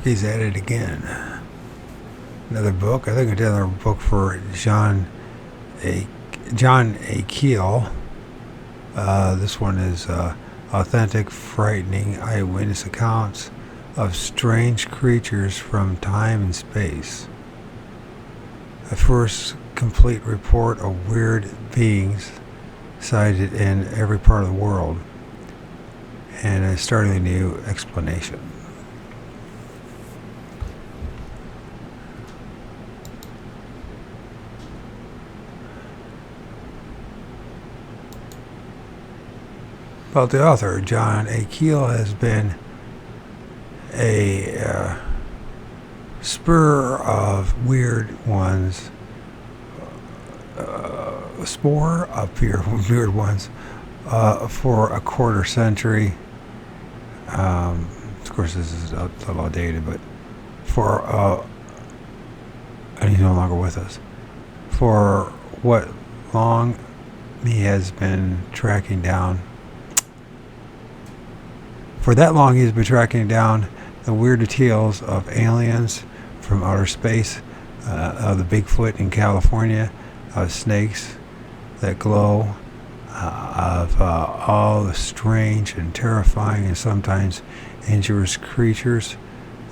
He's at it again. Another book. I think I did another book for John A. Keel. This one is authentic, frightening eyewitness accounts of strange creatures from time and space. A first complete report of weird beings sighted in every part of the world, and a startlingly new explanation. About the author, John A. Keel has been a spur of weird ones, weird ones, for a quarter century. Of course, this is a little outdated, but and he's no longer with us. For what long he has been tracking down. For that long, he's been tracking down the weird details of aliens from outer space, of the Bigfoot in California, of snakes that glow, of all the strange and terrifying and sometimes dangerous creatures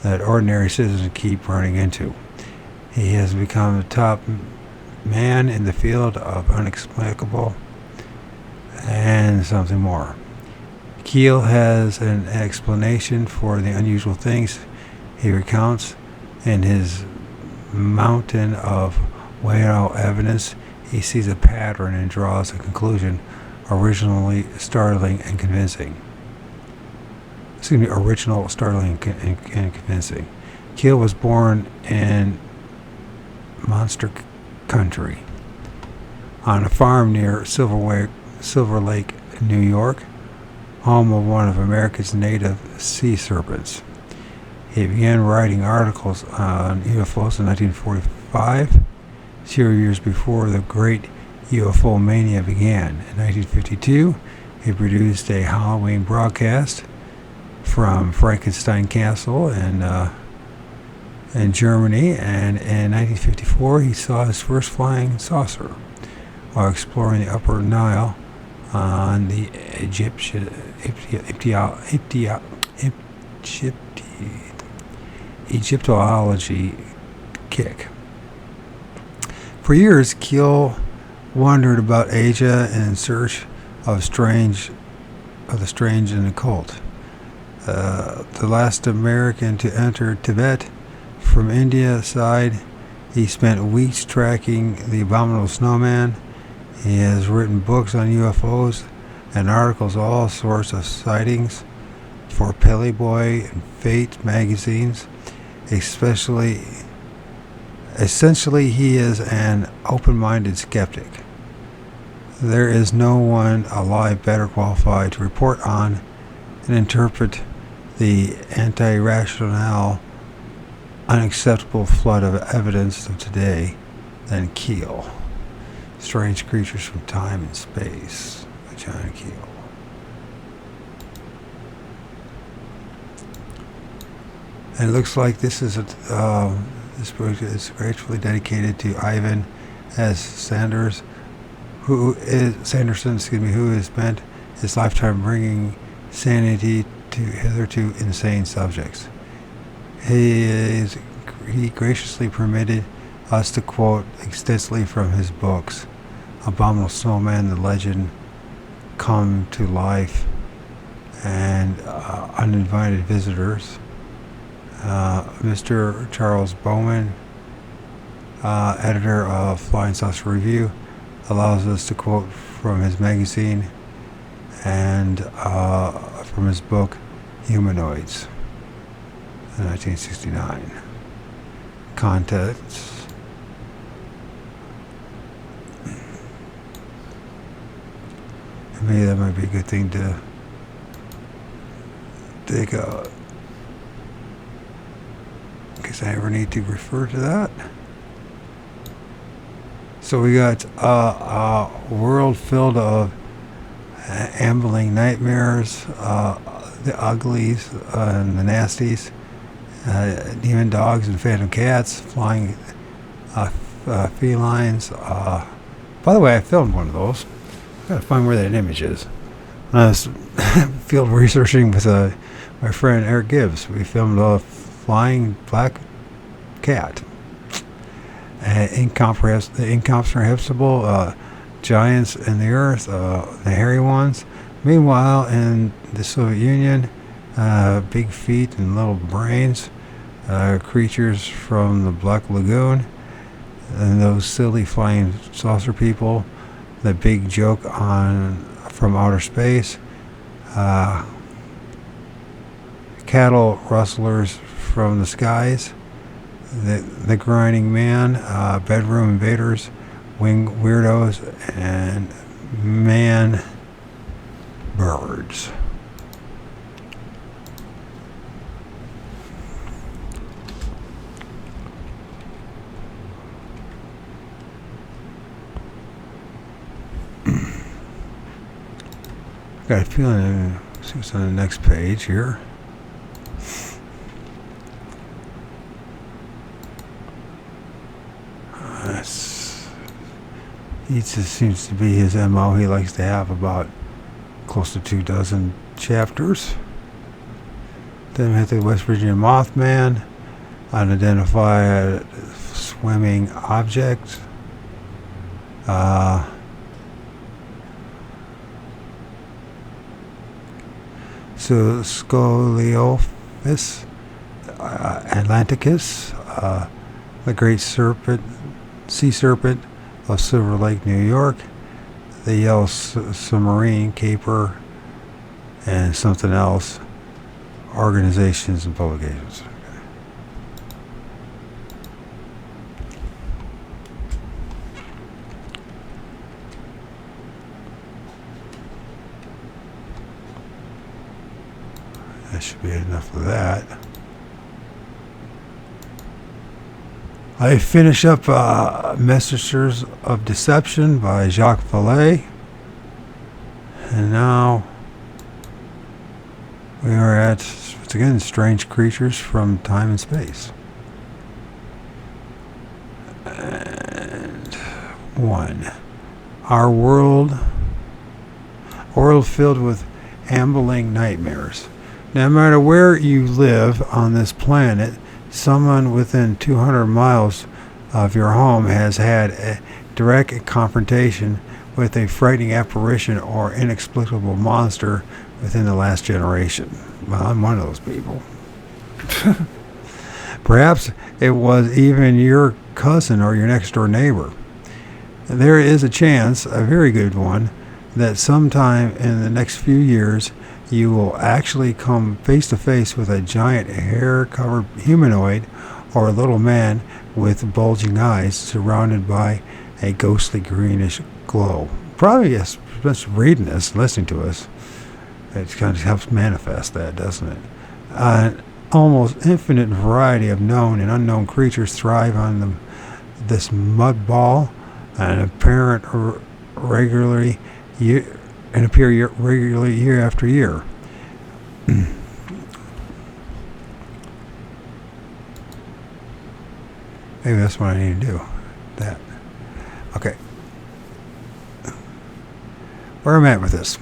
that ordinary citizens keep running into. He has become the top man in the field of unexplainable and something more. Keel has an explanation for the unusual things he recounts in his mountain of wow evidence. He sees a pattern and draws a conclusion originally startling and convincing. Original, startling, and convincing. Keel was born in Monster Country on a farm near Silver Lake, New York, home of one of America's native sea serpents. He began writing articles on UFOs in 1945, 0 years before the great UFO mania began. In 1952, he produced a Halloween broadcast from Frankenstein Castle in Germany, and in 1954 he saw his first flying saucer while exploring the Upper Nile on the Egyptology kick. For years, Keel wandered about Asia in search of the strange and occult. The last American to enter Tibet from India side, he spent weeks tracking the abominable snowman. He has written books on UFOs and articles on all sorts of sightings for Playboy and Fate magazines. Essentially, he is an open-minded skeptic. There is no one alive better qualified to report on and interpret the anti-rational, unacceptable flood of evidence of today than Keel. Strange Creatures from Time and Space by John Keel. And it looks like this is this book is gratefully dedicated to Ivan S. Sanderson, who has spent his lifetime bringing sanity to hitherto insane subjects. He graciously permitted us to quote extensively from his books: Abominable Snowman, The Legend Come to Life, and Uninvited Visitors. Mr. Charles Bowman, editor of Flying Saucer Review, allows us to quote from his magazine and from his book Humanoids in 1969. Context. Maybe that might be a good thing to take out, in case I ever need to refer to that. So we got a world filled of ambling nightmares, the uglies and the nasties, demon dogs and phantom cats, flying felines. By the way, I filmed one of those. I've got to find where that image is. When I was field researching with my friend Eric Gibbs, we filmed a flying black cat. Incomprehensible giants in the earth, the hairy ones. Meanwhile, in the Soviet Union, big feet and little brains, creatures from the Black Lagoon, and those silly flying saucer people, the big joke from outer space, cattle rustlers from the skies, the grinding man, bedroom invaders, wing weirdos, and man birds. Got a feeling, see what's on the next page here. He just seems to be his MO. He likes to have about close to 24 chapters. Then we have the West Virginia Mothman, unidentified swimming object. So Scoliophis Atlanticus, the great serpent, sea serpent of Silver Lake, New York, the yellow submarine caper, and something else, organizations and publications. That should be enough of that. I finish up Messengers of Deception by Jacques Vallée. And now we are at, once again, Strange Creatures from Time and Space. And 1. Our world filled with ambling nightmares. No matter where you live on this planet, someone within 200 miles of your home has had a direct confrontation with a frightening apparition or inexplicable monster within the last generation. Well, I'm one of those people. Perhaps it was even your cousin or your next door neighbor. There is a chance, a very good one, that sometime in the next few years you will actually come face to face with a giant hair-covered humanoid or a little man with bulging eyes surrounded by a ghostly greenish glow. Probably just reading this, listening to us, it kind of helps manifest that, doesn't it? An almost infinite variety of known and unknown creatures thrive on this mud ball and appear regularly year after year. Maybe that's what I need to do. That. Okay. Where am I at with this?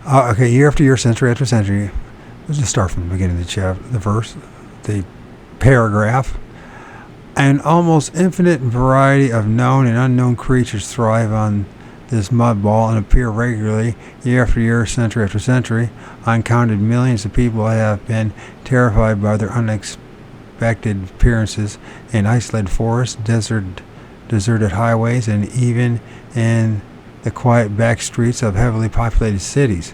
Okay, year after year, century after century. Let's just start from the beginning of the chapter, the verse, the paragraph. An almost infinite variety of known and unknown creatures thrive on this mud ball and appear regularly year after year, century after century. Uncounted millions of people have been terrified by their unexpected appearances in isolated forests, deserted highways, and even in the quiet back streets of heavily populated cities.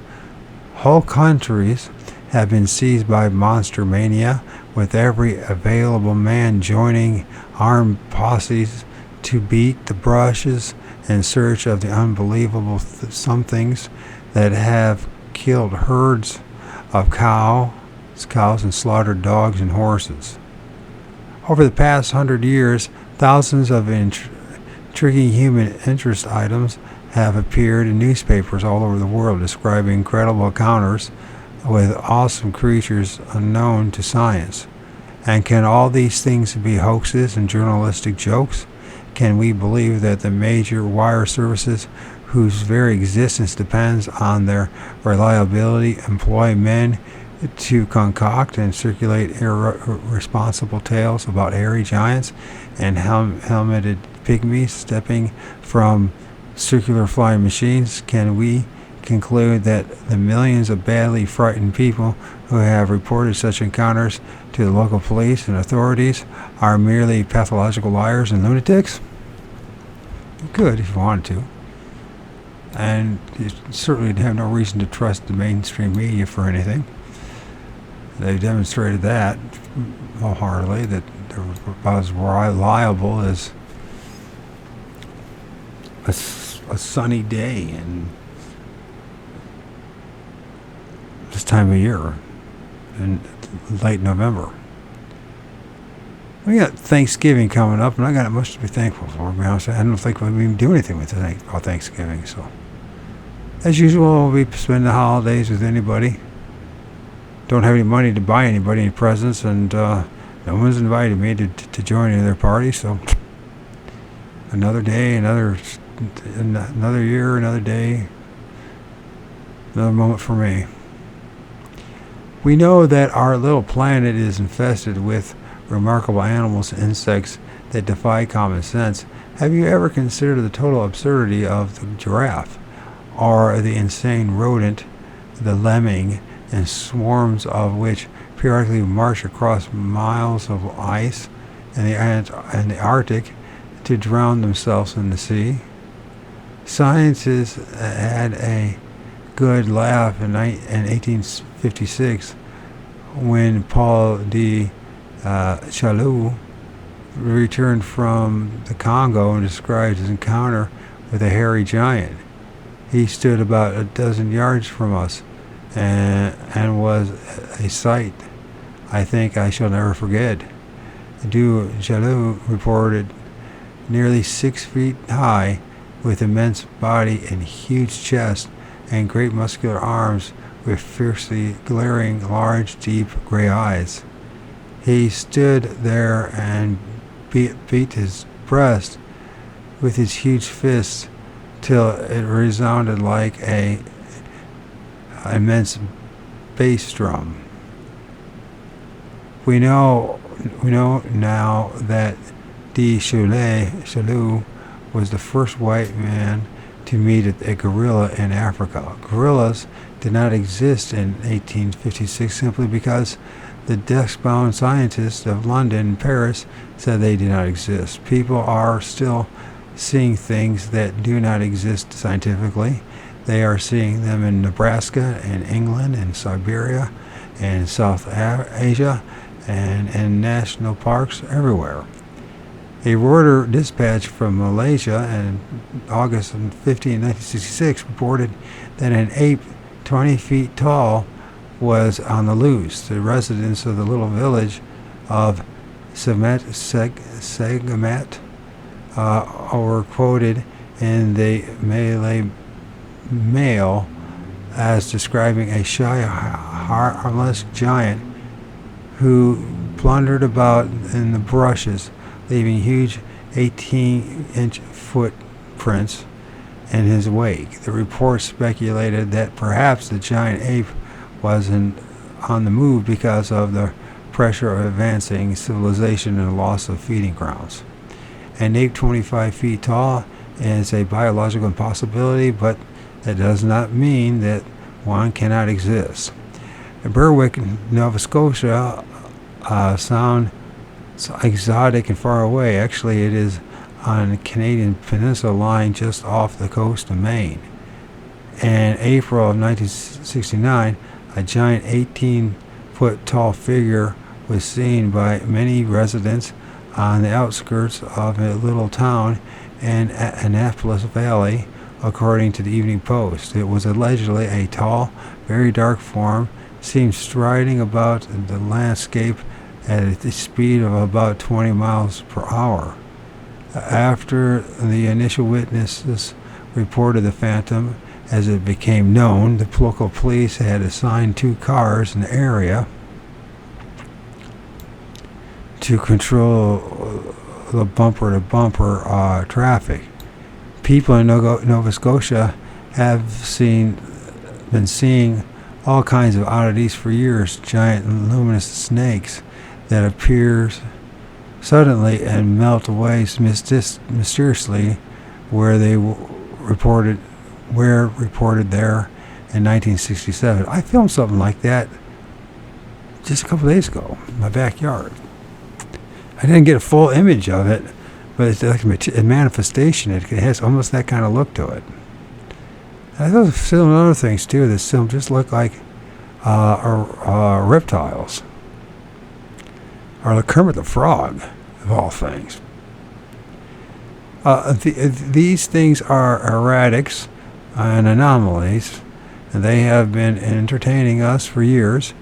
Whole countries have been seized by monster mania, with every available man joining armed posses to beat the brushes in search of the unbelievable somethings that have killed herds of cows and slaughtered dogs and horses. Over the past 100 years, thousands of intriguing human interest items have appeared in newspapers all over the world describing incredible encounters with awesome creatures unknown to science. And can all these things be hoaxes and journalistic jokes? Can we believe that the major wire services, whose very existence depends on their reliability, employ men to concoct and circulate irresponsible tales about hairy giants and helmeted pygmies stepping from circular flying machines? Can we conclude that the millions of badly frightened people who have reported such encounters to the local police and authorities are merely pathological liars and lunatics? You could if you wanted to. And you certainly have no reason to trust the mainstream media for anything. They've demonstrated that wholeheartedly, that they're about as reliable as a sunny day in this time of year in late November. We got Thanksgiving coming up, and I got much to be thankful for. To be honest, I don't think we'll even do anything with Thanksgiving. So, as usual, we'll be spending the holidays with anybody. Don't have any money to buy anybody any presents, and no one's invited me to join any of their parties. So, another day, another year, another day, another moment for me. We know that our little planet is infested with remarkable animals and insects that defy common sense. Have you ever considered the total absurdity of the giraffe, or the insane rodent, the lemming, and swarms of which periodically march across miles of ice in the Arctic to drown themselves in the sea? Scientists had a good laugh in 1856 when Paul de Chailloux returned from the Congo and described his encounter with a hairy giant. He stood about a dozen yards from us and was a sight I think I shall never forget. Du Chailloux reported nearly 6 feet high, with immense body and huge chest and great muscular arms with fiercely glaring, large, deep gray eyes. He stood there and beat his breast with his huge fists till it resounded like a immense bass drum. We know now that de Chailloux was the first white man to meet a gorilla in Africa. Gorillas did not exist in 1856 simply because the desk-bound scientists of London and Paris said they did not exist. People are still seeing things that do not exist scientifically. They are seeing them in Nebraska and England and Siberia and South Asia and in national parks everywhere. A Reuters dispatch from Malaysia in August 15, 1966 reported that an ape 20 feet tall was on the loose. The residents of the little village of Segamat were quoted in the Malay Mail as describing a shy, harmless giant who plundered about in the brushes, leaving huge 18-inch footprints in his wake. The report speculated that perhaps the giant ape was on the move because of the pressure of advancing civilization and the loss of feeding grounds. An ape 25 feet tall is a biological impossibility, but that does not mean that one cannot exist. Berwick, Nova Scotia, sound exotic and far away. Actually, it is on the Canadian Peninsula lying just off the coast of Maine. In April of 1969, a giant 18-foot tall figure was seen by many residents on the outskirts of a little town in Annapolis Valley, according to the Evening Post. It was allegedly a tall, very dark form, seen striding about the landscape at a speed of about 20 miles per hour. After the initial witnesses reported the phantom. As it became known, the local police had assigned 2 cars in the area to control the bumper-to-bumper traffic. People in Nova Scotia have been seeing all kinds of oddities for years. Giant luminous snakes that appear suddenly and melt away mysteriously, where reported there in 1967. I filmed something like that just a couple days ago in my backyard. I didn't get a full image of it, but it's like a manifestation. It has almost that kind of look to it. I thought some other things too that still just look like reptiles, or the Kermit the Frog, of all things. These things are erratics and anomalies, and they have been entertaining us for years,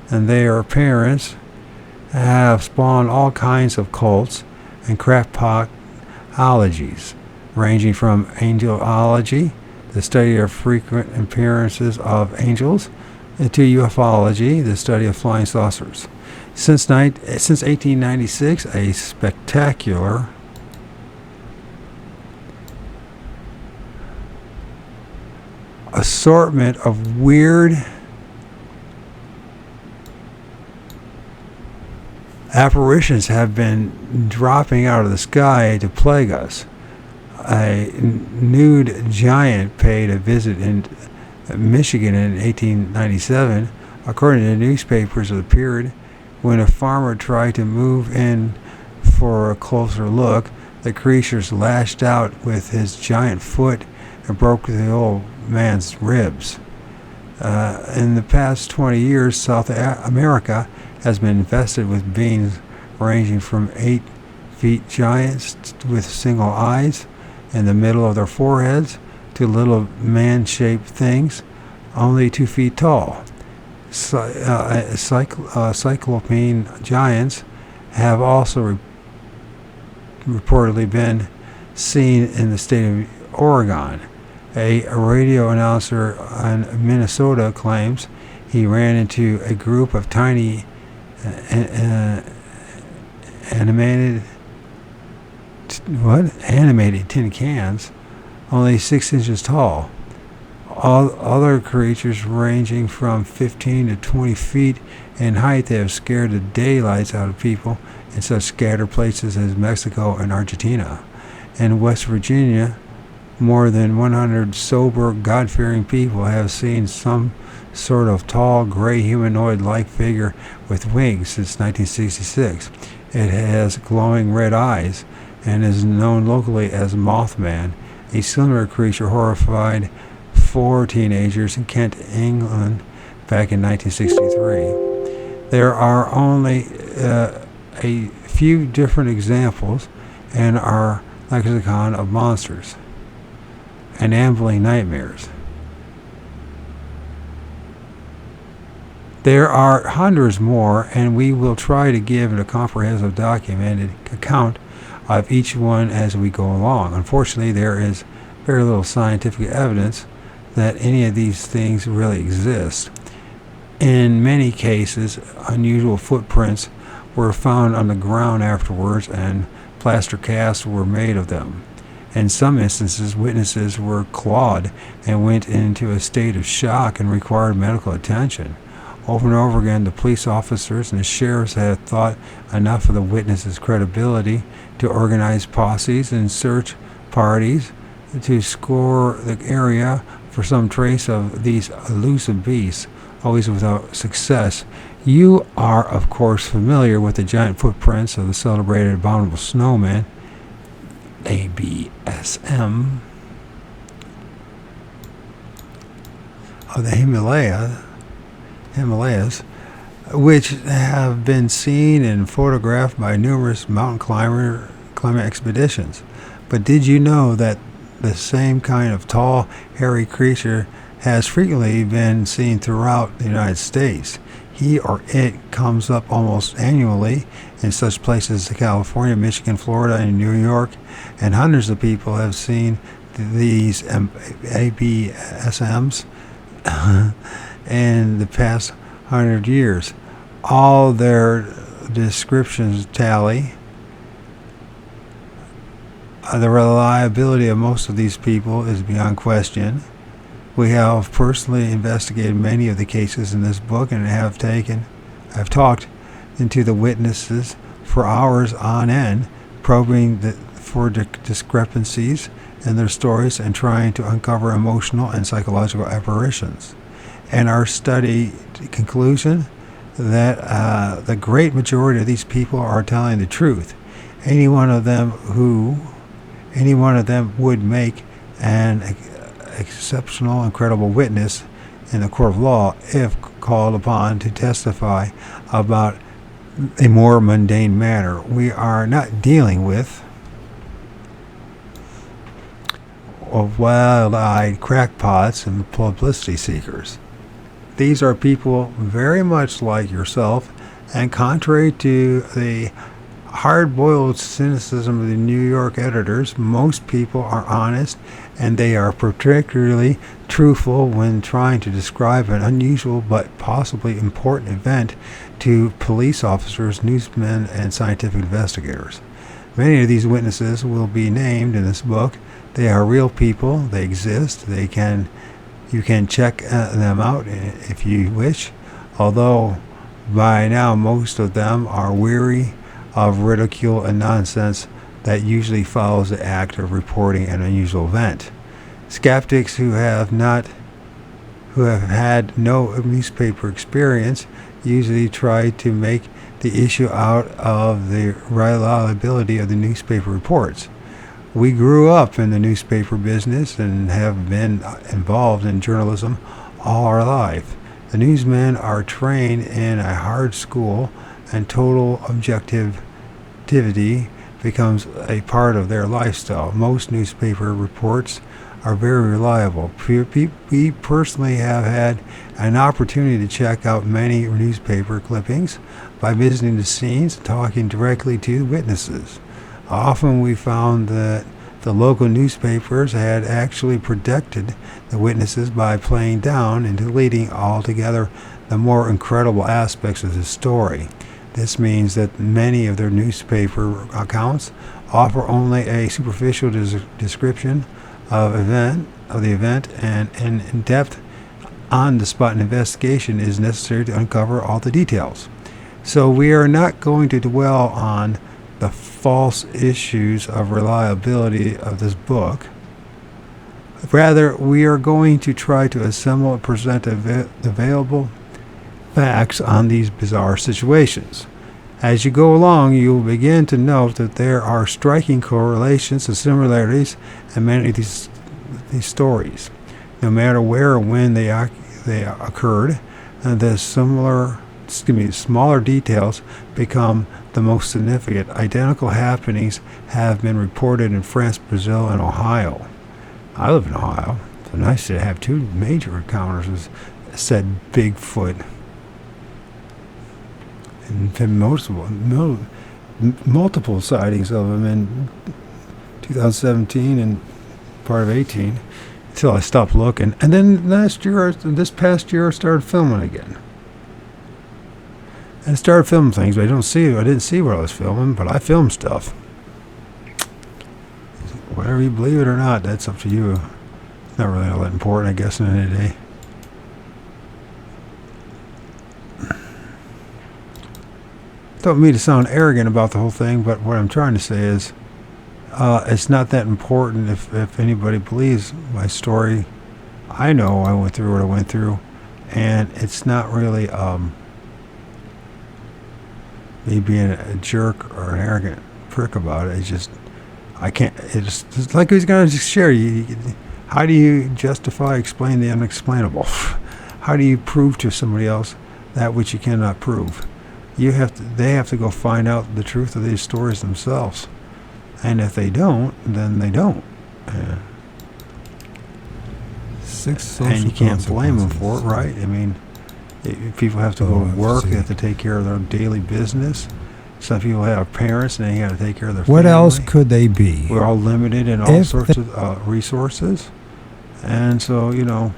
and their appearance have spawned all kinds of cults and crackpotologies, ranging from angelology, the study of frequent appearances of angels, to ufology, the study of flying saucers. Since 1896, a spectacular assortment of weird apparitions have been dropping out of the sky to plague us. A nude giant paid a visit in Michigan in 1897. According to the newspapers of the period, when a farmer tried to move in for a closer look, the creatures lashed out with his giant foot and broke the old man's ribs. In the past 20 years, South America has been infested with beings ranging from 8 feet giants with single eyes in the middle of their foreheads to little man-shaped things only 2 feet tall. Cyclopean giants have also reportedly been seen in the state of Oregon. A radio announcer in Minnesota claims he ran into a group of tiny animated tin cans, only 6 inches tall. All other creatures ranging from 15 to 20 feet in height that have scared the daylights out of people in such scattered places as Mexico and Argentina. In West Virginia, more than 100 sober, God-fearing people have seen some sort of tall, gray, humanoid-like figure with wings since 1966. It has glowing red eyes and is known locally as Mothman. A similar creature horrified 4 teenagers in Kent, England, back in 1963. There are only a few different examples in our lexicon of monsters and ambling nightmares. There are hundreds more, and we will try to give a comprehensive documented account of each one as we go along. Unfortunately, there is very little scientific evidence that any of these things really exist. In many cases, unusual footprints were found on the ground afterwards, and plaster casts were made of them. In some instances, witnesses were clawed and went into a state of shock and required medical attention. Over and over again, the police officers and the sheriffs had thought enough of the witnesses' credibility to organize posses and search parties to scour the area for some trace of these elusive beasts, always without success. You are, of course, familiar with the giant footprints of the celebrated abominable snowman, ABSM, of the Himalayas, which have been seen and photographed by numerous mountain climbing expeditions. But did you know that the same kind of tall, hairy creature has frequently been seen throughout the United States? He or it comes up almost annually in such places as California, Michigan, Florida, and New York, and hundreds of people have seen these ABSMs in the past 100 years. All their descriptions tally. The reliability of most of these people is beyond question. We have personally investigated many of the cases in this book and have talked into the witnesses for hours on end, probing for discrepancies in their stories and trying to uncover emotional and psychological aberrations. And our study conclusion that the great majority of these people are telling the truth. Any one of them would make an exceptional and credible witness in the court of law if called upon to testify about a more mundane matter. We are not dealing with wild-eyed crackpots and publicity seekers. These are people very much like yourself, and contrary to the hard-boiled cynicism of the New York editors, most people are honest, and they are particularly truthful when trying to describe an unusual but possibly important event to police officers, newsmen, and scientific investigators. Many of these witnesses will be named in this book. They are real people. They exist. You can check them out if you wish, although by now most of them are weary of ridicule and nonsense that usually follows the act of reporting an unusual event. Skeptics who have had no newspaper experience usually try to make the issue out of the reliability of the newspaper reports. We grew up in the newspaper business and have been involved in journalism all our life. The newsmen are trained in a hard school, and total objectivity becomes a part of their lifestyle. Most newspaper reports are very reliable. We personally have had an opportunity to check out many newspaper clippings by visiting the scenes and talking directly to witnesses. Often we found that the local newspapers had actually protected the witnesses by playing down and deleting altogether the more incredible aspects of the story. This means that many of their newspaper accounts offer only a superficial description of the event, and an in-depth, on-the-spot investigation is necessary to uncover all the details. So we are not going to dwell on the false issues of reliability of this book. Rather, we are going to try to assemble and present available facts on these bizarre situations. As you go along, you will begin to note that there are striking correlations and similarities in many of these stories. No matter where or when they occurred, the smaller details become the most significant. Identical happenings have been reported in France, Brazil, and Ohio. I live in Ohio. It's nice to have two major encounters with said Bigfoot. And multiple sightings of him in 2017 and part of 18 until I stopped looking. And then this past year, I started filming again. And I started filming things, but I didn't see what I was filming, but I filmed stuff. Whether you believe it or not, that's up to you. It's not really all that important, I guess, in the end of the day. Don't mean to sound arrogant about the whole thing, but what I'm trying to say is it's not that important if anybody believes my story. I know I went through what I went through, and it's not really me being a jerk or an arrogant prick about it. It's just it's like he's going to just share. How do you explain the unexplainable? How do you prove to somebody else that which you cannot prove? They have to go find out the truth of these stories themselves. And if they don't, then they don't. And you can't blame them for it, right? I mean, people have to go to work, they have to take care of their daily business, Some people have parents and they got to take care of their What family. else could they be? We're all limited in all sorts of resources. And so, All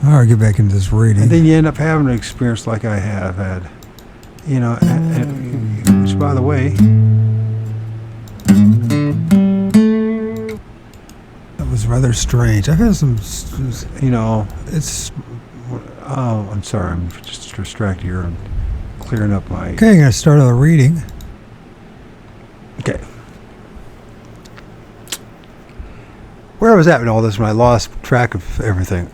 right, get back into this reading. and then you end up having an experience like I have had. And which, by the way, That was rather strange. I've had some, it's, oh, I'm sorry, I'm just distracted here. I'm clearing up my... okay, I'm going to start on the reading. Okay. Where was that in all this when I lost track of everything?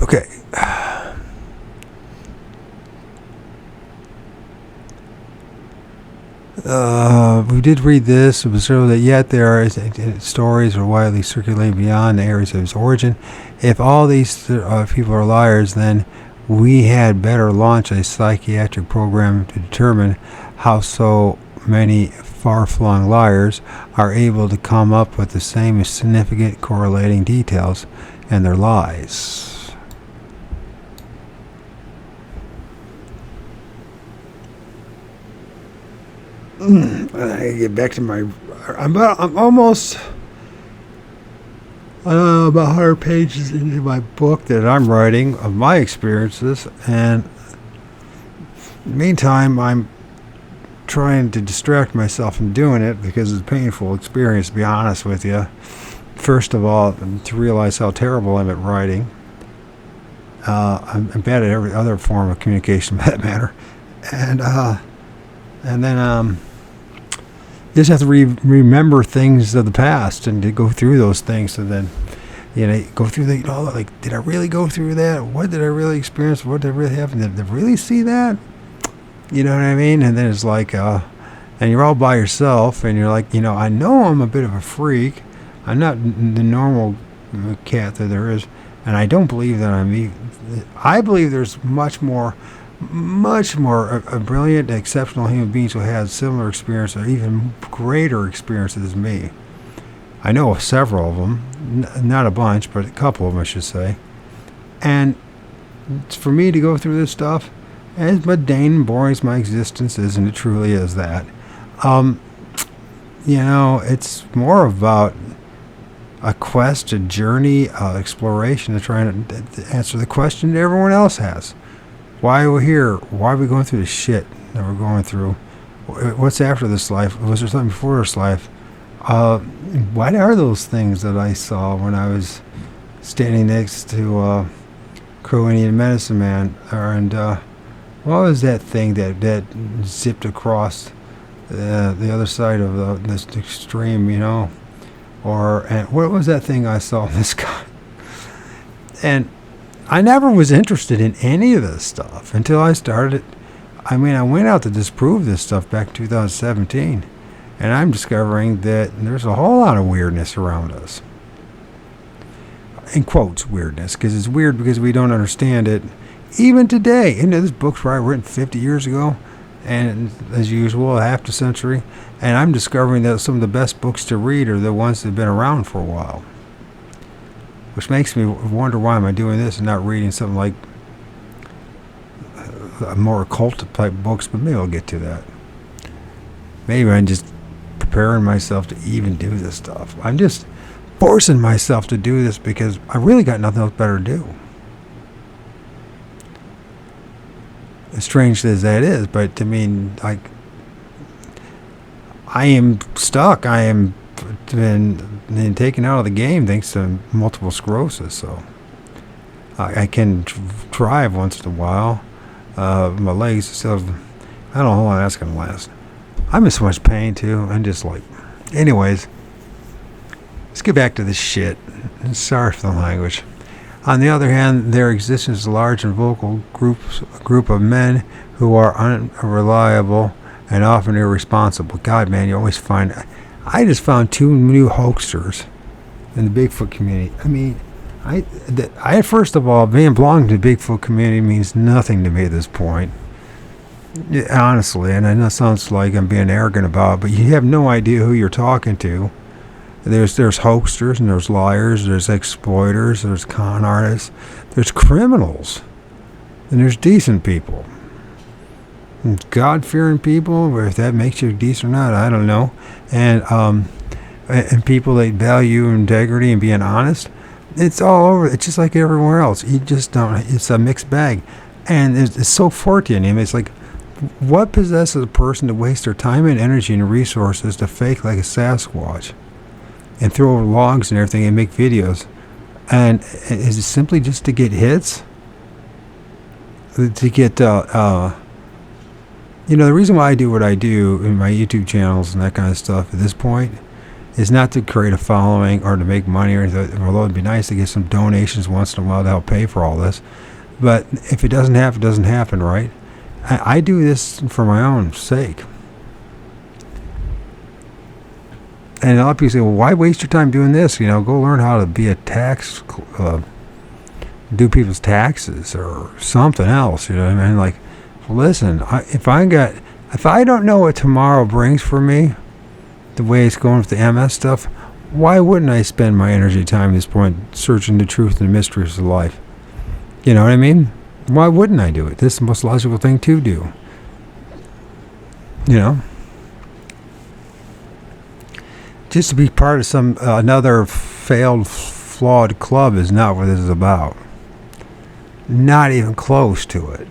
Okay. We did read this. It was so that yet there are stories are widely circulating beyond the areas of its origin. If all these people are liars, then we had better launch a psychiatric program to determine how so many far-flung liars are able to come up with the same significant correlating details in their lies. I get back to my... I'm almost about 100 pages into my book that I'm writing of my experiences, and meantime I'm trying to distract myself from doing it because it's a painful experience, to be honest with you. First of all, to realize how terrible I'm at writing. I'm bad at every other form of communication, for that matter. And then you just have to remember things of the past and to go through those things, and then go through the like, did I really go through that? What did I really experience? What did I really happen? Did I really see that? You know what I mean? And then it's like, and you're all by yourself, and you're like, I know I'm a bit of a freak. I'm not the normal cat that there is, and I don't believe that I believe there's much more brilliant, exceptional human beings who have similar experience or even greater experiences than me. I know of several of them, not a bunch, but a couple of them, I should say. And for me to go through this stuff, as mundane and boring as my existence is, and it truly is that, it's more about a quest, a journey, exploration, to try and answer the question that everyone else has. Why are we here? Why are we going through the shit that we're going through? What's after this life? Was there something before this life? What are those things that I saw when I was standing next to Crow Indian Medicine Man? And what was that thing that zipped across the other side of this extreme, and what was that thing I saw in the sky? And I never was interested in any of this stuff until I started. I went out to disprove this stuff back in 2017, and I'm discovering that there's a whole lot of weirdness around us. In quotes, weirdness, because it's weird because we don't understand it. Even today, this book's probably written 50 years ago, and as usual, half a century, and I'm discovering that some of the best books to read are the ones that have been around for a while. Which makes me wonder, why am I doing this and not reading something like more occult type books, but maybe I'll get to that. Maybe I'm just preparing myself to even do this stuff. I'm just forcing myself to do this because I really got nothing else better to do. As strange as that is, but I am stuck. I am been taken out of the game thanks to multiple sclerosis, so I can drive once in a while. My legs still, I don't know how long that's going to last. I'm in so much pain too. I'm just like, anyways, let's get back to this shit. Sorry for the language. On the other hand, there exists a large and vocal group of men who are unreliable and often irresponsible. God, man, you always find... I just found 2 new hoaxers in the Bigfoot community. I first of all, being belonging to the Bigfoot community means nothing to me at this point. Honestly, and I know it sounds like I'm being arrogant about it, but you have no idea who you're talking to. There's hoaxers, and there's liars, there's exploiters, there's con artists, there's criminals. and there's decent people. God-fearing people, or if that makes you decent or not, I don't know. And people that value integrity and being honest. It's all over. It's just like everywhere else. You just don't. It's a mixed bag, and it's so fortunate. I mean, it's like, what possesses a person to waste their time and energy and resources to fake like a Sasquatch, and throw over logs and everything and make videos? And is it simply just to get hits? To get the reason why I do what I do in my YouTube channels and that kind of stuff at this point is not to create a following or to make money, or although it'd be nice to get some donations once in a while to help pay for all this. But if it doesn't happen, it doesn't happen, right? I do this for my own sake. And a lot of people say, well, why waste your time doing this? Go learn how to be a do people's taxes or something else. You know what I mean? Like, listen, if I don't know what tomorrow brings for me, the way it's going with the MS stuff, why wouldn't I spend my energy time at this point searching the truth and the mysteries of life? You know what I mean? Why wouldn't I do it? This is the most logical thing to do. Just to be part of some another failed, flawed club is not what this is about. Not even close to it.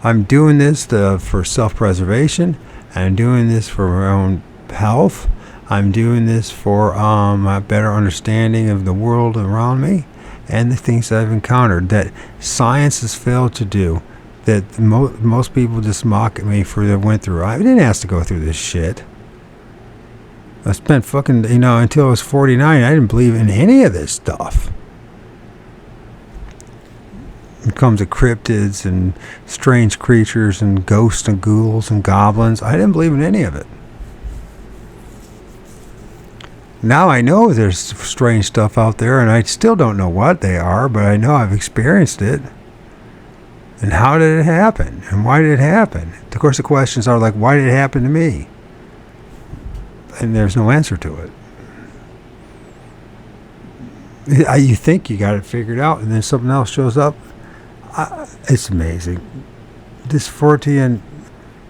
I'm doing this for self-preservation. I'm doing this for my own health. I'm doing this for a better understanding of the world around me and the things that I've encountered that science has failed to do, that most people just mock at me for that went through. I didn't ask to go through this shit. I spent until I was 49, I didn't believe in any of this stuff. It comes to cryptids and strange creatures and ghosts and ghouls and goblins. I didn't believe in any of it. Now I know there's strange stuff out there, and I still don't know what they are, but I know I've experienced it. And how did it happen? And why did it happen? Of course, the questions are like, why did it happen to me? And there's no answer to it. You think you got it figured out, and then something else shows up. It's amazing. This Fortean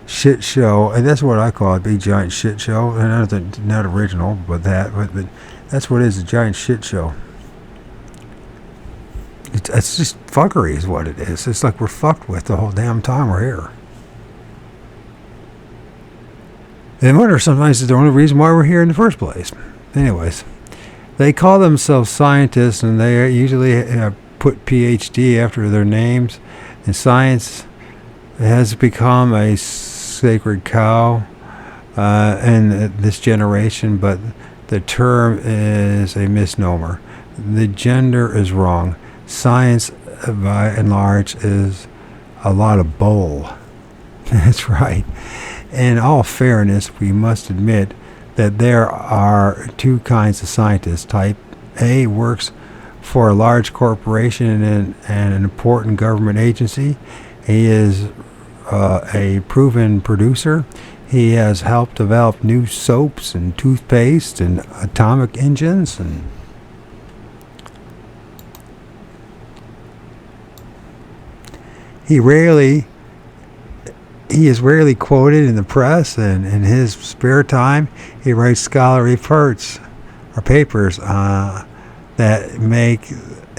shit show, and that's what I call it, big giant shit show. And not original, but that's what it is, a giant shit show. It's just fuckery is what it is. It's like we're fucked with the whole damn time we're here. And I wonder sometimes it's the only reason why we're here in the first place. Anyways, they call themselves scientists, and they usually put PhD after their names. And science has become a sacred cow in this generation, but the term is a misnomer. The gender is wrong. Science, by and large, is a lot of bull. That's right. In all fairness, we must admit that there are two kinds of scientists. Type A works for a large corporation and an important government agency. He is a proven producer. He has helped develop new soaps and toothpaste and atomic engines, and he is rarely quoted in the press, and in his spare time he writes scholarly papers that make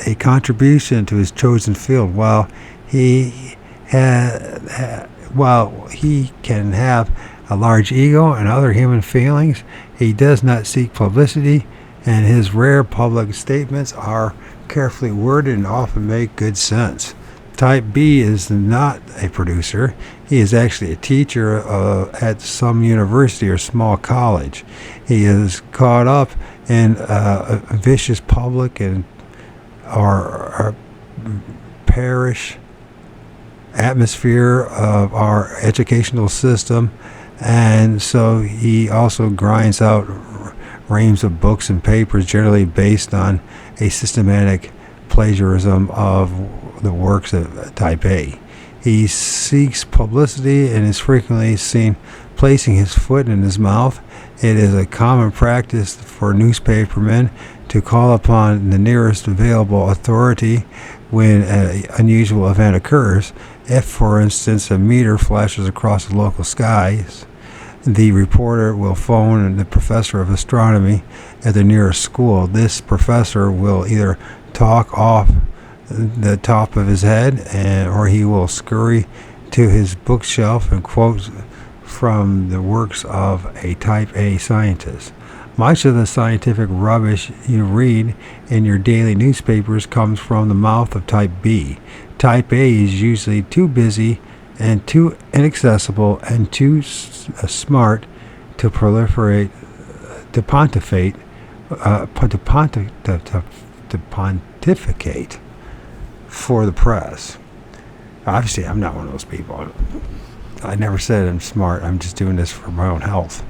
a contribution to his chosen field. While he can have a large ego and other human feelings, he does not seek publicity, and his rare public statements are carefully worded and often make good sense. Type B is not a producer. He is actually a teacher at some university or small college. He is caught up in a vicious public or parish atmosphere of our educational system, and so he also grinds out reams of books and papers generally based on a systematic plagiarism of the works of Type A. He seeks publicity and is frequently seen placing his foot in his mouth. It is a common practice for newspapermen to call upon the nearest available authority when an unusual event occurs. If, for instance, a meteor flashes across the local skies, the reporter will phone the professor of astronomy at the nearest school. This professor will either talk off the top of his head, or he will scurry to his bookshelf and quote from the works of a Type A scientist. Much of the scientific rubbish you read in your daily newspapers comes from the mouth of Type B. Type A is usually too busy and too inaccessible and too smart to proliferate, to pontificate, to pontificate for the press. Obviously, I'm not one of those people. I never said I'm smart. I'm just doing this for my own health.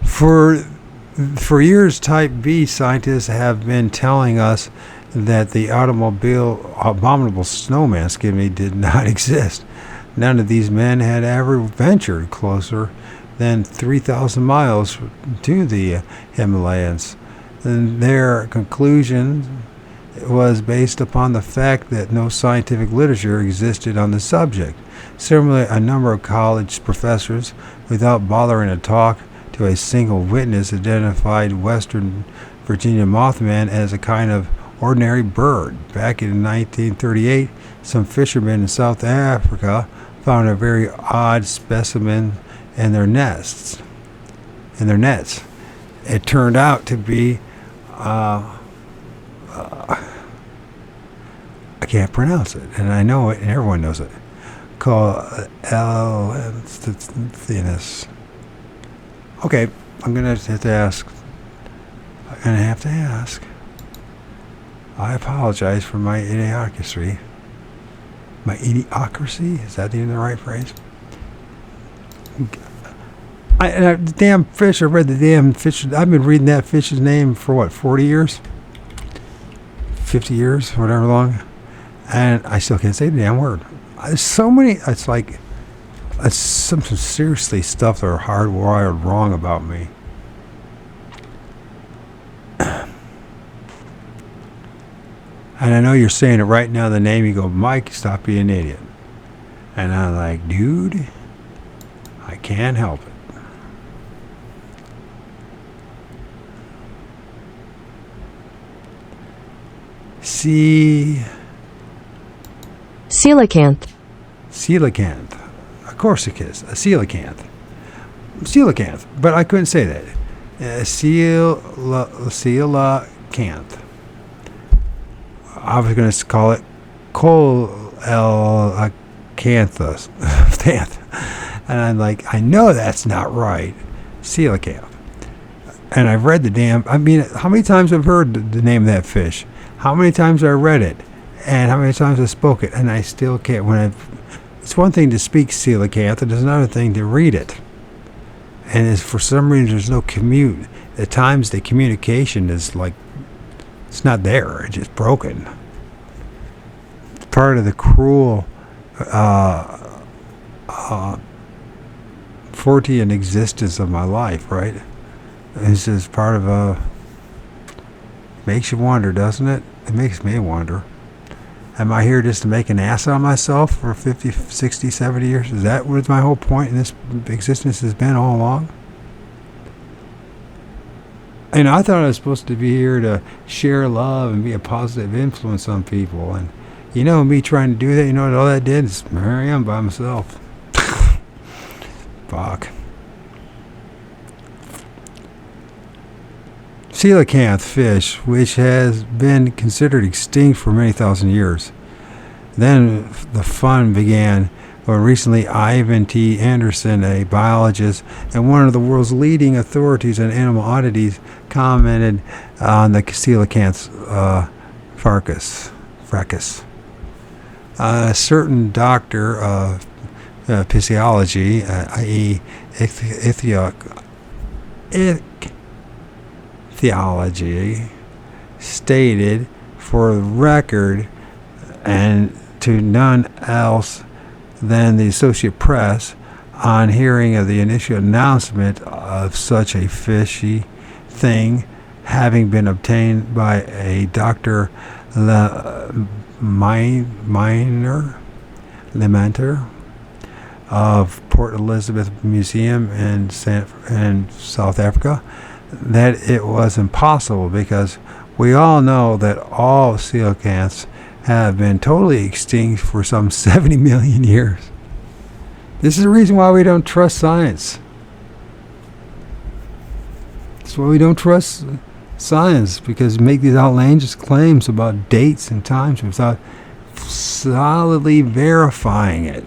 For years, Type B scientists have been telling us that the abominable snowman, did not exist. None of these men had ever ventured closer than 3,000 miles to the Himalayas. And their conclusion was based upon the fact that no scientific literature existed on the subject. Similarly, a number of college professors, without bothering to talk to a single witness, identified Western Virginia Mothman as a kind of ordinary bird. Back in 1938, some fishermen in South Africa found a very odd specimen in their nets. It turned out to be I can't pronounce it, and I know it, and everyone knows it. Called L-Thinus. Okay, I'm gonna have to ask. I apologize for my idiocracy. My idiocracy? Is that even the right phrase? The damn fish. I read the damn fish. I've been reading that fish's name for what, 40 years? 50 years? Whatever long. And I still can't say the damn word. There's so many. It's like, it's some seriously stuff that are hardwired wrong about me. And I know you're saying it right now, the name, you go, Mike, stop being an idiot. And I'm like, dude, I can't help it. Coelacanth. Coelacanth. Of course it is. A coelacanth. Coelacanth. But I couldn't say that. Coelacanth. I was going to call it Coelacanthus. And I'm like, I know that's not right. Coelacanth. And I've read the damn, I mean, how many times I've heard the name of that fish? How many times I read it? And how many times I spoke it? And I still can't. It's one thing to speak coelacanth, and it's another thing to read it. And for some reason, there's no commute. At times, the communication is like, it's not there. It's just broken. It's part of the cruel Fortean existence of my life, right? It's just part of makes you wonder, doesn't it? It makes me wonder. Am I here just to make an ass out of myself for 50, 60, 70 years? Is that what my whole point in this existence has been all along? And I thought I was supposed to be here to share love and be a positive influence on people. And, me trying to do that, what all that did is here I am by myself. Fuck. Coelacanth fish, which has been considered extinct for many thousand years. Then the fun began when recently Ivan T. Anderson, a biologist and one of the world's leading authorities on animal oddities, commented on the coelacanth's fracas. A certain doctor of physiology, i.e. theology, stated for the record and to none else than the Associated Press, on hearing of the initial announcement of such a fishy thing having been obtained by a Dr. Lementer of Port Elizabeth Museum in South Africa, that it was impossible, because we all know that all coelacanths have been totally extinct for some 70 million years. This is the reason why we don't trust science. That's why we don't trust science, because we make these outlandish claims about dates and times without solidly verifying it,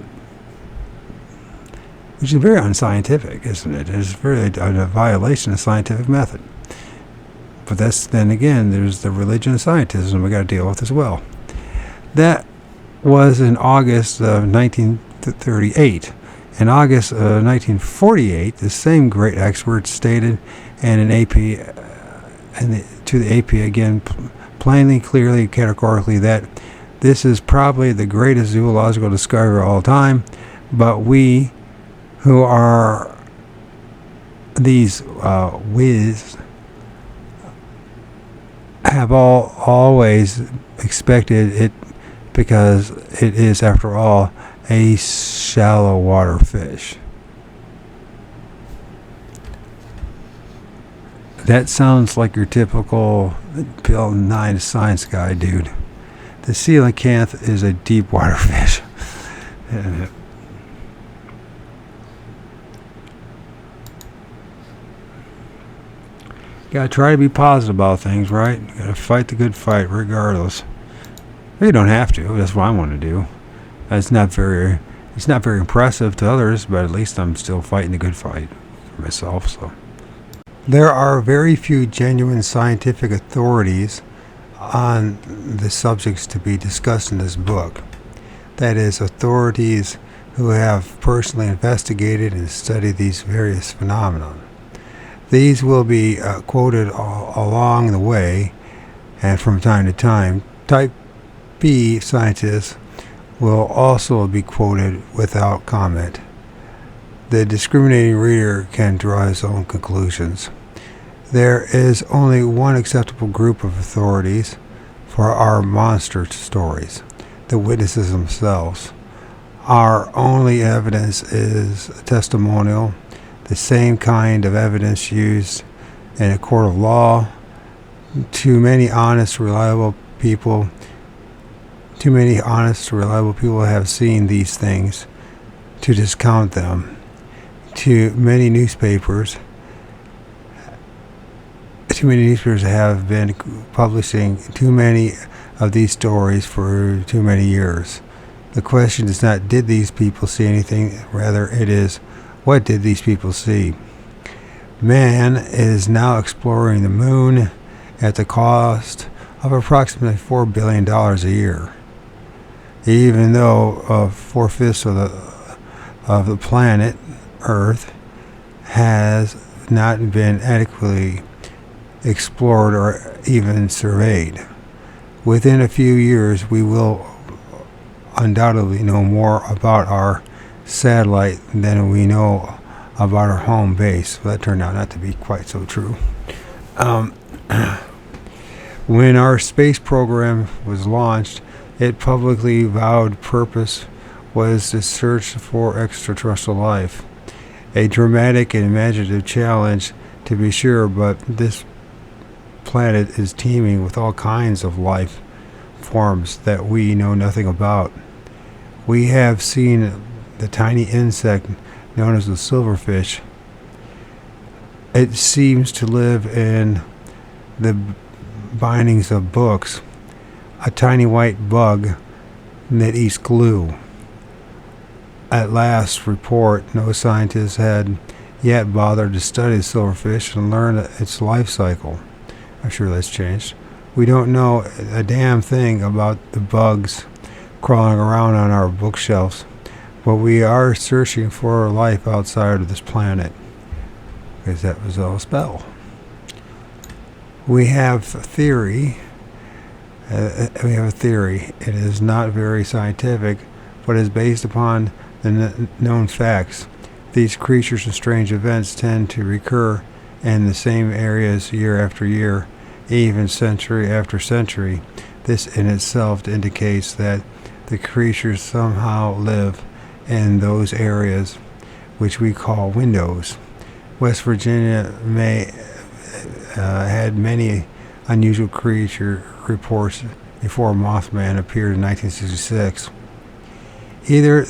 which is very unscientific, isn't it? It's very a violation of scientific method. But then again, there's the religion of scientism we got to deal with as well. That was in August of 1938. In August of 1948, the same great expert stated in an AP, to the AP again, plainly, clearly, categorically, that this is probably the greatest zoological discovery of all time, but we, who are these whiz, have always expected it, because it is, after all, a shallow water fish. That sounds like your typical Bill 9 science guy, dude. The coelacanth is a deep water fish. Gotta try to be positive about things, right? Gotta fight the good fight regardless. You don't have to. That's what I want to do. It's not very impressive to others, but at least I'm still fighting the good fight for myself. So there are very few genuine scientific authorities on the subjects to be discussed in this book. That is, authorities who have personally investigated and studied these various phenomena. These will be quoted along the way, and from time to time. Type B scientists will also be quoted without comment. The discriminating reader can draw his own conclusions. There is only one acceptable group of authorities for our monster stories: the witnesses themselves. Our only evidence is testimonial, the same kind of evidence used in a court of law. Too many honest, reliable people have seen these things to discount them. Too many newspapers have been publishing too many of these stories for too many years. The question is not, did these people see anything? Rather, it is, what did these people see? Man is now exploring the moon at the cost of approximately $4 billion a year. Even though 4/5 of the planet Earth has not been adequately explored or even surveyed. Within a few years, we will undoubtedly know more about our satellite than we know about our home base. Well, that turned out not to be quite so true. When our space program was launched, its publicly vowed purpose was the search for extraterrestrial life. A dramatic and imaginative challenge, to be sure, but this planet is teeming with all kinds of life forms that we know nothing about. We have seen the tiny insect known as the silverfish. It seems to live in the bindings of books, a tiny white bug that eats glue. At last report, no scientists had yet bothered to study the silverfish and learn its life cycle. I'm sure that's changed. We don't know a damn thing about the bugs crawling around on our bookshelves, but we are searching for life outside of this planet, because that was all a spell. We have a theory. It is not very scientific, but is based upon the known facts. These creatures and strange events tend to recur in the same areas year after year, even century after century. This in itself indicates that the creatures somehow live in those areas, which we call windows. West Virginia had many unusual creature reports before Mothman appeared in 1966. Either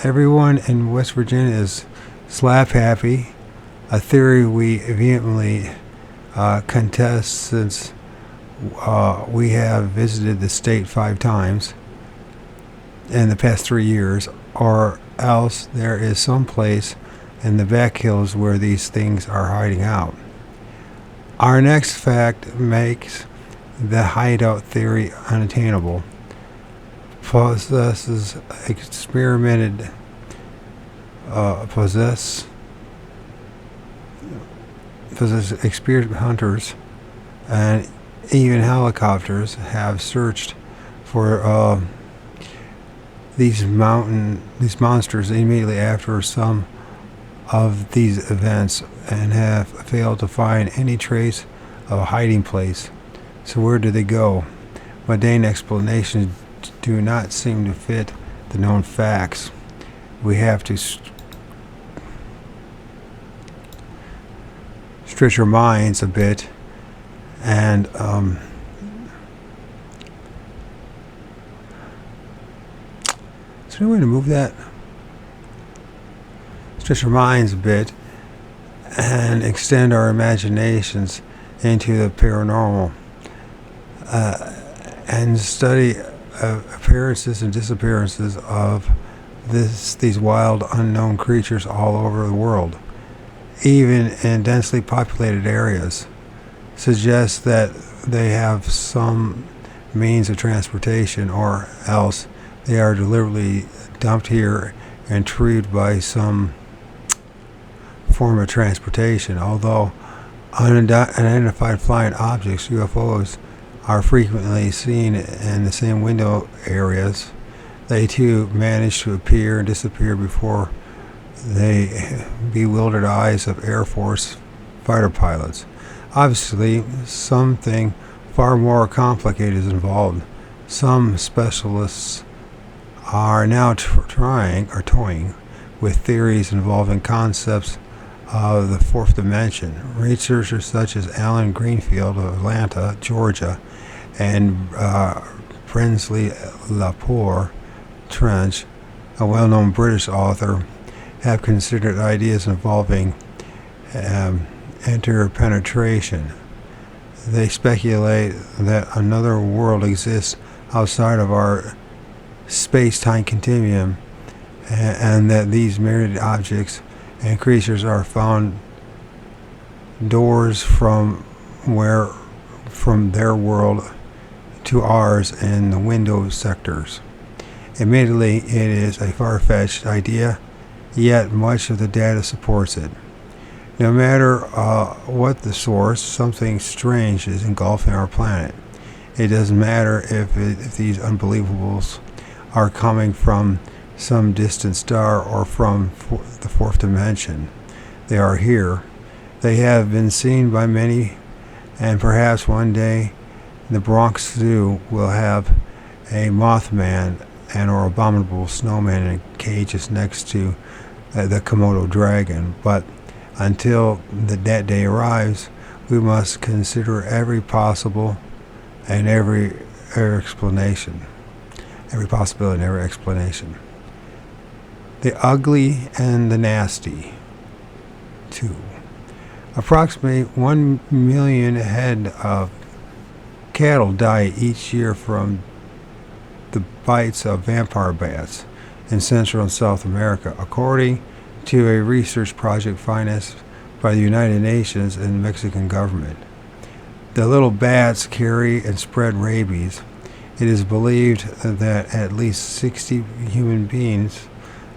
everyone in West Virginia is slap happy, a theory we vehemently contest since we have visited the state 5 times in the past 3 years, or else there is some place in the back hills where these things are hiding out. Our next fact makes the hideout theory unattainable. Possesses experienced hunters and even helicopters have searched for these monsters immediately after some of these events and have failed to find any trace of a hiding place. So where do they go? Mundane explanations do not seem to fit the known facts. We have to stretch our minds a bit and is there any way to move that? Stretch our minds a bit and extend our imaginations into the paranormal and study appearances and disappearances of these wild unknown creatures all over the world, even in densely populated areas. Suggests that they have some means of transportation, or else they are deliberately dumped here and treated by some form of transportation. Although unidentified flying objects, UFOs, are frequently seen in the same window areas, they too manage to appear and disappear before the bewildered eyes of Air Force fighter pilots. Obviously, something far more complicated is involved. Some specialists are now toying with theories involving concepts of the fourth dimension. Researchers such as Alan Greenfield of Atlanta, Georgia, and Brinsley Lapour Trench, a well-known British author, have considered ideas involving interpenetration. They speculate that another world exists outside of our space-time continuum, and that these myriad objects and creatures are found doors from their world to ours in the window sectors. Admittedly, it is a far-fetched idea, yet much of the data supports it. No matter what the source, something strange is engulfing our planet. It doesn't matter if these unbelievables are coming from some distant star or from the fourth dimension. They are here. They have been seen by many, and perhaps one day the Bronx Zoo will have a Mothman and or abominable snowman in cages next to the Komodo dragon. But until that day arrives, we must consider every possible and every explanation. Every possibility and every explanation. The ugly and the nasty. 2. Approximately 1 million head of cattle die each year from the bites of vampire bats in Central and South America, according to a research project financed by the United Nations and the Mexican government. The little bats carry and spread rabies. It is believed that at least 60 human beings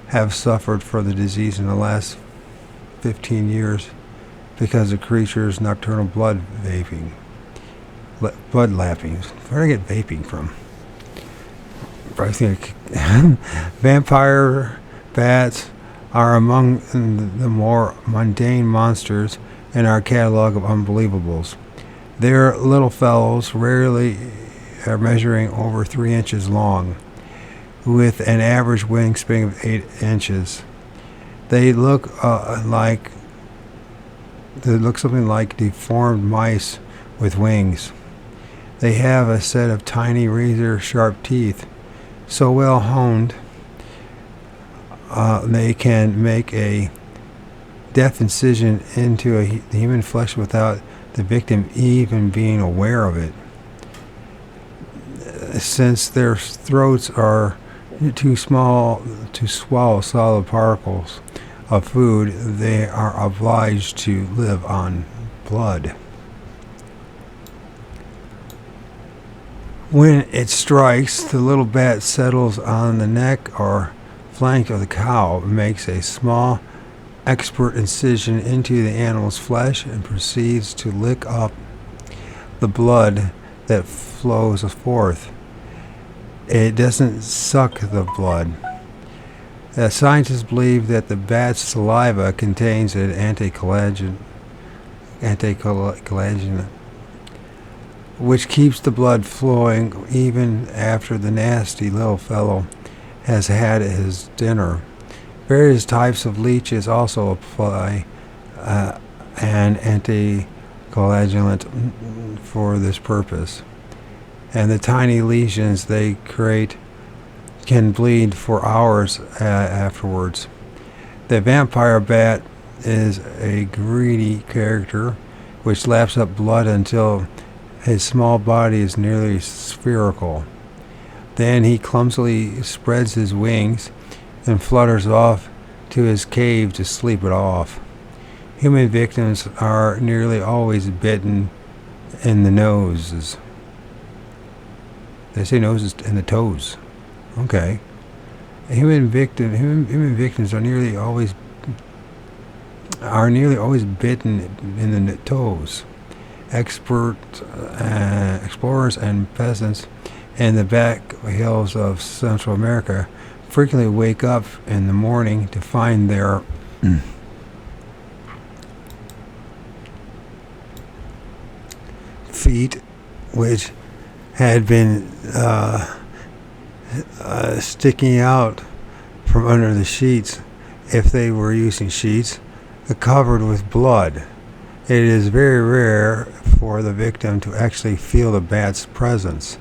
have suffered from the disease in the last 15 years because of creatures' nocturnal blood lapping. Where did I get vaping from? I think vampire bats are among the more mundane monsters in our catalog of unbelievables. They're little fellows, rarely measuring over 3 inches long, with an average wingspan of 8 inches. They look something like deformed mice with wings. They have a set of tiny razor-sharp teeth, so well honed they can make a deft incision into the human flesh without the victim even being aware of it. Since their throats are too small to swallow solid particles of food, they are obliged to live on blood. When it strikes, the little bat settles on the neck or flank of the cow, makes a small, expert incision into the animal's flesh, and proceeds to lick up the blood that flows forth. It doesn't suck the blood. Scientists believe that the bat's saliva contains an anticoagulant, which keeps the blood flowing even after the nasty little fellow has had his dinner. Various types of leeches also apply an anticoagulant for this purpose, and the tiny lesions they create can bleed for hours afterwards. The vampire bat is a greedy character which laps up blood until his small body is nearly spherical. Then he clumsily spreads his wings and flutters off to his cave to sleep it off. Human victims are nearly always bitten in the noses. They say noses and the toes. Okay. Human victims are nearly always bitten in the toes. Explorers and peasants in the back hills of Central America frequently wake up in the morning to find their feet, which had been sticking out from under the sheets, if they were using sheets, covered with blood. It is very rare for the victim to actually feel the bat's presence.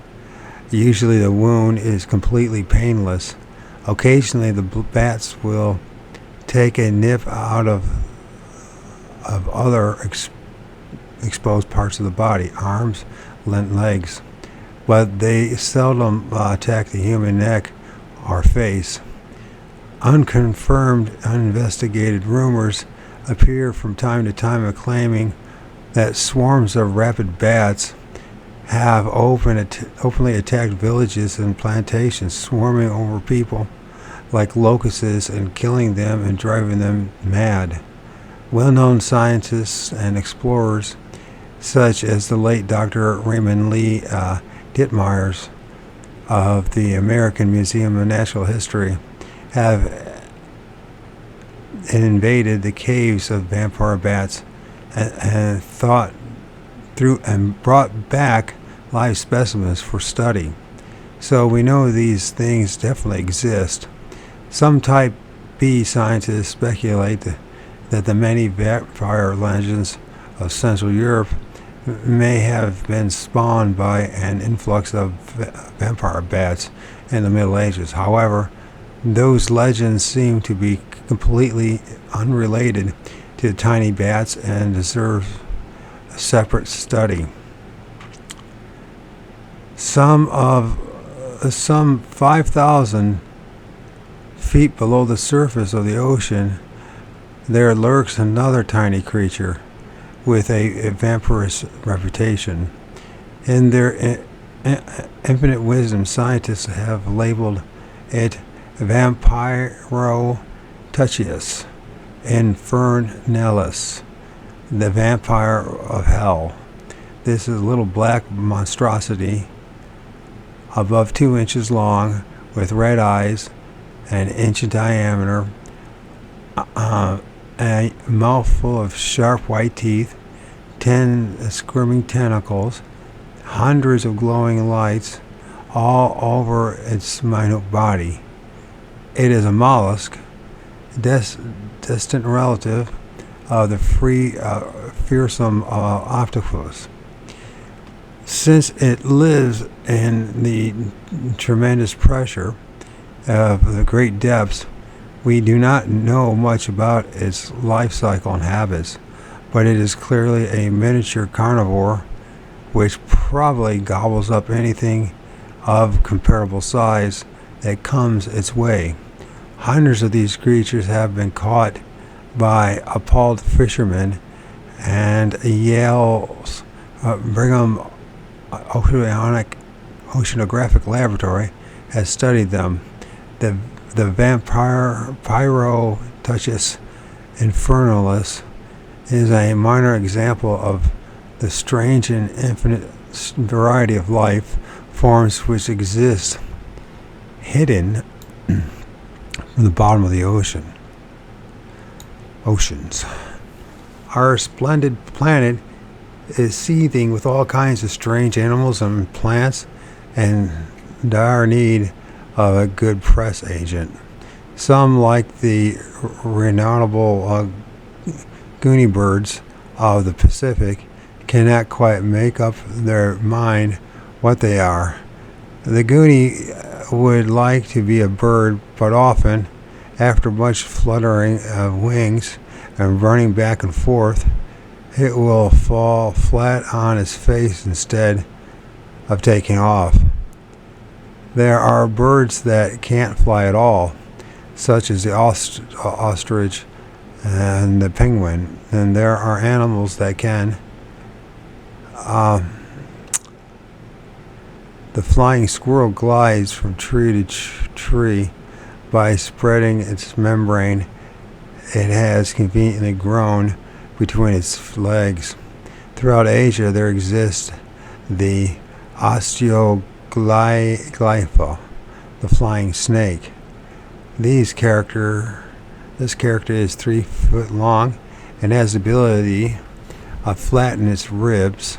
Usually the wound is completely painless. Occasionally the bats will take a nip out of other exposed parts of the body, arms, legs, but they seldom attack the human neck or face. Unconfirmed, uninvestigated rumors appear from time to time claiming that swarms of rabid bats have openly attacked villages and plantations, swarming over people like locusts and killing them and driving them mad. Well-known scientists and explorers, such as the late Dr. Raymond Lee Dittmeier of the American Museum of Natural History, have invaded the caves of vampire bats and brought back live specimens for study. So we know these things definitely exist. Some type B scientists speculate that the many vampire legends of Central Europe may have been spawned by an influx of vampire bats in the Middle Ages. However, those legends seem to be completely unrelated to tiny bats and deserve a separate study. Some 5,000 feet below the surface of the ocean, there lurks another tiny creature with a vampirous reputation. In their infinite wisdom, scientists have labeled it Vampiro Infernalis, the vampire of hell. This is a little black monstrosity above 2 inches long, with red eyes, an inch in diameter, a mouthful of sharp white teeth, 10 squirming tentacles, hundreds of glowing lights all over its minute body. It is a mollusk, distant relative of the fearsome octopus. Since it lives in the tremendous pressure of the great depths, we do not know much about its life cycle and habits, but it is clearly a miniature carnivore which probably gobbles up anything of comparable size that comes its way. Hundreds of these creatures have been caught by appalled fishermen, and Yale's Brigham Oceanographic Laboratory has studied them. The Vampyrotuchus infernalis is a minor example of the strange and infinite variety of life forms which exist hidden from the bottom of the oceans. Our splendid planet is seething with all kinds of strange animals and plants, and dire need of a good press agent. Some, like the renownable Goonie birds of the Pacific, cannot quite make up their mind what they are. The Goonie would like to be a bird, but often, after much fluttering of wings and running back and forth, it will fall flat on its face instead of taking off. There are birds that can't fly at all, such as the ostrich and the penguin, and there are animals that can. The flying squirrel glides from tree to tree by spreading its membrane it has conveniently grown between its legs. Throughout Asia, there exists the osteoglypha, the flying snake. This character is 3 foot long and has the ability of flattening its ribs.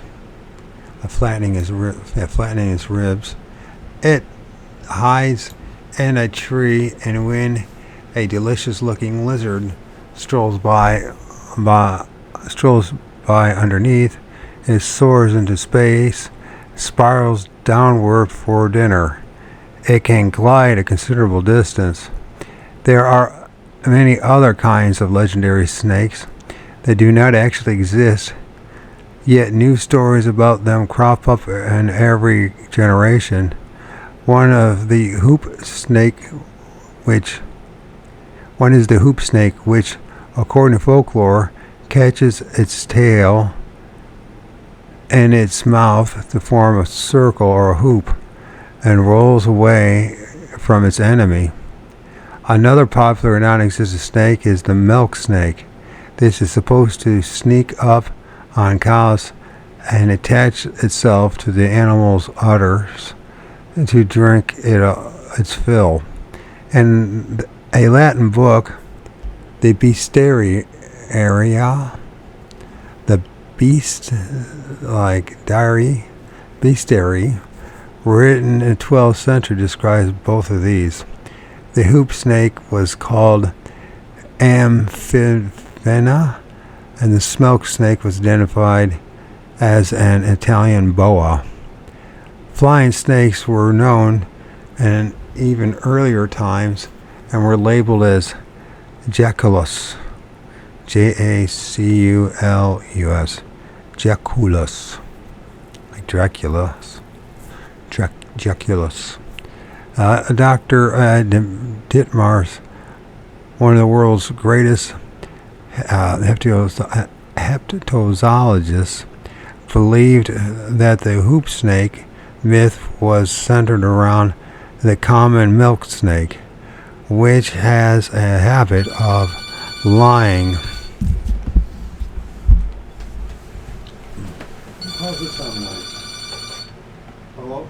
It hides in a tree, and when a delicious-looking lizard strolls by underneath, it soars into space, spirals downward for dinner. It can glide a considerable distance. There are many other kinds of legendary snakes that do not actually exist, yet new stories about them crop up in every generation. One is the hoop snake, which, according to folklore, catches its tail in its mouth to form a circle or a hoop and rolls away from its enemy. Another popular non-existent snake is the milk snake. This is supposed to sneak up on cows and attach itself to the animal's udders to drink its fill. In a Latin book, the Bestiaria, the beast like diary, Bestiary, written in the 12th century, describes both of these. The hoop snake was called Amphibena, and the milk snake was identified as an Italian boa. Flying snakes were known in even earlier times and were labeled as Jaculus, Jacculus, Jaculus, like Dracula's, Jaculus. Dr. Dittmars, one of the world's greatest hepatologists, believed that the hoop snake myth was centered around the common milk snake, which has a habit of lying. How's this sound like? Hello?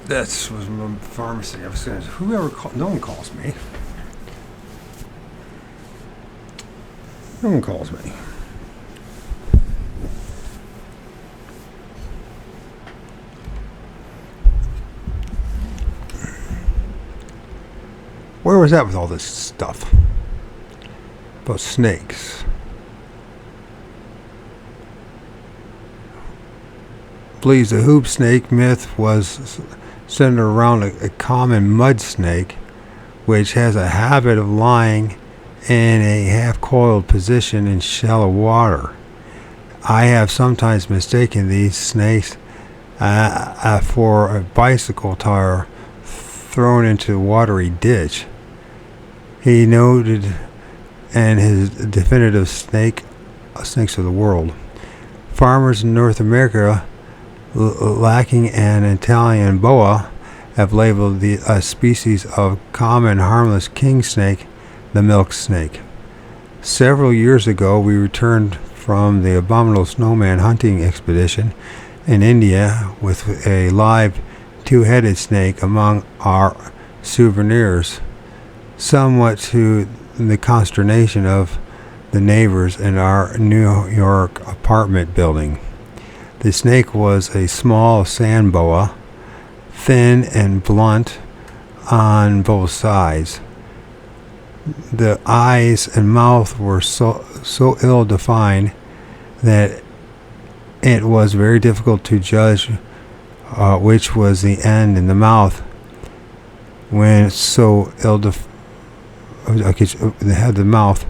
That was my pharmacy. I was saying, whoever call, no one calls me. No one calls me. Where was that with all this stuff about snakes? Believes the hoop snake myth was centered around a common mud snake, which has a habit of lying in a half-coiled position in shallow water. I have sometimes mistaken these snakes for a bicycle tire thrown into a watery ditch. He noted in his definitive snakes of the world. Farmers in North America, lacking an Italian boa, have labeled the species of common harmless king snake the milk snake. Several years ago, we returned from the abominable snowman hunting expedition in India with a live two-headed snake among our souvenirs, somewhat to the consternation of the neighbors in our New York apartment building. The snake was a small sand boa, thin and blunt on both sides. The eyes and mouth were so ill-defined that it was very difficult to judge which was the end in the mouth when it's so ill-defined. Okay, they had the mouth.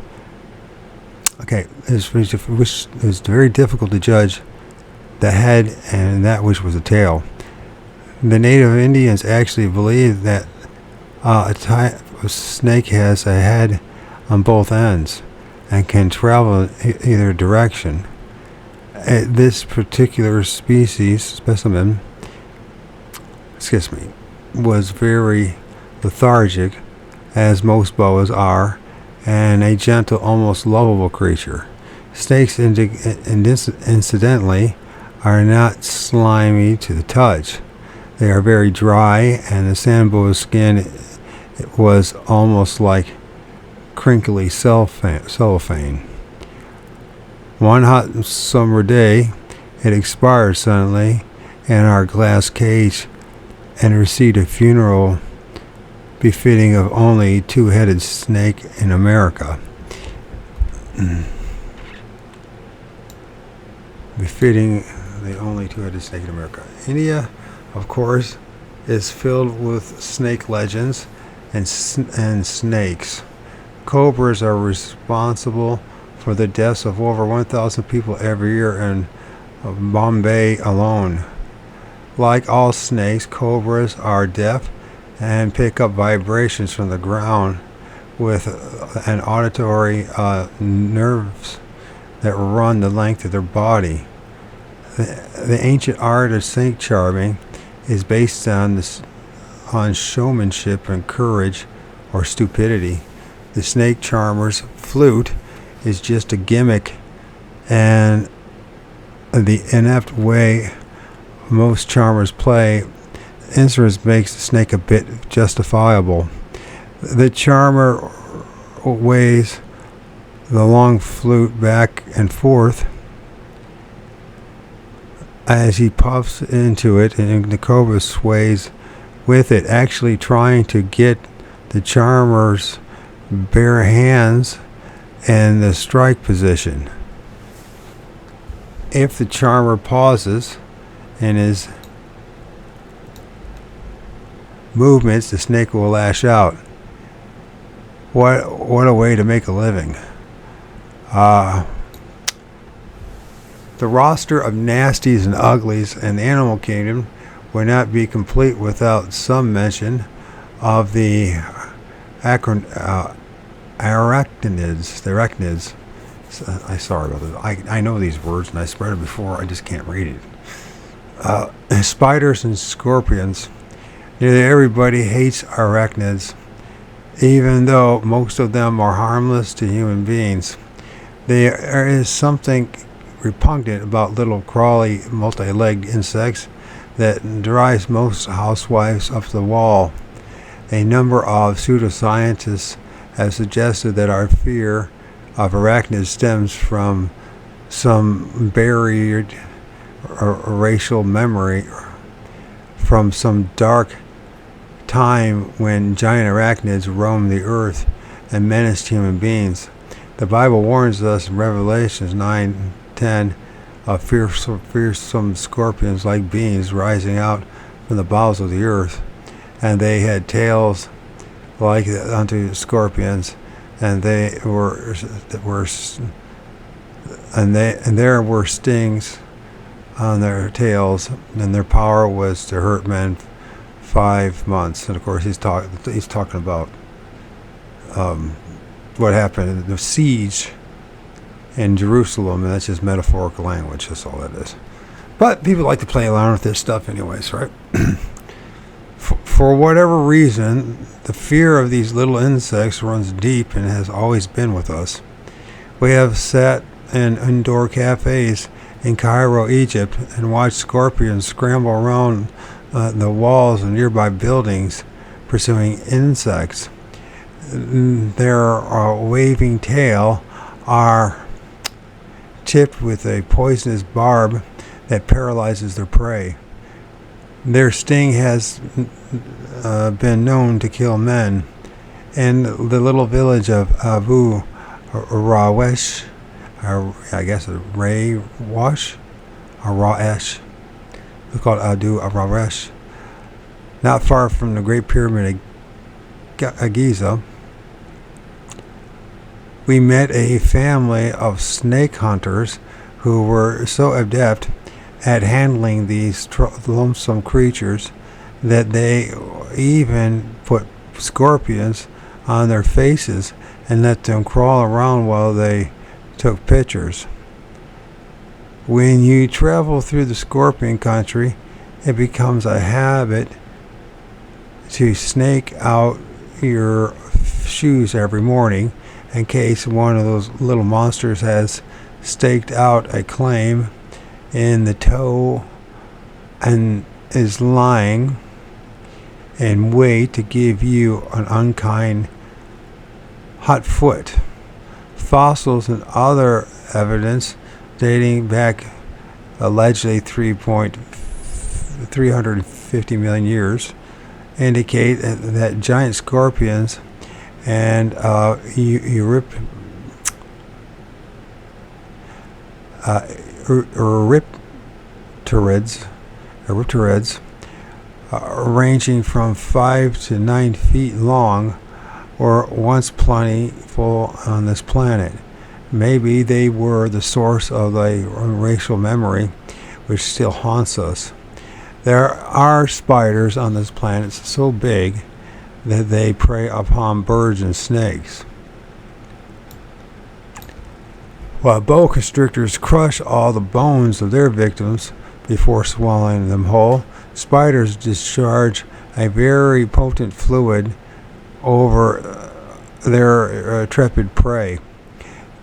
Okay, it was very difficult to judge the head and that which was the tail. The native Indians actually believe that a type of snake has a head on both ends and can travel in either direction. This particular specimen, was very lethargic, as most boas are, and a gentle, almost lovable creature. Snakes, incidentally, are not slimy to the touch. They are very dry, and the sand boa's skin was almost like crinkly cellophane. One hot summer day, it expired suddenly in our glass cage and received a funeral befitting of only two-headed snake in America. Befitting the only two-headed snake in America. India, of course, is filled with snake legends and snakes. Cobras are responsible for the deaths of over 1,000 people every year in Bombay alone. Like all snakes, cobras are deaf and pick up vibrations from the ground with an auditory nerves that run the length of their body. The ancient art of snake charming is based on showmanship and courage or stupidity. The snake charmer's flute is just a gimmick, and the inept way most charmers play instruments makes the snake a bit justifiable. The charmer waves the long flute back and forth as he puffs into it, and the cobra sways with it, actually trying to get the charmer's bare hands in the strike position. If the charmer pauses in his movements, the snake will lash out. What a way to make a living. The roster of nasties and uglies in the animal kingdom would not be complete without some mention of the arachnids. The arachnids. I'm sorry about this. I know these words and I spread it before. I just can't read it. Spiders and scorpions. Nearly everybody hates arachnids, even though most of them are harmless to human beings. There is something repugnant about little crawly, multi-legged insects that drives most housewives up the wall. A number of pseudoscientists have suggested that our fear of arachnids stems from some buried racial memory from some dark time when giant arachnids roamed the earth and menaced human beings. The Bible warns us in Revelations 9:10 of fearsome scorpions like beings rising out from the bowels of the earth, and they had tails like unto scorpions, and there were stings on their tails, and their power was to hurt men 5 months. And of course, he's talking about what happened in the siege in Jerusalem, and that's just metaphorical language. That's all that is. But people like to play around with this stuff, anyways, right? For whatever reason, the fear of these little insects runs deep and has always been with us. We have sat in indoor cafes in Cairo, Egypt, and watched scorpions scramble around the walls of nearby buildings pursuing insects. Their waving tail are tipped with a poisonous barb that paralyzes their prey. Their sting has been known to kill men. In the little village of Abu Rawesh, I guess Rawash, or Raesh, it's called Adu Rawesh, not far from the Great Pyramid of Giza, we met a family of snake hunters who were so adept at handling these lonesome creatures that they even put scorpions on their faces and let them crawl around while they took pictures. When you travel through the scorpion country, it becomes a habit to snake out your shoes every morning in case one of those little monsters has staked out a claim in the toe and is lying in wait to give you an unkind hot foot. Fossils and other evidence dating back allegedly 350 million years indicate that giant scorpions and Eurypterids ranging from 5 to 9 feet long were once plentiful on this planet. Maybe they were the source of a racial memory which still haunts us. There are spiders on this planet so big that they prey upon birds and snakes. While boa constrictors crush all the bones of their victims before swallowing them whole, spiders discharge a very potent fluid over their intrepid prey.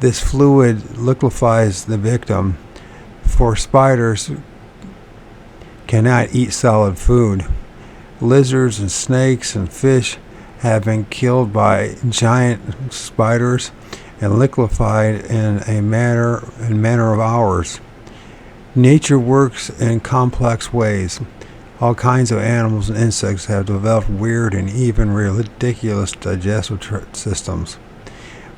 This fluid liquefies the victim, for spiders cannot eat solid food. Lizards and snakes and fish have been killed by giant spiders and liquefied in a matter of hours. Nature works in complex ways. All kinds of animals and insects have developed weird and even ridiculous digestive systems.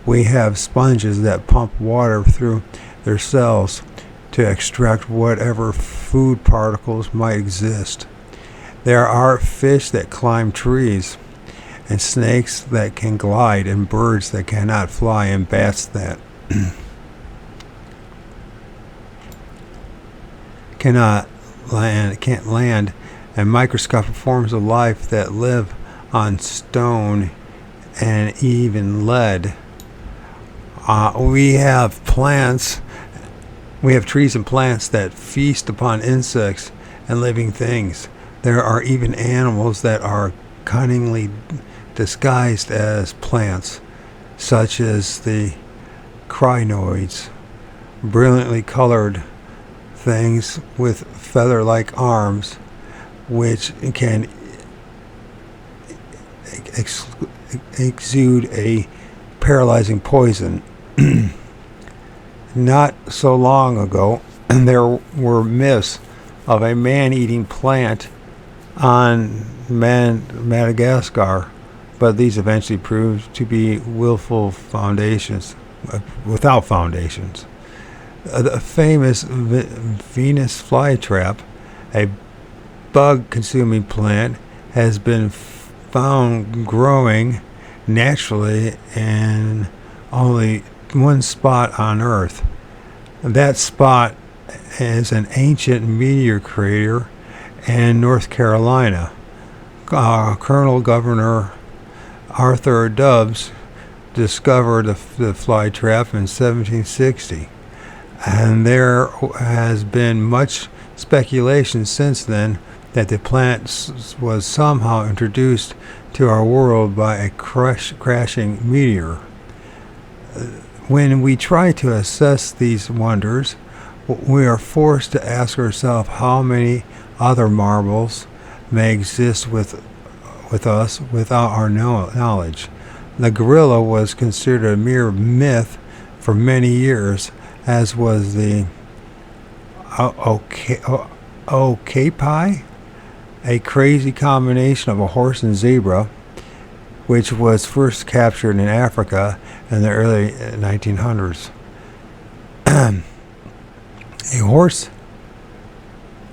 We have sponges that pump water through their cells to extract whatever food particles might exist. There are fish that climb trees, and snakes that can glide, and birds that cannot fly, and bats that can't land, and microscopic forms of life that live on stone and even lead. We have trees and plants that feast upon insects and living things. There are even animals that are cunningly disguised as plants, such as the crinoids, brilliantly colored things with feather-like arms which can exude a paralyzing poison. Not so long ago, there were myths of a man-eating plant on Madagascar, but these eventually proved to be without foundations. The famous Venus flytrap, a bug-consuming plant, has been found growing naturally in only one spot on Earth. That spot is an ancient meteor crater in North Carolina. Colonel Governor Arthur Dubs discovered the flytrap in 1760, and there has been much speculation since then that the plant was somehow introduced to our world by a crashing meteor. When we try to assess these wonders, we are forced to ask ourselves how many other marvels may exist with us without our knowledge. The gorilla was considered a mere myth for many years, as was the okapi, a crazy combination of a horse and zebra, which was first captured in Africa in the early 1900s.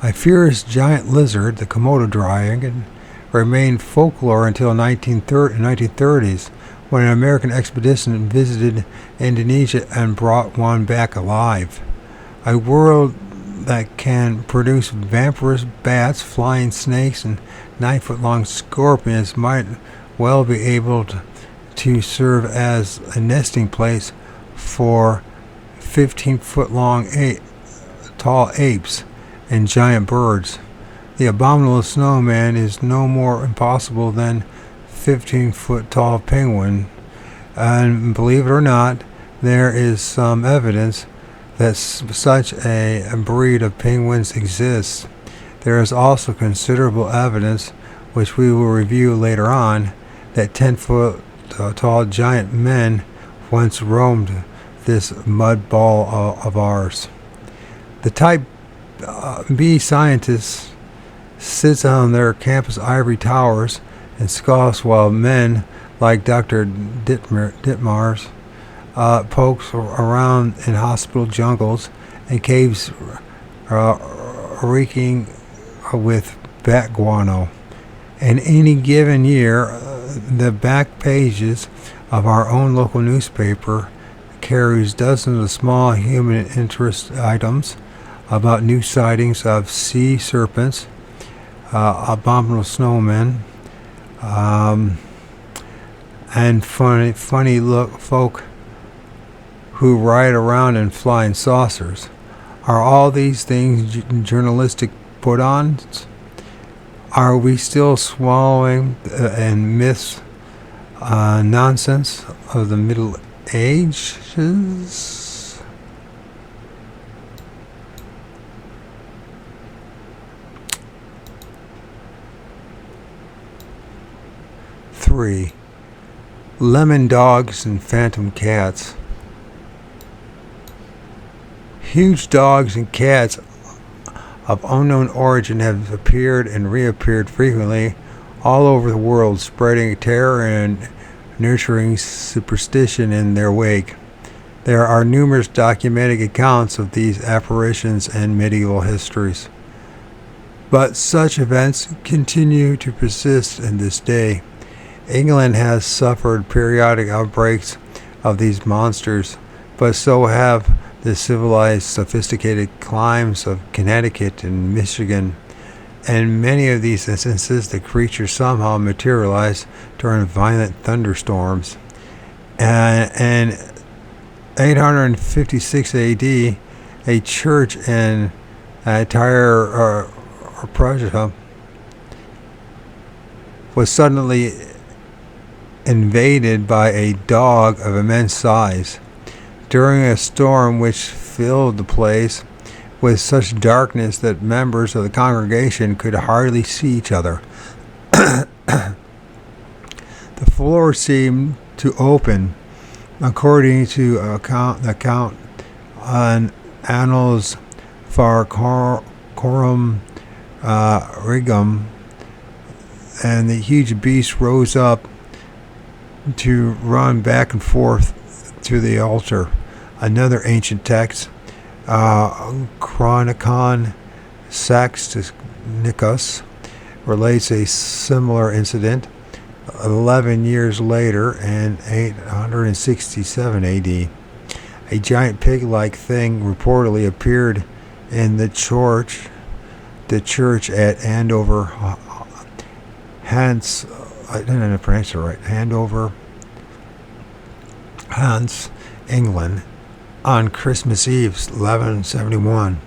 A fierce giant lizard, the Komodo dragon, remained folklore until the 1930s, when an American expedition visited Indonesia and brought one back alive. A world that can produce vampirous bats, flying snakes, and 9-foot-long scorpions might well be able to serve as a nesting place for 15-foot-long tall apes and giant birds. The abominable snowman is no more impossible than 15-foot-tall penguin, and believe it or not, there is some evidence that such a breed of penguins exists. There is also considerable evidence, which we will review later on, that 10-foot-tall giant men once roamed this mud ball of ours. The Type B scientists sits on their campus ivory towers and scoffs, while men like Dr. Dittmars pokes around in hospital jungles and caves reeking with bat guano. In any given year, the back pages of our own local newspaper carries dozens of small human interest items about new sightings of sea serpents, abominable snowmen, and funny look folk who ride around in flying saucers. Are all these things journalistic put-ons? Are we still swallowing and myths nonsense of the Middle Ages? 3. Lemon dogs and phantom cats. Huge dogs and cats of unknown origin have appeared and reappeared frequently all over the world, spreading terror and nurturing superstition in their wake. There are numerous documented accounts of these apparitions in medieval histories, but such events continue to persist in this day. England has suffered periodic outbreaks of these monsters, but so have the civilized, sophisticated climes of Connecticut and Michigan. In many of these instances, the creatures somehow materialize during violent thunderstorms. In 856 AD, a church in Tyre, Prussia, was suddenly invaded by a dog of immense size. During a storm which filled the place with such darkness that members of the congregation could hardly see each other. The floor seemed to open, according to account on Annals Farcorum Regum, and the huge beast rose up to run back and forth to the altar. Another ancient text, Chronicon Saxonicus, relates a similar incident 11 years later in 867 AD. A giant pig-like thing reportedly appeared in the church at Andover, Hants. I didn't pronounce it right. Andover, Hants, England, on Christmas Eve, 1171.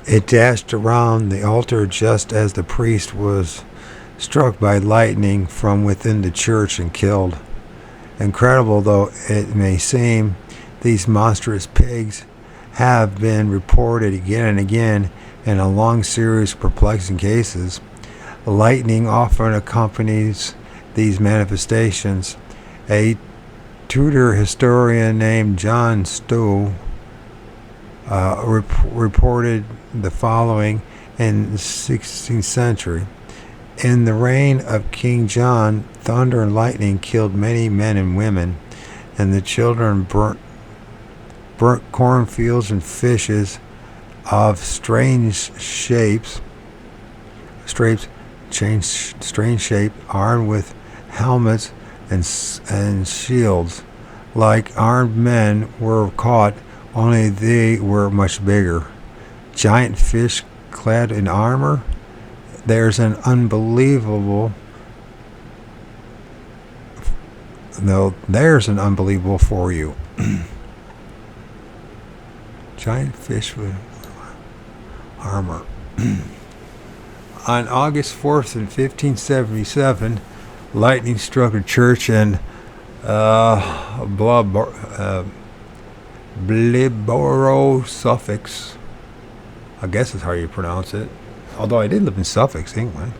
It dashed around the altar just as the priest was struck by lightning from within the church and killed. Incredible though it may seem, these monstrous pigs have been reported again and again in a long series of perplexing cases. Lightning often accompanies these manifestations. A Tudor historian named John Stowe reported the following in the 16th century. In the reign of King John, thunder and lightning killed many men and women, and the children burnt cornfields and fishes of strange shape, armed with helmets and shields. Like armed men were caught, only they were much bigger. Giant fish clad in armor. There's an unbelievable for you. Giant fish with armor. On August 4th in 1577, lightning struck a church in Blibborough, Suffolk. I guess is how you pronounce it. Although I did live in Suffolk, England,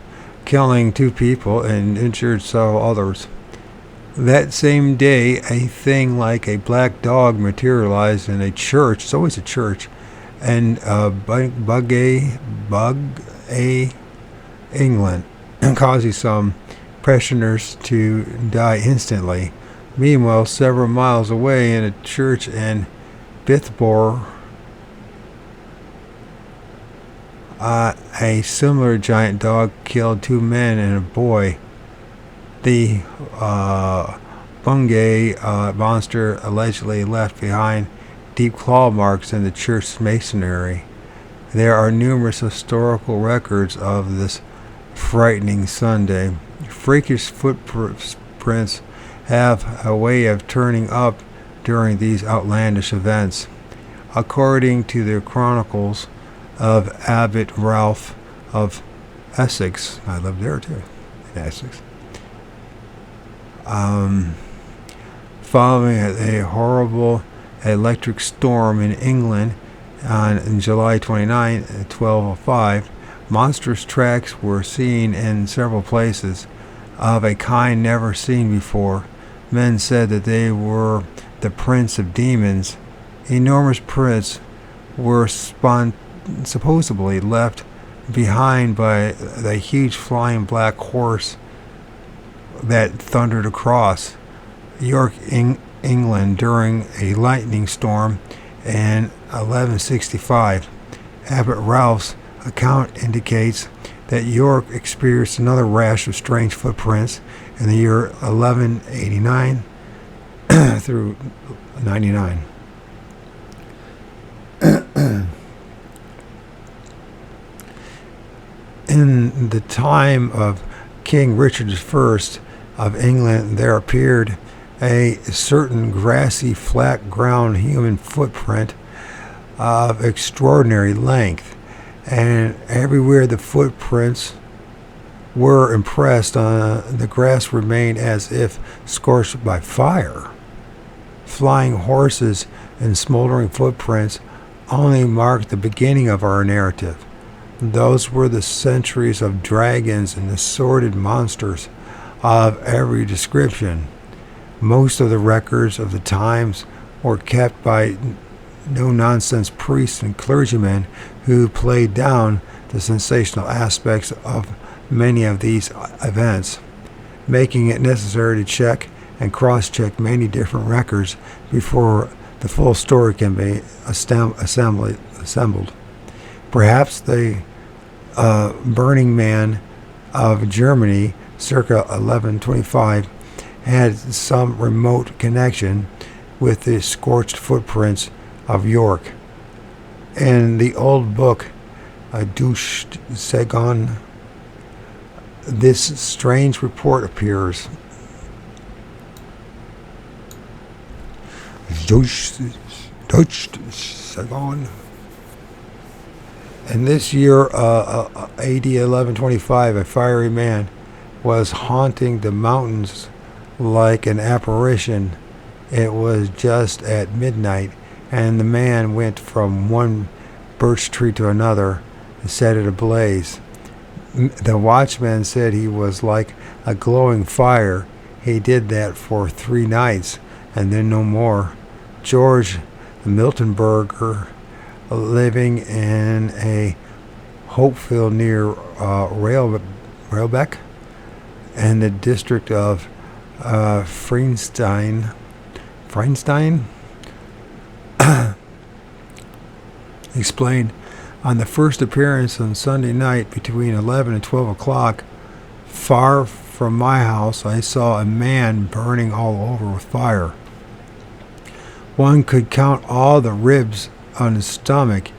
killing 2 people and injured several others. That same day, a thing like a black dog materialized in a church. It's always a church, and Bugay, England, causing some parishioners to die instantly. Meanwhile, several miles away in a church in Bithbor, a similar giant dog killed 2 men and a boy. The Bungay monster allegedly left behind deep claw marks in the church's masonry. There are numerous historical records of this frightening Sunday. Freakish footprints have a way of turning up during these outlandish events. According to the chronicles of Abbot Ralph of Essex, I lived there too, in Essex, following a horrible electric storm in England on July 29, 1205, monstrous tracks were seen in several places of a kind never seen before. Men said that they were the prince of demons. Enormous prints were supposedly left behind by the huge flying black horse that thundered across York, England during a lightning storm in 1165. Abbot Ralph's account indicates that York experienced another rash of strange footprints in the year 1189 through 99. In the time of King Richard I of England, there appeared a certain grassy, flat ground human footprint of extraordinary length, and everywhere the footprints were impressed on the grass remained as if scorched by fire. Flying horses and smoldering footprints only marked the beginning of our narrative. Those were the centuries of dragons and assorted monsters of every description. Most of the records of the times were kept by no-nonsense priests and clergymen who played down the sensational aspects of many of these events, making it necessary to check and cross-check many different records before the full story can be assembled. Perhaps the Burning Man of Germany, circa 1125, had some remote connection with the scorched footprints of York. In the old book, Dusch Segon, this strange report appears. Dusch Segon. In this year, AD 1125, a fiery man was haunting the mountains like an apparition. It was just at midnight, and the man went from one birch tree to another and set it ablaze. The watchman said he was like a glowing fire. He did that for 3 nights, and then no more. George Miltenberger, living in a Hopefield near Railbeck, and the district of Freinstein, explained, on the first appearance on Sunday night between 11 and 12 o'clock, far from my house, I saw a man burning all over with fire. One could count all the ribs on his stomach.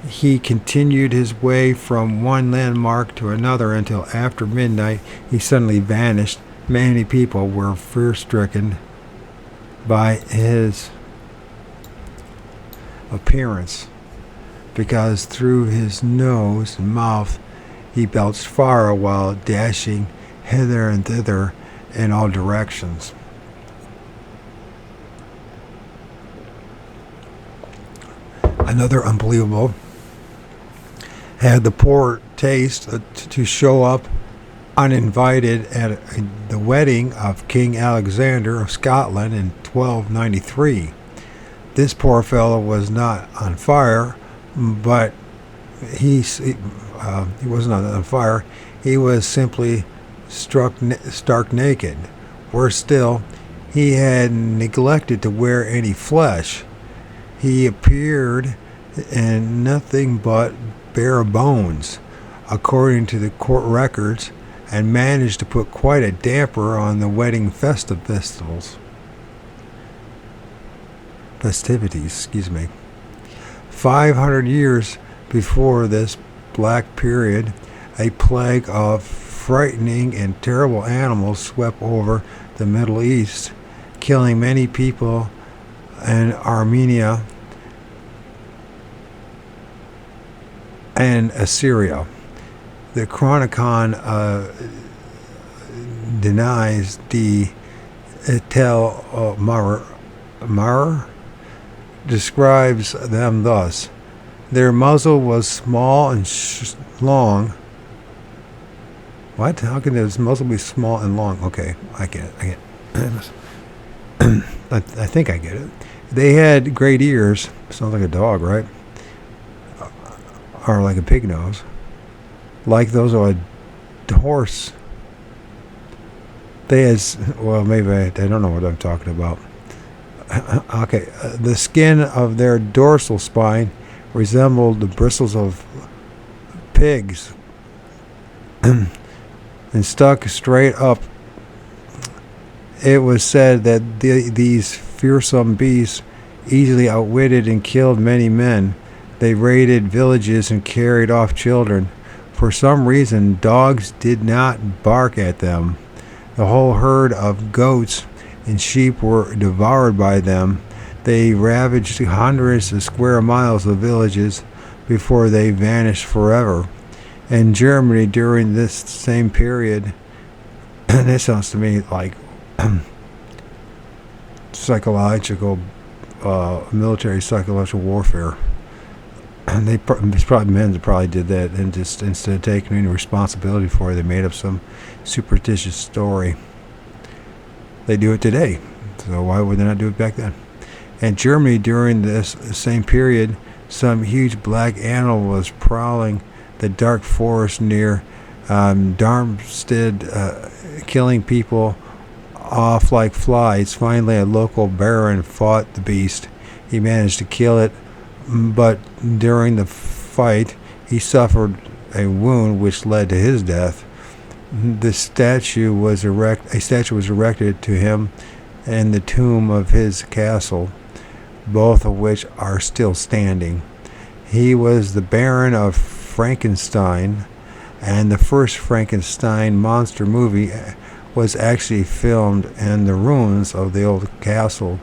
He continued his way from one landmark to another until after midnight he suddenly vanished. Many people were fear-stricken by his appearance, because through his nose and mouth he belched fire while dashing hither and thither in all directions. Another unbelievable had the poor taste to show up uninvited at the wedding of King Alexander of Scotland in 1293. This poor fellow was not on fire, but he was not on fire. He was simply stark naked. Worse still, he had neglected to wear any flesh. He appeared in nothing but bare bones, according to the court records, and managed to put quite a damper on the wedding festivities. 500 years before this black period, a plague of frightening and terrible animals swept over the Middle East, killing many people in Armenia and Assyria. The Chronicon denies the Tel Mar describes them thus: their muzzle was small and long. What? How can his muzzle be small and long? Okay, I get it. I think I get it. They had great ears. Sounds like a dog, right? Or like a pig nose. Like those of a horse. They had, well, maybe I don't know what I'm talking about. Okay, the skin of their dorsal spine resembled the bristles of pigs and stuck straight up. It was said that these fearsome beasts easily outwitted and killed many men. They raided villages and carried off children. For some reason, dogs did not bark at them. The whole herd of goats and sheep were devoured by them. They ravaged hundreds of square miles of villages before they vanished forever. In Germany, during this same period, and this sounds to me like psychological, military psychological warfare. It's probably men that probably did that, and just instead of taking any responsibility for it, they made up some superstitious story. They do it today, so why would they not do it back then? In Germany, during this same period, some huge black animal was prowling the dark forest near Darmstadt, killing people off like flies. Finally, a local baron fought the beast. He managed to kill it, but during the fight, he suffered a wound which led to his death. A statue was erected to him in the tomb of his castle, both of which are still standing. He was the Baron of Frankenstein, and the first Frankenstein monster movie was actually filmed in the ruins of the old castle.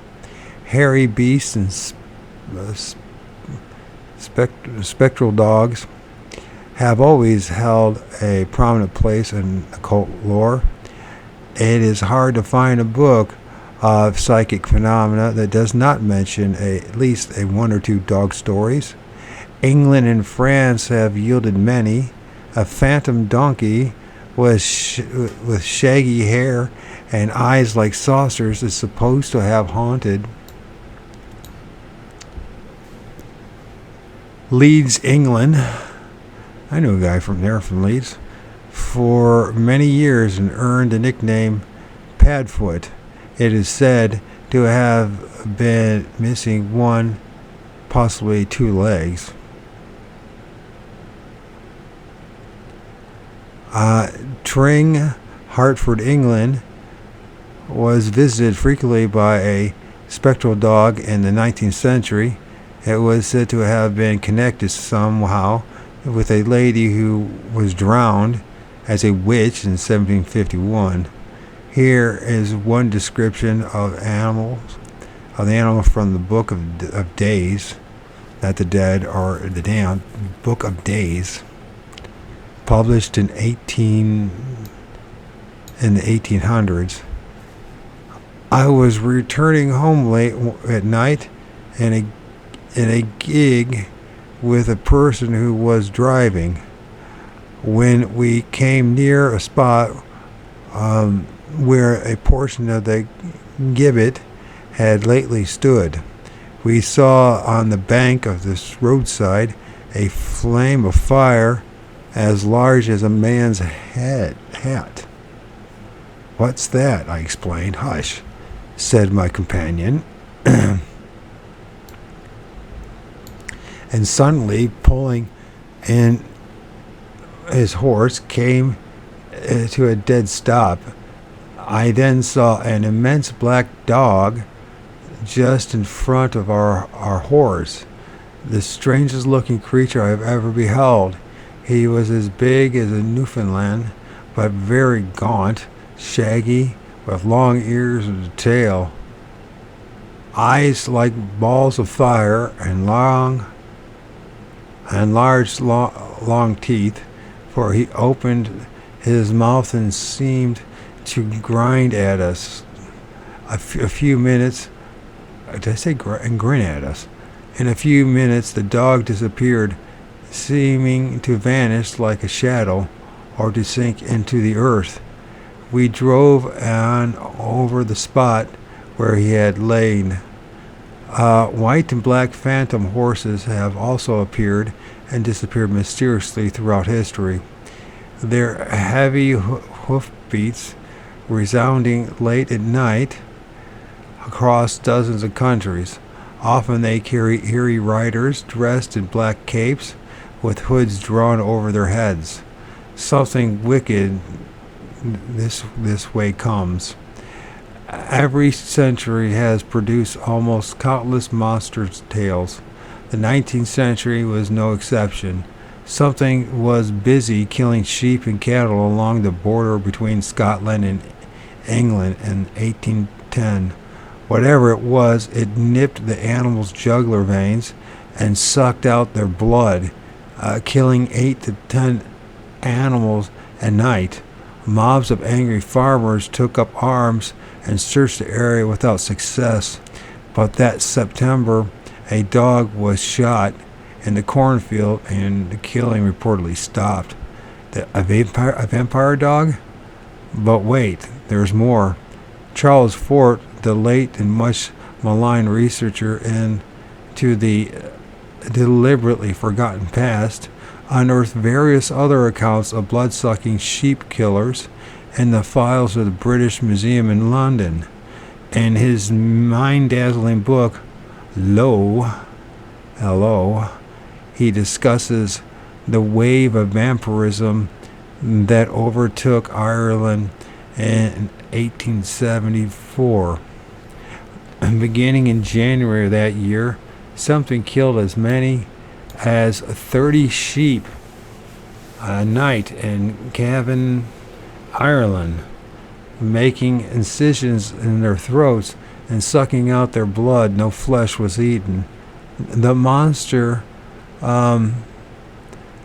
Hairy beasts and spectral dogs have always held a prominent place in occult lore. It is hard to find a book of psychic phenomena that does not mention at least one or two dog stories. England and France have yielded many. A phantom donkey with shaggy hair and eyes like saucers is supposed to have haunted Leeds, England. I knew a guy from there, from Leeds, for many years and earned the nickname Padfoot. It is said to have been missing one, possibly two legs. Tring, Hartford, England, was visited frequently by a spectral dog in the 19th century. It was said to have been connected somehow with a lady who was drowned as a witch in 1751. Here is one description of the animal from the Book of Days, not the Dead or the Damned, Book of Days, published in the 1800s. I was returning home late at night in a gig with a person who was driving. When we came near a spot where a portion of the gibbet had lately stood, we saw on the bank of this roadside a flame of fire as large as a man's hat. "What's that?" I explained. "Hush," said my companion. And suddenly, pulling in his horse, came to a dead stop. I then saw an immense black dog just in front of our horse, the strangest looking creature I have ever beheld. He was as big as a Newfoundland, but very gaunt, shaggy, with long ears and a tail, eyes like balls of fire, and large teeth, for he opened his mouth and seemed to grind at us. A few minutes, did I say and grin at us? In a few minutes, the dog disappeared, seeming to vanish like a shadow or to sink into the earth. We drove on over the spot where he had lain. White and black phantom horses have also appeared and disappeared mysteriously throughout history. Their heavy hoofbeats resounding late at night across dozens of countries. Often they carry eerie riders dressed in black capes with hoods drawn over their heads. Something wicked this way comes. Every century has produced almost countless monster tales. The 19th century was no exception. Something was busy killing sheep and cattle along the border between Scotland and England in 1810. Whatever it was, it nipped the animals' jugular veins and sucked out their blood, killing 8 to 10 animals a night. Mobs of angry farmers took up arms and searched the area without success. But that September, a dog was shot in the cornfield, and the killing reportedly stopped. A vampire dog? But wait, there's more. Charles Fort, the late and much maligned researcher into the deliberately forgotten past, unearthed various other accounts of blood-sucking sheep killers in the files of the British Museum in London. In his mind-dazzling book, Hello, he discusses the wave of vampirism that overtook Ireland in 1874. And beginning in January of that year, something killed as many as 30 sheep a night in Cavan, Ireland, making incisions in their throats and sucking out their blood. No flesh was eaten. The monster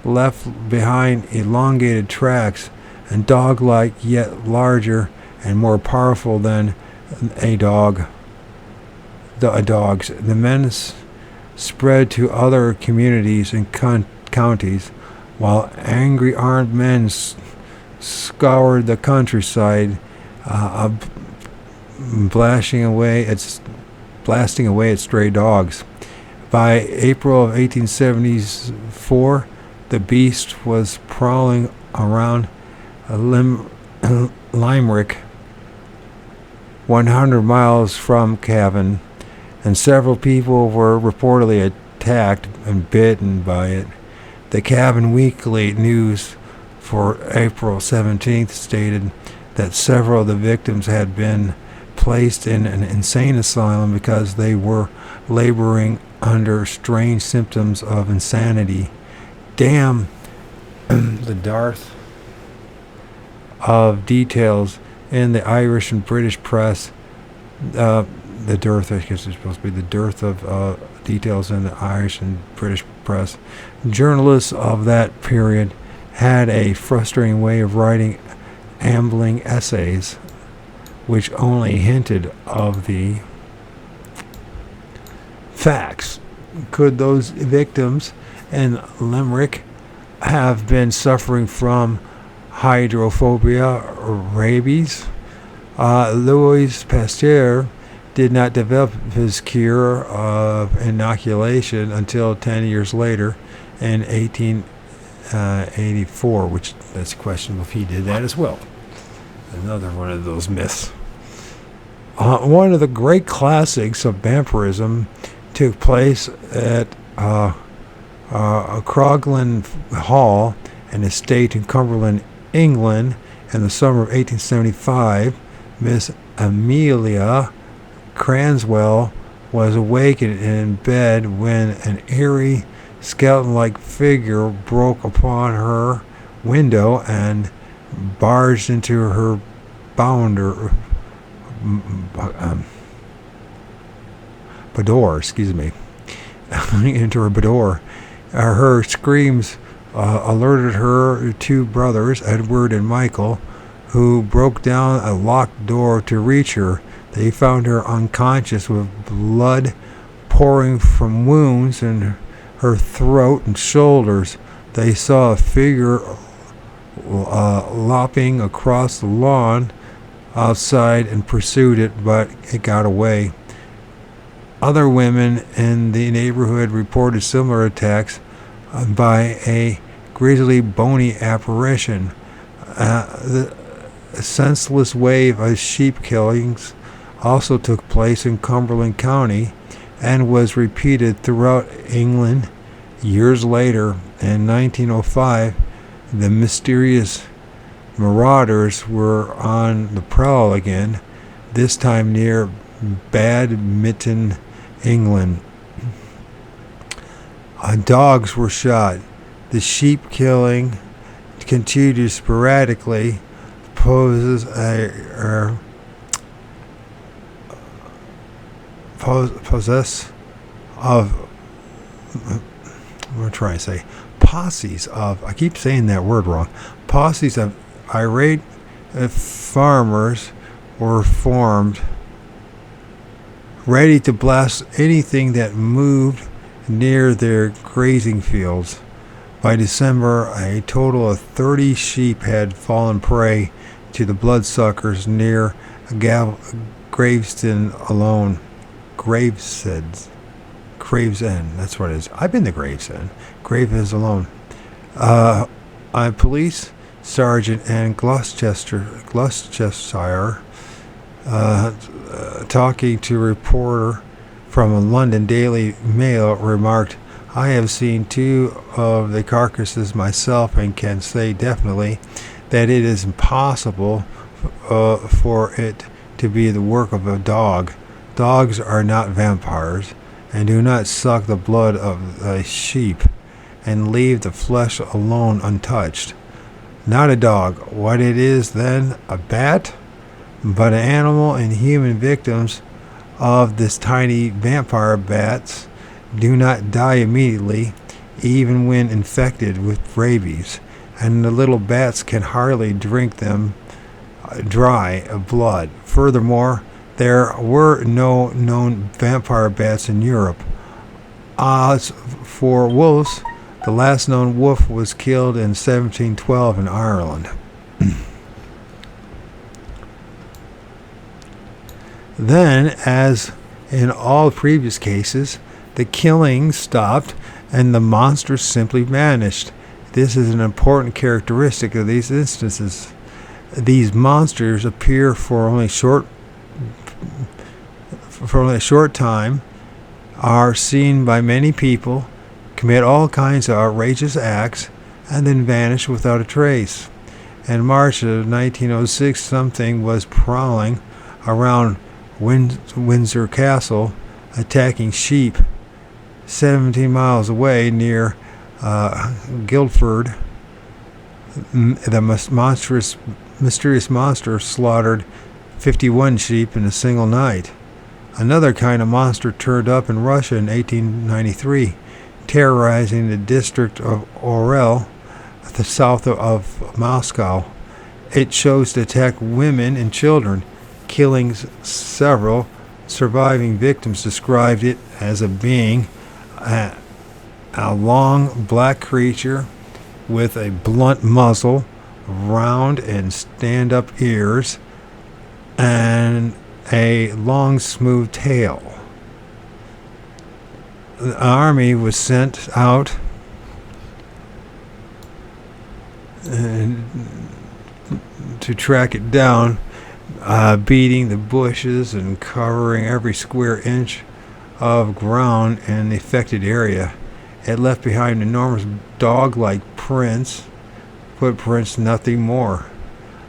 left behind elongated tracks and dog-like, yet larger and more powerful than dogs. The menace spread to other communities and counties, while angry armed men scoured the countryside, blasting away at stray dogs. By April of 1874, the beast was prowling around Limerick, 100 miles from Cavan, and several people were reportedly attacked and bitten by it. The Cavan Weekly News for April 17th stated that several of the victims had been placed in an insane asylum because they were laboring under strange symptoms of insanity. Damn the dearth of details in the Irish and British press. The dearth, I guess it's supposed to be the dearth of details in the Irish and British press. Journalists of that period had a frustrating way of writing ambling essays which only hinted of the facts. Could those victims in Limerick have been suffering from hydrophobia or rabies? Louis Pasteur did not develop his cure of inoculation until 10 years later in 1884, which that's questionable if he did that as well. Another one of those myths. One of the great classics of vampirism took place at Croglan Hall, an estate in Cumberland, England, in the summer of 1875. Miss Amelia Cranswell was awakened in bed when an eerie skeleton-like figure broke upon her window and barged into her boudoir, into her boudoir. Her screams alerted her two brothers, Edward and Michael, who broke down a locked door to reach her. They found her unconscious with blood pouring from wounds in her throat and shoulders. They saw a figure lopping across the lawn outside and pursued it, but it got away. Other women in the neighborhood reported similar attacks by a grisly, bony apparition. The senseless wave of sheep killings also took place in Cumberland County and was repeated throughout England. Years later, in 1905, the mysterious marauders were on the prowl again, this time near Badminton, England. Dogs were shot. The sheep killing continued sporadically. Posses of, I keep saying that word wrong, posses of irate farmers were formed, ready to blast anything that moved near their grazing fields. By December, a total of 30 sheep had fallen prey to the bloodsuckers near Gravesend alone. Gravesend, that's what it is. I've been to Gravesend. Gravesend alone. A police sergeant in Gloucestershire, talking to a reporter from a London Daily Mail, remarked, "I have seen 2 of the carcasses myself and can say definitely that it is impossible for it to be the work of a dog. Dogs are not vampires and do not suck the blood of a sheep and leave the flesh alone untouched. Not a dog. What it is then? A bat? But an animal and human victims of this tiny vampire bats do not die immediately, even when infected with rabies, and the little bats can hardly drink them dry of blood. Furthermore, there were no known vampire bats in Europe. As for wolves, the last known wolf was killed in 1712 in Ireland." Then, as in all previous cases, the killing stopped and the monsters simply vanished. This is an important characteristic of these instances. These monsters appear for only a short time, are seen by many people, commit all kinds of outrageous acts, and then vanish without a trace. In March of 1906, something was prowling around Windsor Castle, attacking sheep 17 miles away near Guildford. The mysterious monster slaughtered 51 sheep in a single night. Another kind of monster turned up in Russia in 1893, terrorizing the district of Orel, the south of Moscow. It chose to attack women and children, killing several. Surviving victims described it as a being, a long black creature with a blunt muzzle, round and stand-up ears, and a long smooth tail. The army was sent out to track it down, beating the bushes and covering every square inch of ground in the affected area. It left behind enormous dog-like footprints, nothing more.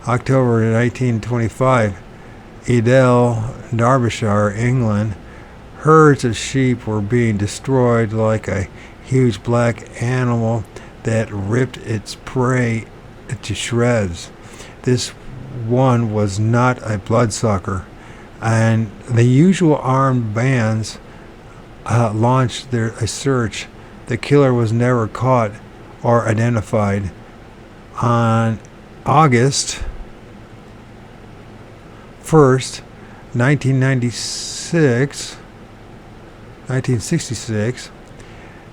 October 1925, Edel, Derbyshire, England. Herds of sheep were being destroyed like a huge black animal that ripped its prey to shreds. This one was not a bloodsucker, and the usual armed bands launched a search. The killer was never caught or identified. On August 1st, 1966,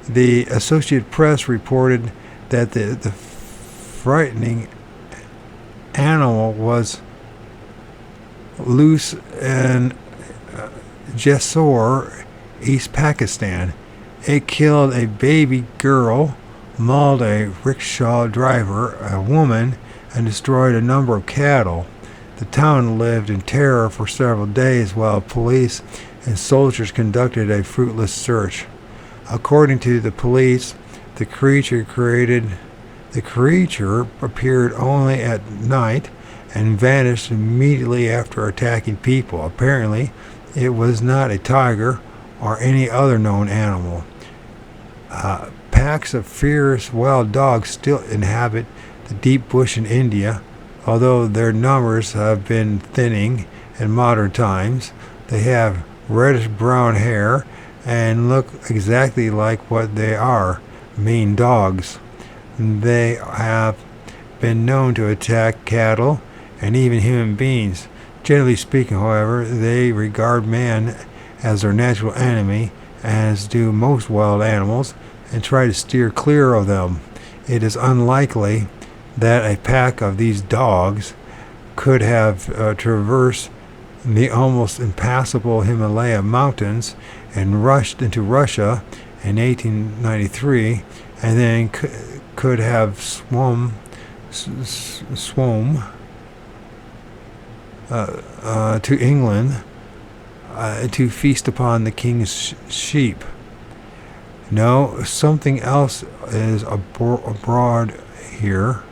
the Associated Press reported that the frightening animal was loose in Jessore, East Pakistan. It killed a baby girl, mauled a rickshaw driver, a woman, and destroyed a number of cattle. The town lived in terror for several days while police and soldiers conducted a fruitless search. According to the police, the creature appeared only at night and vanished immediately after attacking people. Apparently, it was not a tiger or any other known animal. Packs of fierce wild dogs still inhabit the deep bush in India. Although their numbers have been thinning in modern times, they have reddish-brown hair and look exactly like what they are, mean dogs. They have been known to attack cattle and even human beings. Generally speaking, however, they regard man as their natural enemy as do most wild animals, and try to steer clear of them. It is unlikely that a pack of these dogs could have traversed the almost impassable Himalaya mountains and rushed into Russia in 1893, and then could have swum to England to feast upon the king's sheep. No, something else is abroad here.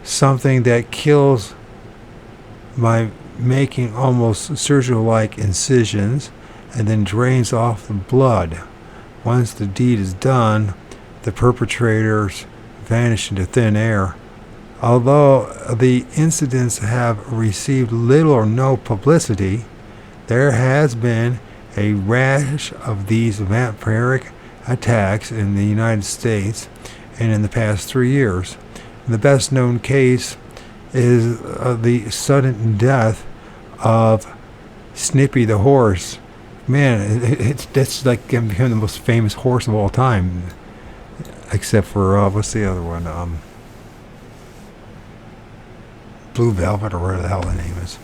Something that kills by making almost surgical-like incisions and then drains off the blood. Once the deed is done, the perpetrators vanish into thin air. Although the incidents have received little or no publicity, there has been a rash of these vampiric attacks in the United States and in the past 3 years. The best known case is the sudden death of Snippy the horse. Man, that's like become the most famous horse of all time, except for what's the other one? Blue Velvet, or whatever the hell the name is.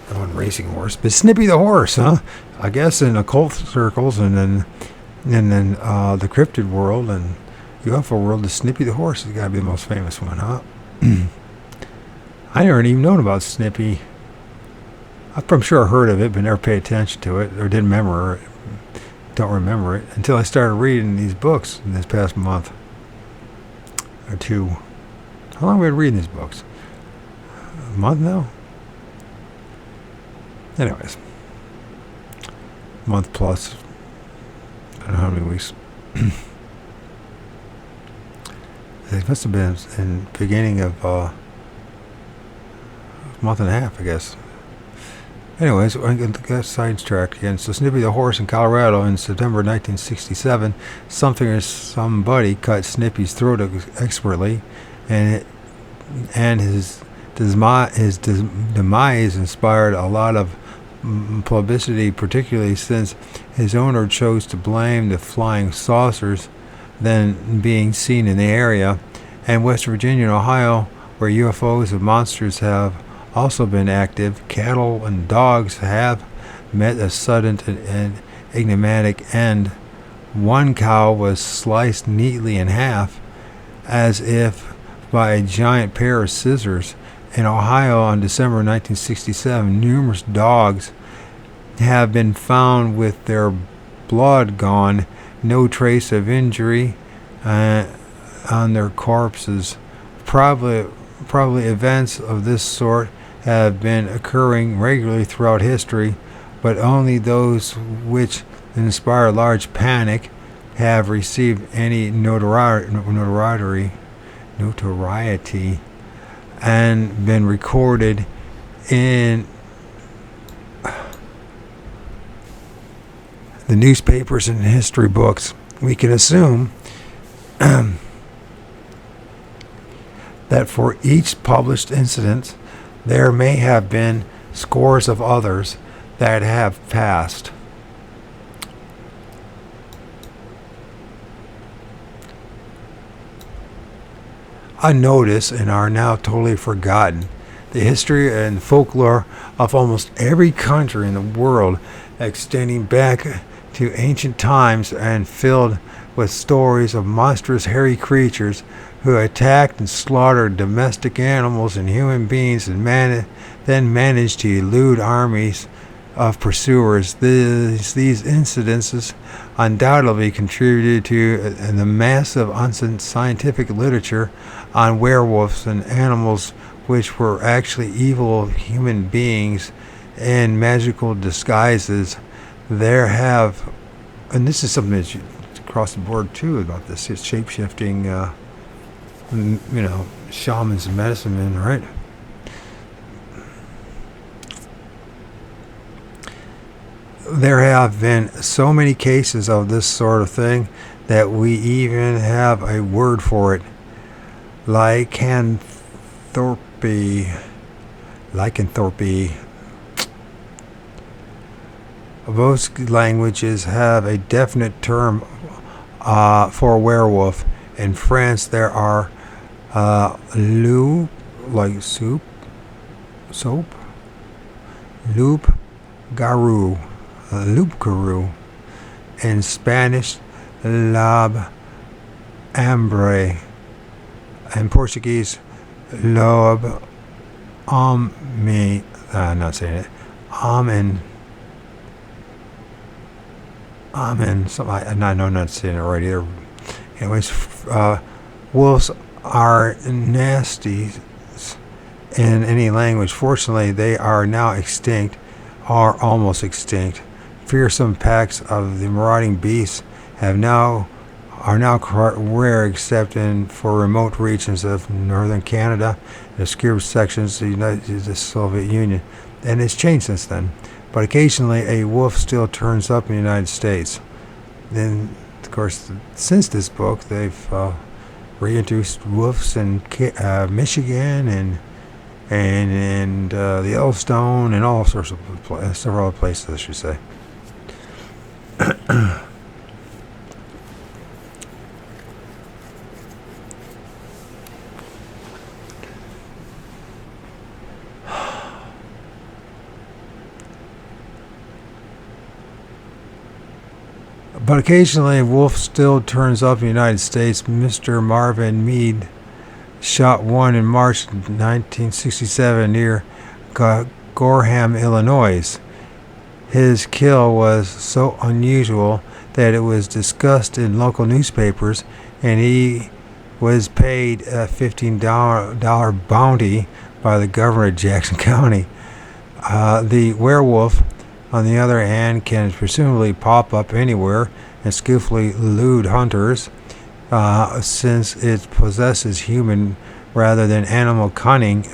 That one racing horse, but Snippy the horse, huh? I guess in occult circles and then the cryptid world and UFO world, the Snippy the horse has got to be the most famous one, huh? I never even known about Snippy. I'm sure I heard of it, but never paid attention to it or don't remember it until I started reading these books in this past month or two. How long have we been reading these books? A month now? Anyways, month plus. I don't know how many weeks. It must have been in the beginning of a month and a half, I guess. Anyways, I got sidetracked again. So Snippy the horse in Colorado in September 1967, something or somebody cut Snippy's throat expertly, and his demise inspired a lot of publicity, particularly since his owner chose to blame the flying saucers then being seen in the area, and West Virginia and Ohio, where UFOs and monsters have also been active. Cattle and dogs have met a sudden and enigmatic end. One cow was sliced neatly in half, as if by a giant pair of scissors. In Ohio on December 1967, numerous dogs have been found with their blood gone, no trace of injury on their corpses. Probably events of this sort have been occurring regularly throughout history, but only those which inspire large panic have received any notoriety and been recorded in the newspapers and history books. We can assume that for each published incident, there may have been scores of others that have passed. Unnoticed and are now totally forgotten. The history and folklore of almost every country in the world, extending back to ancient times and filled with stories of monstrous hairy creatures who attacked and slaughtered domestic animals and human beings and then managed to elude armies of pursuers. These incidences undoubtedly contributed to the massive unscientific literature on werewolves and animals which were actually evil human beings in magical disguises. There have, and this is something that's across the board too about this shape-shifting, shamans and medicine men, right? There have been so many cases of this sort of thing that we even have a word for it. Lycanthropy. Most languages have a definite term for werewolf. In France, there are loup, like soap, loup garou, loup garou. In Spanish, lab ambre. In Portuguese, lob I'm not saying it. Amen. Something. I know I'm not saying it right either. Anyways, wolves are nasty in any language. Fortunately, they are now extinct, or almost extinct. Fearsome packs of the marauding beasts are now quite rare, except for remote regions of northern Canada and obscure sections of the Soviet Union. And it's changed since then. But occasionally a wolf still turns up in the United States. Then, of course, since this book, they've reintroduced wolves in Michigan and the Yellowstone and all sorts of several other places, I should say. But occasionally a wolf still turns up in the United States. Mr. Marvin Meade shot one in March 1967 near Gorham, Illinois. His kill was so unusual that it was discussed in local newspapers, and he was paid a $15 bounty by the governor of Jackson County. The werewolf, on the other hand, can presumably pop up anywhere and skillfully elude hunters, since it possesses human rather than animal cunning,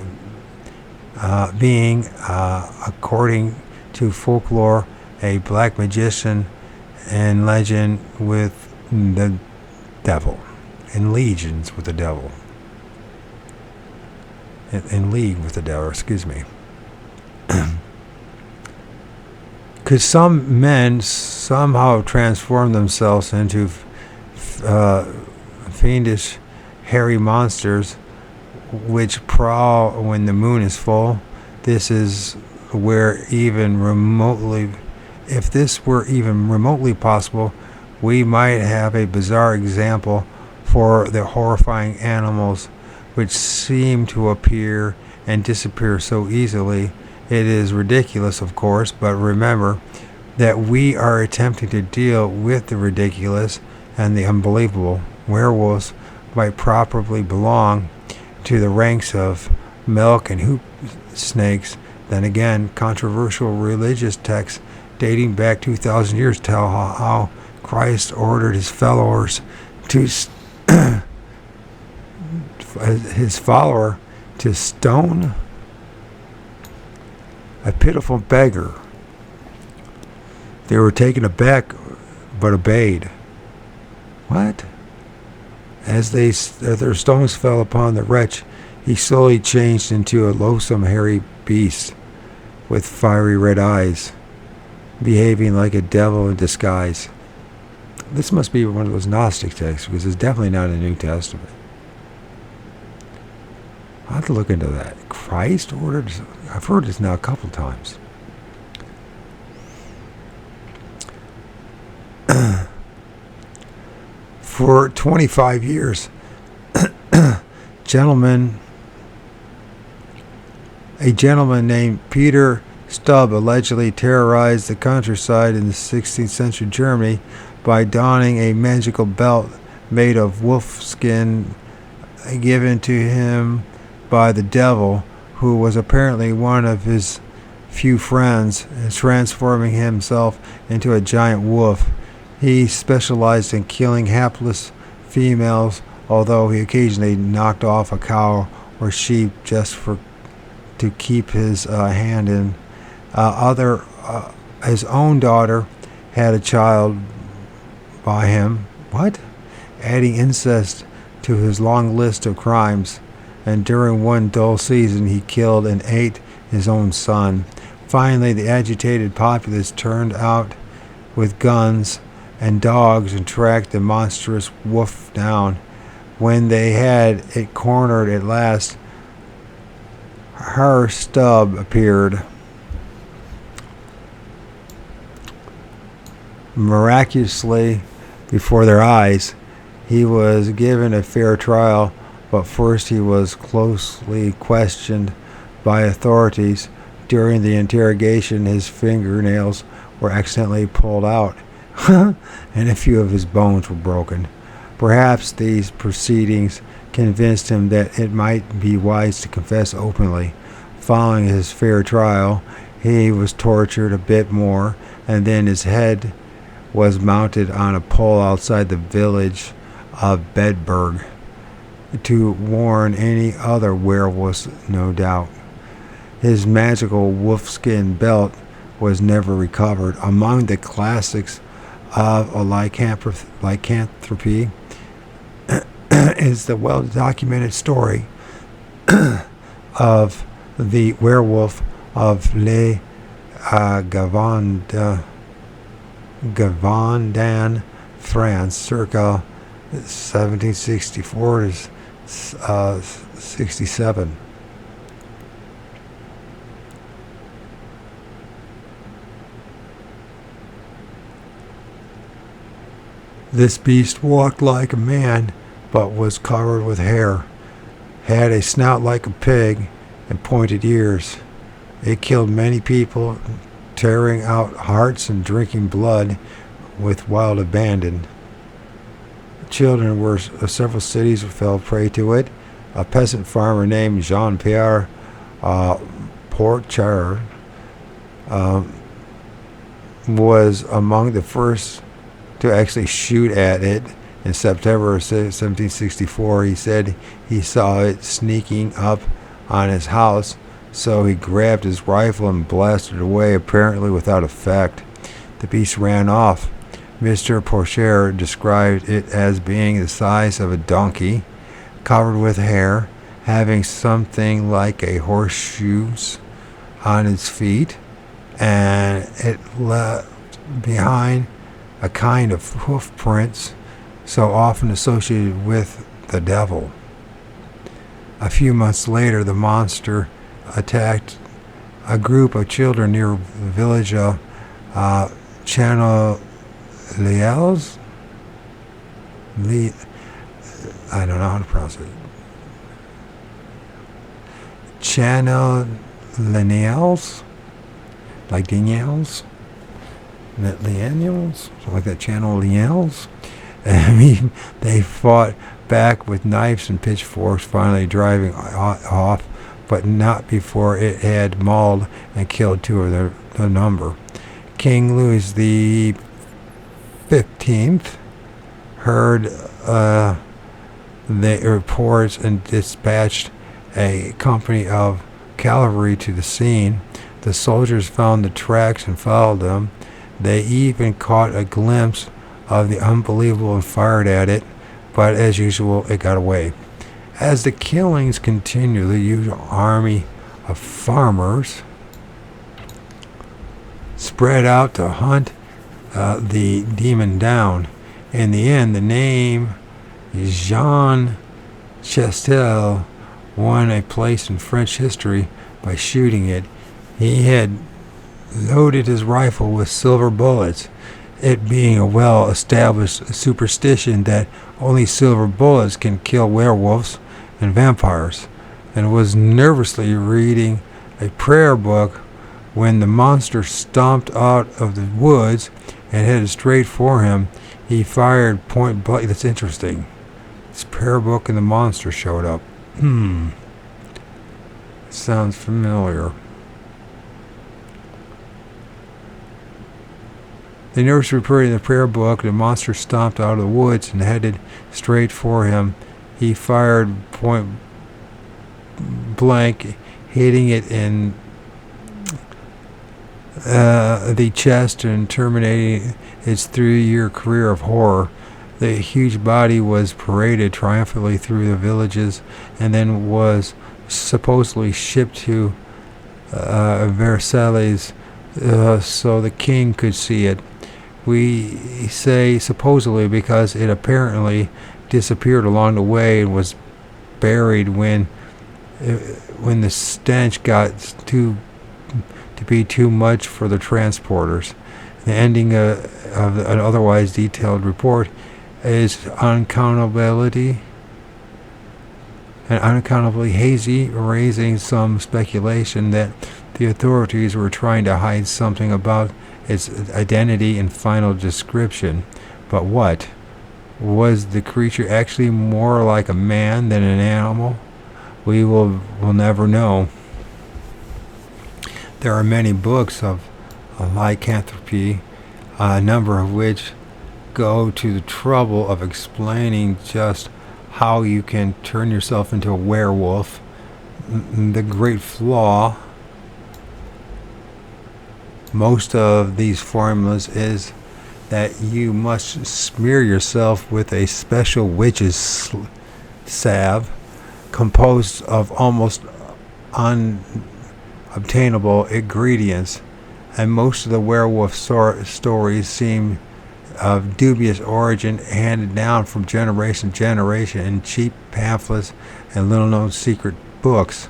being, according to folklore, a black magician and legend with the devil, in legions with the devil, in league with the devil, excuse me. Could some men somehow transform themselves into fiendish, hairy monsters which prowl when the moon is full? This is where if this were even remotely possible, we might have a bizarre example for the horrifying animals which seem to appear and disappear so easily. It is ridiculous, of course, but remember that we are attempting to deal with the ridiculous and the unbelievable. Werewolves might properly belong to the ranks of milk and hoop snakes. Then again, controversial religious texts dating back 2,000 years tell how Christ ordered his followers to stone a pitiful beggar. They were taken aback, but obeyed. What? As their stones fell upon the wretch, he slowly changed into a loathsome, hairy beast with fiery red eyes, behaving like a devil in disguise. This must be one of those Gnostic texts, because it's definitely not in the New Testament. I'll have to look into that. Christ ordered? I've heard this now a couple times. For 25 years, a gentleman named Peter Stubb allegedly terrorized the countryside in the 16th century Germany by donning a magical belt made of wolf skin given to him by the devil, who was apparently one of his few friends, transforming himself into a giant wolf. He specialized in killing hapless females, although he occasionally knocked off a cow or sheep just to keep his hand in. His own daughter had a child by him. What? Adding incest to his long list of crimes. And during one dull season, he killed and ate his own son. Finally, the agitated populace turned out with guns and dogs and tracked the monstrous wolf down. When they had it cornered at last, her stub appeared. Miraculously, before their eyes, he was given a fair trial, but first he was closely questioned by authorities. During the interrogation, his fingernails were accidentally pulled out, and a few of his bones were broken. Perhaps these proceedings convinced him that it might be wise to confess openly. Following his fair trial, he was tortured a bit more, and then his head was mounted on a pole outside the village of Bedburg to warn any other werewolves, no doubt. His magical wolfskin belt was never recovered. Among the classics of a lycanthropy is the well-documented story of the werewolf of Les Gavandans, France, circa 1764 to 67. This beast walked like a man, but was covered with hair, had a snout like a pig, and pointed ears. It killed many people, tearing out hearts and drinking blood with wild abandon. Children were several cities fell prey to it. A peasant farmer named Jean-Pierre Porchard was among the first to actually shoot at it. In September of 1764, he said he saw it sneaking up on his house, so he grabbed his rifle and blasted away, apparently without effect. The beast ran off. Mr. Porcher described it as being the size of a donkey, covered with hair, having something like a horseshoes on its feet, and it left behind a kind of hoof prints so often associated with the devil. A few months later, the monster attacked a group of children near the village of Chaneliels. I don't know how to pronounce it. Chaneliels, like Daniels, Lianiels, something like that. Chaneliels. I mean, they fought back with knives and pitchforks, finally driving off, but not before it had mauled and killed two of the number. King Louis the 15th heard the reports and dispatched a company of cavalry to the scene. The soldiers found the tracks and followed them. They even caught a glimpse of the unbelievable and fired at it, but as usual, it got away. As the killings continued, the usual army of farmers spread out to hunt the demon down. In the end, the name Jean Chastel won a place in French history by shooting it. He had loaded his rifle with silver bullets, it being a well-established superstition that only silver bullets can kill werewolves and vampires, and was nervously reading a prayer book when the monster stomped out of the woods and headed straight for him. He fired point blank. That's interesting. This prayer book and the monster showed up. Sounds familiar. The nurse reported in the prayer book the monster stomped out of the woods and headed straight for him. He fired point blank, hitting it in the chest and terminating its 3-year career of horror. The huge body was paraded triumphantly through the villages and then was supposedly shipped to Versailles so the king could see it. We say supposedly because it apparently disappeared along the way and was buried when the stench got to be too much for the transporters. The ending of an otherwise detailed report is unaccountably hazy, raising some speculation that the authorities were trying to hide something about its identity and final description. But what? Was the creature actually more like a man than an animal? We will never know. There are many books of lycanthropy, a number of which go to the trouble of explaining just how you can turn yourself into a werewolf. The great flaw most of these formulas is that you must smear yourself with a special witch's salve composed of almost unobtainable ingredients, and most of the werewolf stories seem of dubious origin, handed down from generation to generation in cheap pamphlets and little-known secret books.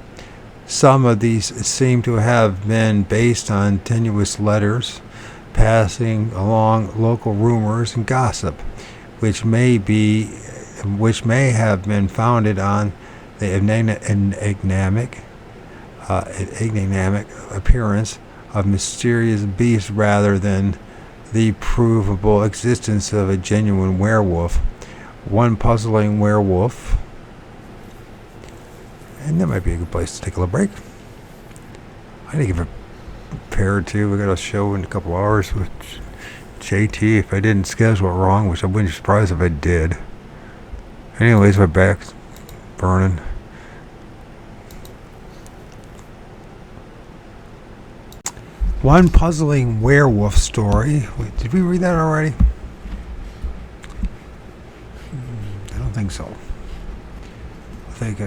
Some of these seem to have been based on tenuous letters passing along local rumors and gossip, which may have been founded on the enigmatic appearance of mysterious beasts rather than the provable existence of a genuine werewolf. One puzzling werewolf, and that might be a good place to take a little break. I think if prepared to, we got a show in a couple hours with JT. If I didn't schedule it wrong, which I wouldn't be surprised if I did. Anyways, my back's burning. One puzzling werewolf story. Wait, did we read that already? I don't think so. I think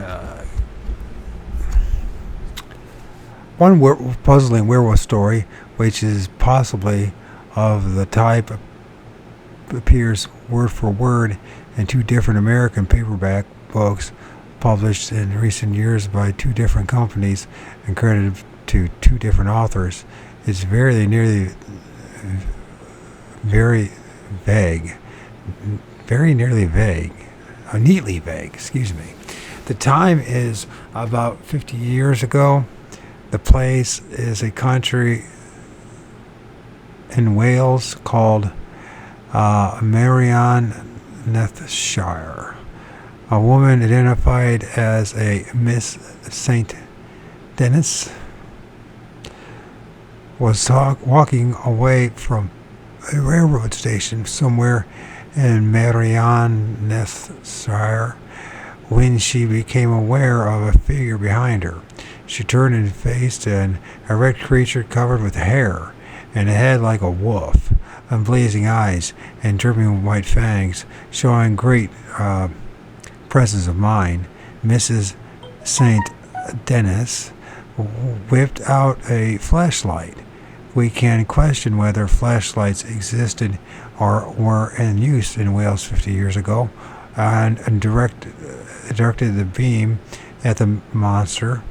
one puzzling werewolf story, which is possibly of the type appears word for word in two different American paperback books published in recent years by two different companies and credited to two different authors. It's very nearly very vague, neatly vague, excuse me. The time is about 50 years ago. The place is a country in Wales called Merionethshire. A woman identified as a Miss St. Denis was walking away from a railroad station somewhere in Merionethshire when she became aware of a figure behind her. She turned and faced an erect creature covered with hair and a head like a wolf, and blazing eyes and dripping white fangs, showing great presence of mind. Mrs. St. Denis whipped out a flashlight. We can question whether flashlights existed or were in use in Wales 50 years ago, and directed the beam at the monster.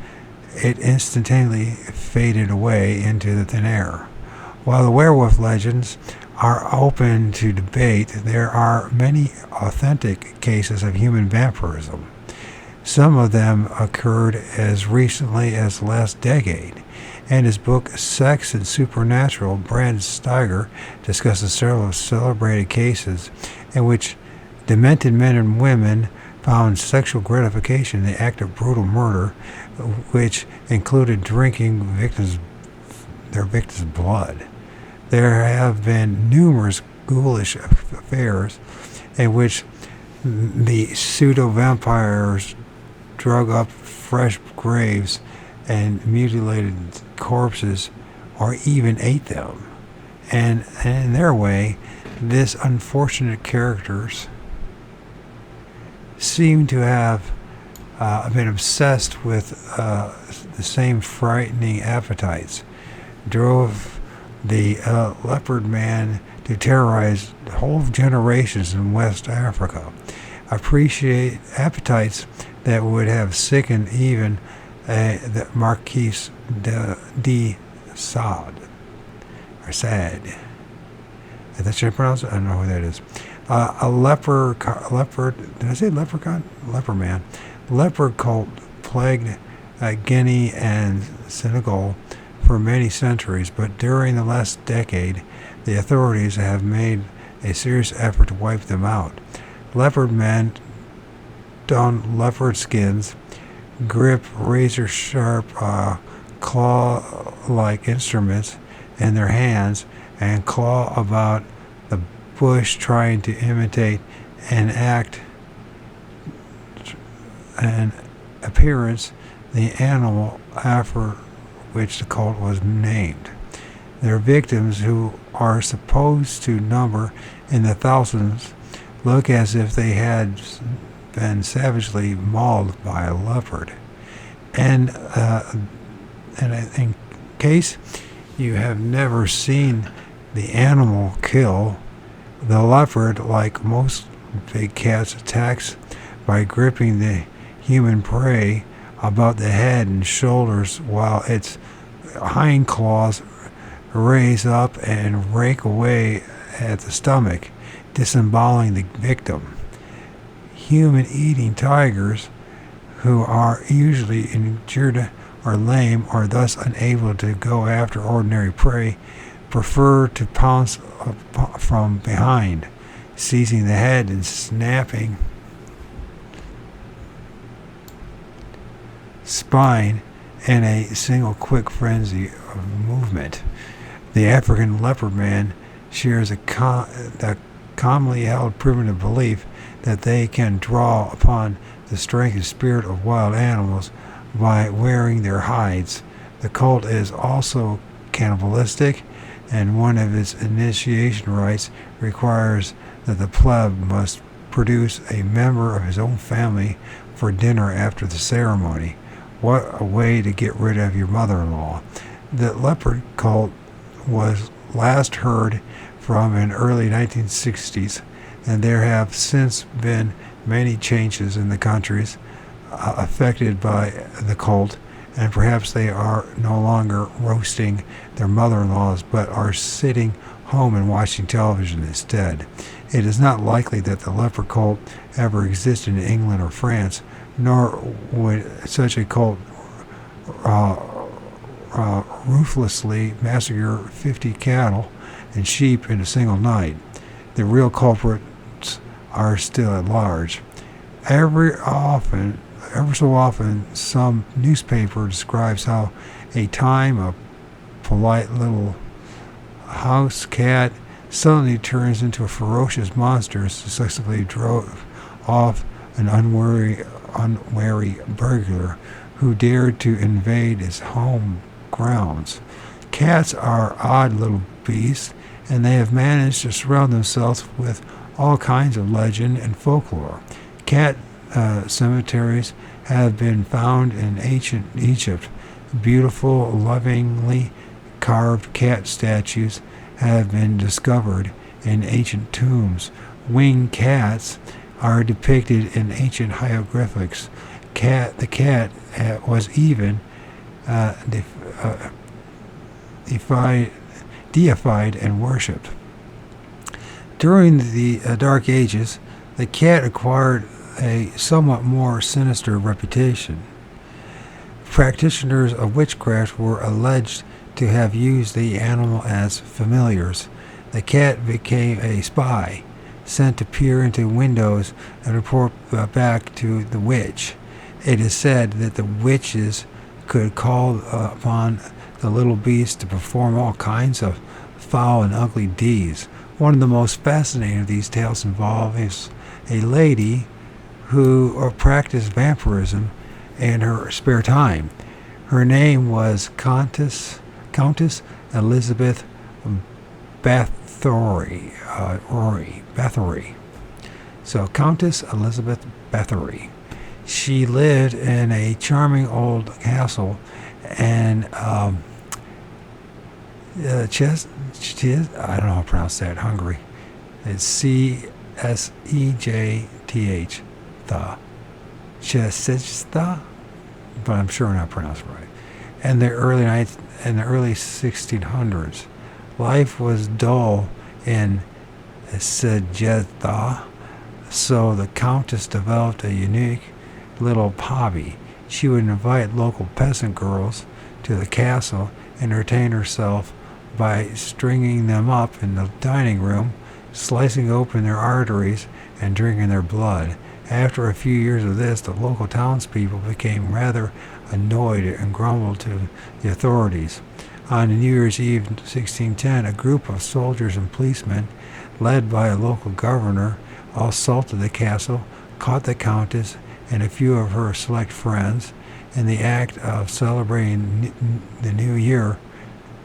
It instantaneously faded away into the thin air. While the werewolf legends are open to debate, there are many authentic cases of human vampirism. Some of them occurred as recently as last decade. In his book Sex and Supernatural, Brand Steiger discusses several celebrated cases in which demented men and women found sexual gratification in the act of brutal murder, which included drinking their victims' blood. There have been numerous ghoulish affairs in which the pseudo-vampires drug up fresh graves and mutilated corpses or even ate them. And in their way, this unfortunate characters seem to have I've been obsessed with the same frightening appetites. Drove the leopard man to terrorize whole generations in West Africa. Appreciate appetites that would have sickened even the Marquis de Sade, or Sade. Is that should I pronounce it? I don't know who that is. A leopard, did I say leprechaun? Leper man. Leopard cult plagued Guinea and Senegal for many centuries, but during the last decade, the authorities have made a serious effort to wipe them out. Leopard men don leopard skins, grip razor-sharp claw-like instruments in their hands, and claw about the bush trying to imitate and act an appearance the animal after which the cult was named. Their victims, who are supposed to number in the thousands, look as if they had been mauled by a leopard. And in case you have never seen the animal kill, the leopard, like most big cats, attacks by gripping the human prey about the head and shoulders while its hind claws raise up and rake away at the stomach, disemboweling the victim. Human-eating tigers, who are usually injured or lame or thus unable to go after ordinary prey, prefer to pounce from behind, seizing the head and snapping spine in a single quick frenzy of movement. The African leopard man shares the commonly held primitive belief that they can draw upon the strength and spirit of wild animals by wearing their hides. The cult is also cannibalistic, and one of its initiation rites requires that the pleb must produce a member of his own family for dinner after the ceremony. What a way to get rid of your mother-in-law. The leopard cult was last heard from in early 1960s, and there have since been many changes in the countries affected by the cult, and perhaps they are no longer roasting their mother-in-laws but are sitting home and watching television instead. It is not likely that the leopard cult ever existed in England or France, nor would such a cult ruthlessly massacre 50 cattle and sheep in a single night. The real culprits are still at large. Ever so often, some newspaper describes how a time a polite little house cat suddenly turns into a ferocious monster, successfully drove off an unwary burglar who dared to invade his home grounds. Cats are odd little beasts, and they have managed to surround themselves with all kinds of legend and folklore. Cat cemeteries have been found in ancient Egypt. Beautiful, lovingly carved cat statues have been discovered in ancient tombs. Winged cats are depicted in ancient hieroglyphics. The cat was even deified and worshipped. During the Dark Ages, the cat acquired a somewhat more sinister reputation. Practitioners of witchcraft were alleged to have used the animal as familiars. The cat became a spy, sent to peer into windows and report back to the witch. It is said that the witches could call upon the little beast to perform all kinds of foul and ugly deeds. One of the most fascinating of these tales involves a lady who practiced vampirism in her spare time. Her name was Countess Elizabeth Bathory. So Countess Elizabeth Bathory. She lived in a charming old castle, and I don't know how to pronounce that. Hungary. It's Csejth. The Chesista, but I'm sure I'm not pronouncing it right. In the early 1600s, life was dull in Sejeta, so the Countess developed a unique little hobby. She would invite local peasant girls to the castle and entertain herself by stringing them up in the dining room, slicing open their arteries, and drinking their blood. After a few years of this, the local townspeople became rather annoyed and grumbled to the authorities. On New Year's Eve 1610, a group of soldiers and policemen, led by a local governor, assaulted the castle, caught the Countess and a few of her select friends in the act of celebrating the new year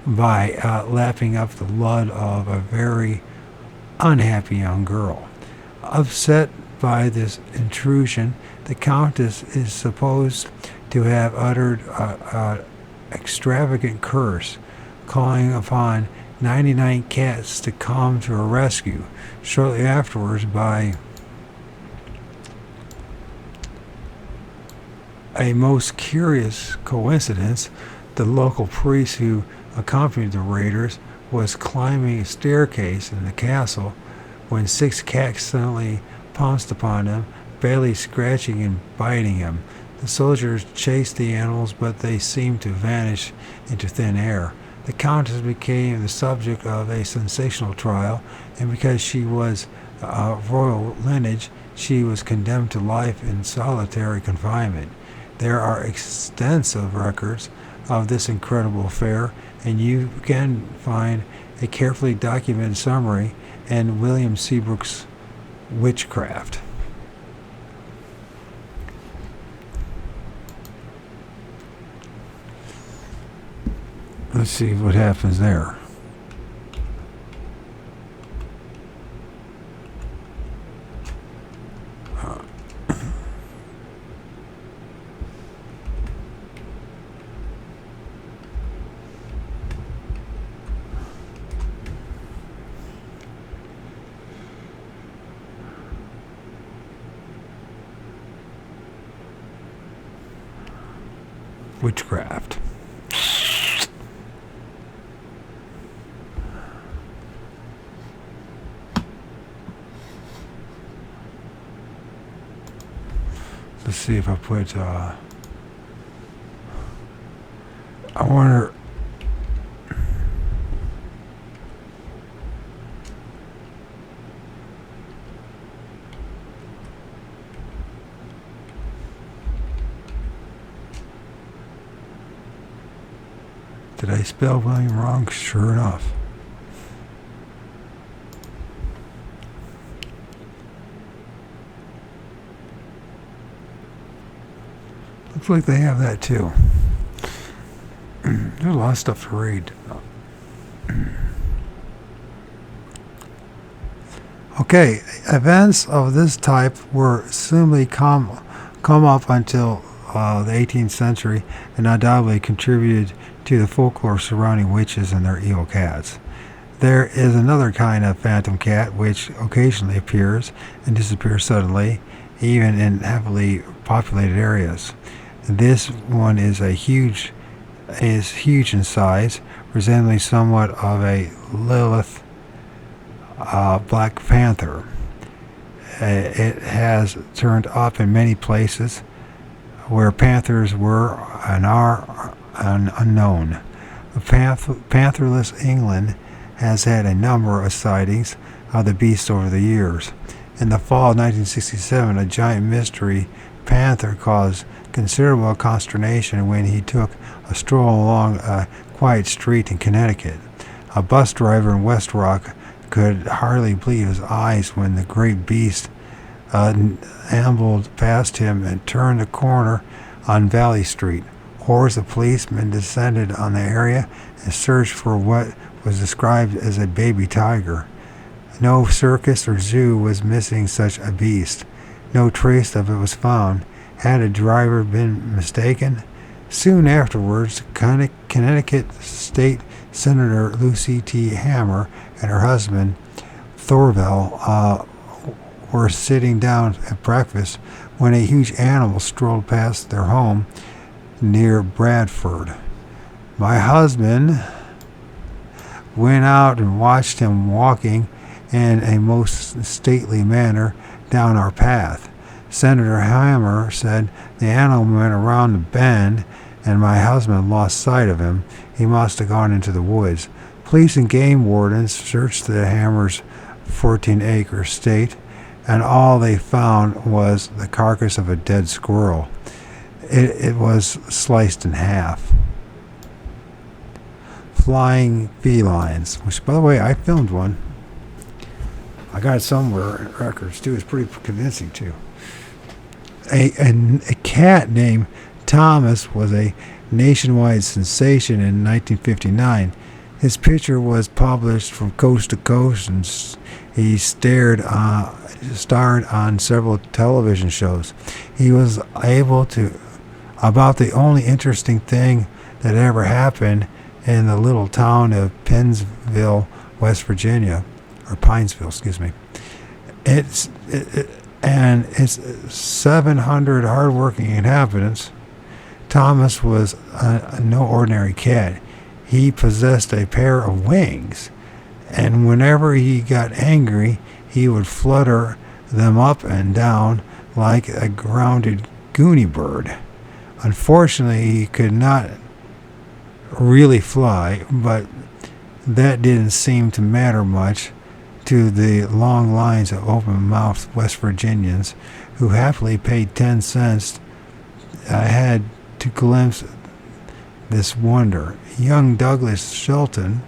by lapping up the blood of a very unhappy young girl. Upset by this intrusion, the Countess is supposed to have uttered an extravagant curse, calling upon 99 cats to come to her rescue. Shortly afterwards, by a most curious coincidence, the local priest who accompanied the raiders was climbing a staircase in the castle when 6 cats suddenly pounced upon him, badly scratching and biting him. The soldiers chased the animals, but they seemed to vanish into thin air. The Countess became the subject of a sensational trial, and because she was of royal lineage, she was condemned to life in solitary confinement. There are extensive records of this incredible affair, and you can find a carefully documented summary in William Seabrook's Witchcraft. Let's see what happens there. Witchcraft. Let's see if I put, I wonder, did I spell William wrong? Sure enough. Looks like they have that too. There's a lot of stuff to read. Okay, events of this type were simply come up until the 18th century and undoubtedly contributed to the folklore surrounding witches and their evil cats. There is another kind of phantom cat which occasionally appears and disappears suddenly, even in heavily populated areas. This one is huge in size, resembling somewhat of a Lilith Black Panther. It has turned up in many places where panthers were and are unknown. Pantherless England has had a number of sightings of the beast over the years. In the fall of 1967, a giant mystery panther caused considerable consternation when he took a stroll along a quiet street in Connecticut. A bus driver in West Rock could hardly believe his eyes when the great beast ambled past him and turned the corner on Valley Street. Hordes of policemen descended on the area and searched for what was described as a baby tiger. No circus or zoo was missing such a beast. No trace of it was found. Had a driver been mistaken? Soon afterwards, Connecticut State Senator Lucy T. Hammer and her husband, Thorvald, were sitting down at breakfast when a huge animal strolled past their home near Bradford. My husband went out and watched him walking in a most stately manner down our path. Senator Hammer said the animal went around the bend and my husband lost sight of him. He must have gone into the woods. Police and game wardens searched the Hammer's 14-acre estate, and all they found was the carcass of a dead squirrel. It was sliced in half. Flying felines, which, by the way, I filmed one. I got it somewhere in records, too. It's pretty convincing, too. A cat named Thomas was a nationwide sensation in 1959. His picture was published from coast to coast, and he starred on several television shows. He was about the only interesting thing that ever happened in the little town of Pinesville, West Virginia, or Pinesville, excuse me. It's 700 hardworking inhabitants. Thomas was no ordinary cat. He possessed a pair of wings, and whenever he got angry, he would flutter them up and down like a grounded goony bird. Unfortunately, he could not really fly, but that didn't seem to matter much to the long lines of open-mouthed West Virginians who happily paid 10 cents had to glimpse this wonder. Young Douglas Shelton,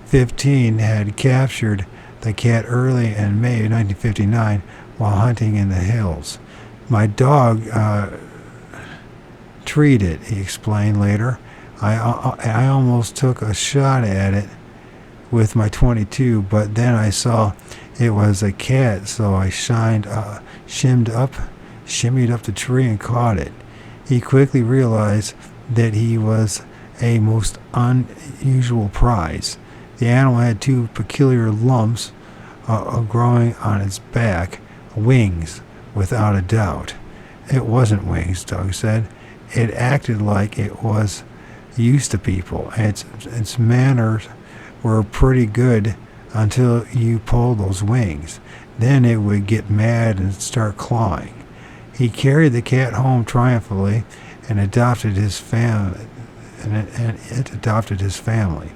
15, had captured the cat early in May of 1959 while hunting in the hills. My dog treed it, he explained later. I almost took a shot at it with my .22, but then I saw it was a cat, so I shimmied up the tree and caught it. He quickly realized that he was a most unusual prize. The animal had two peculiar lumps growing on its back, wings, without a doubt. It wasn't wings, Doug said. It acted like it was used to people. Its manners were pretty good until you pulled those wings. Then it would get mad and start clawing. He carried the cat home triumphantly and adopted his family. It adopted his family.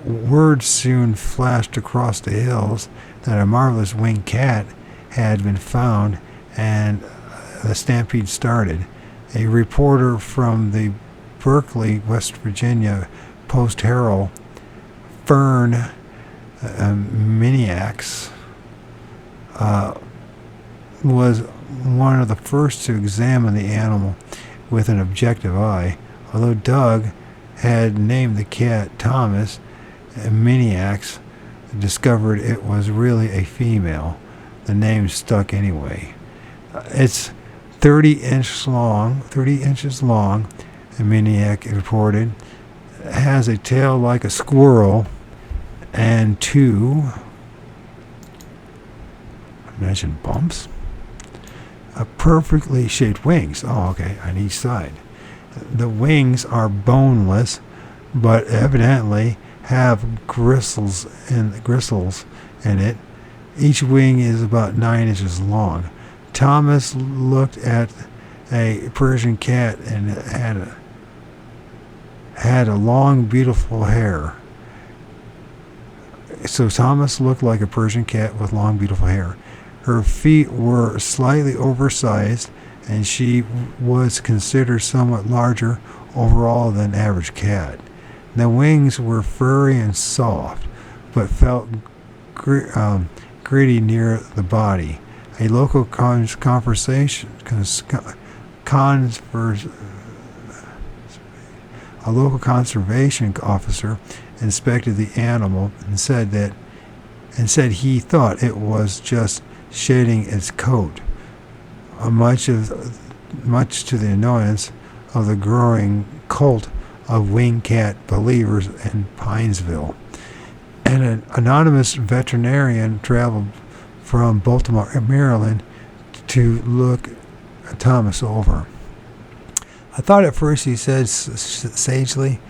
Word soon flashed across the hills that a marvelous winged cat had been found, and the stampede started. A reporter from the Berkeley, West Virginia Post-Herald, Fern Miniax, was one of the first to examine the animal with an objective eye. Although Doug had named the cat Thomas, Miniax discovered it was really a female. The name stuck anyway. It's 30 inches long, and Miniac reported. It has a tail like a squirrel and two, I mentioned bumps, perfectly shaped wings. Oh, okay, on each side. The wings are boneless, but evidently have gristles in it. Each wing is about 9 inches long. Thomas looked at a Persian cat and it had a long, beautiful hair. So Thomas looked like a Persian cat with long, beautiful hair. Her feet were slightly oversized, and she was considered somewhat larger overall than average cat. The wings were furry and soft, but felt gritty near the body. A local conservation officer inspected the animal and said he thought it was just shedding its coat. Much of much to the annoyance of the growing cult of winged cat believers in Pinesville. And an anonymous veterinarian traveled from Baltimore, Maryland, to look Thomas over. I thought at first, he said sagely,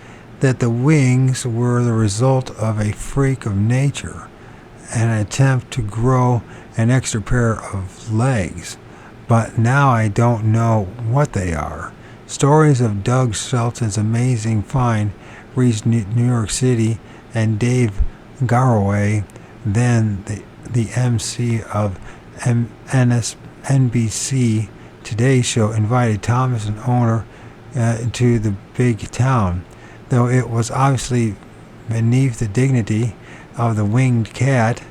that the wings were the result of a freak of nature, an attempt to grow an extra pair of legs. But now I don't know what they are. Stories of Doug Shelton's amazing find reached New York City, and Dave Garraway, then the MC of NBC Today Show, invited Thomas and owner to the big town. Though it was obviously beneath the dignity of the winged cat,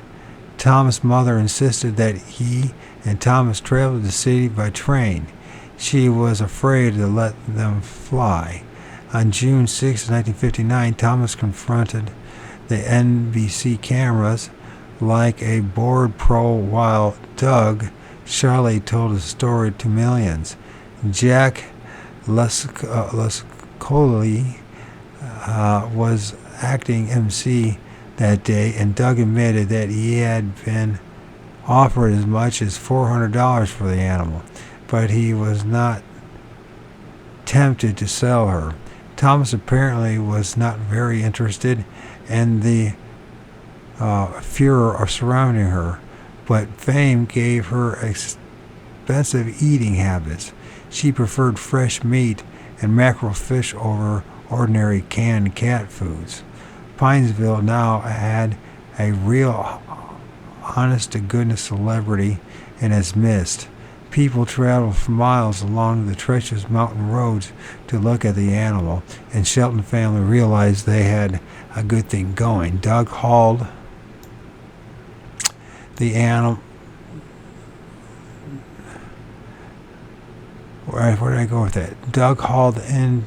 Thomas' mother insisted that he and Thomas travel to the city by train. She was afraid to let them fly. On June 6, 1959, Thomas confronted the NBC cameras like a bored pro while Doug Charlie told his story to millions. Jack Lascoli was acting MC that day, and Doug admitted that he had been offered as much as $400 for the animal, but he was not tempted to sell her. Thomas apparently was not very interested in the furor surrounding her, but fame gave her expensive eating habits. She preferred fresh meat and mackerel fish over ordinary canned cat foods. Pinesville now had a real honest-to-goodness celebrity in its midst. People traveled for miles along the treacherous mountain roads to look at the animal, and Shelton family realized they had a good thing going. Doug hauled the animal. Where did I go with that? Doug hauled in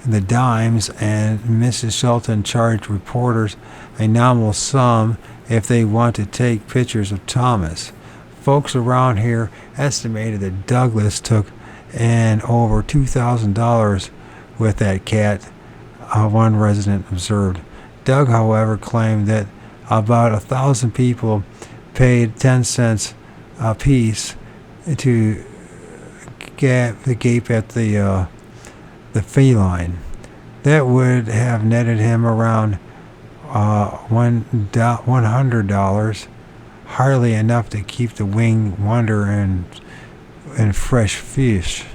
the dimes, and Mrs. Shelton charged reporters a nominal sum if they want to take pictures of Thomas. Folks around here estimated that Douglas took in over $2,000 with that cat, one resident observed. Doug, however, claimed that about 1,000 people paid 10 cents a piece to gape at the feline. That would have netted him around $100, hardly enough to keep the winged wonder and fresh fish.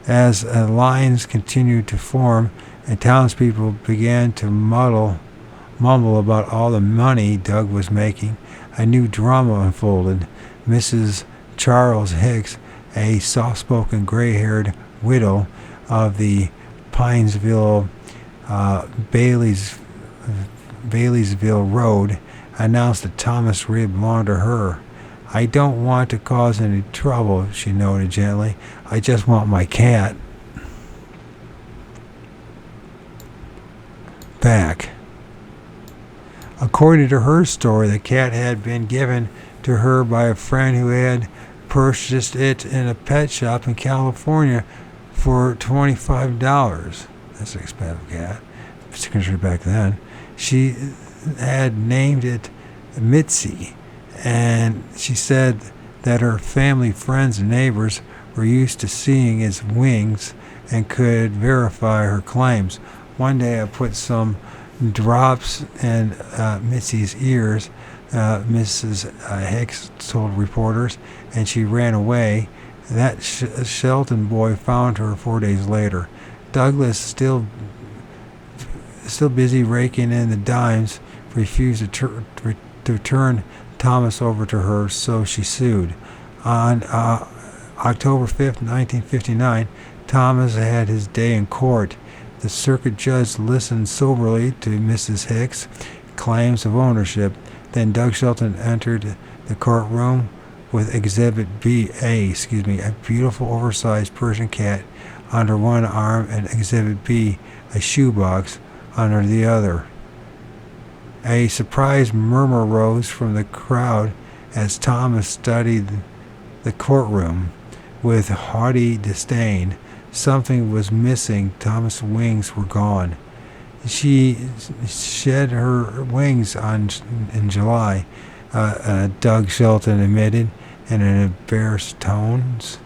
As lines continued to form and townspeople began to mumble about all the money Doug was making, a new drama unfolded. Mrs. Charles Hicks, a soft-spoken, gray-haired widow of the Pinesville Baileysville Road, announced that Thomas Reed belonged to her. "I don't want to cause any trouble," she noted gently. "I just want my cat back." According to her story, the cat had been given to her by a friend who had purchased it in a pet shop in California for $25. That's an expensive cat, particularly back then. She had named it Mitzi, and she said that her family, friends, and neighbors were used to seeing its wings and could verify her claims. One day I put some drops in Mitzi's ears, Mrs. Hicks told reporters, and she ran away. That Shelton boy found her 4 days later. Douglas, still busy raking in the dimes, refused to turn Thomas over to her, so she sued. On October 5th, 1959, Thomas had his day in court. The circuit judge listened soberly to Mrs. Hicks' claims of ownership. Then Doug Shelton entered the courtroom with Exhibit A, a beautiful oversized Persian cat under one arm, and Exhibit B, a shoebox, under the other. A surprised murmur rose from the crowd as Thomas studied the courtroom. with haughty disdain. Something was missing. Thomas' wings were gone. She shed her wings in July, Doug Shelton admitted in embarrassed tones.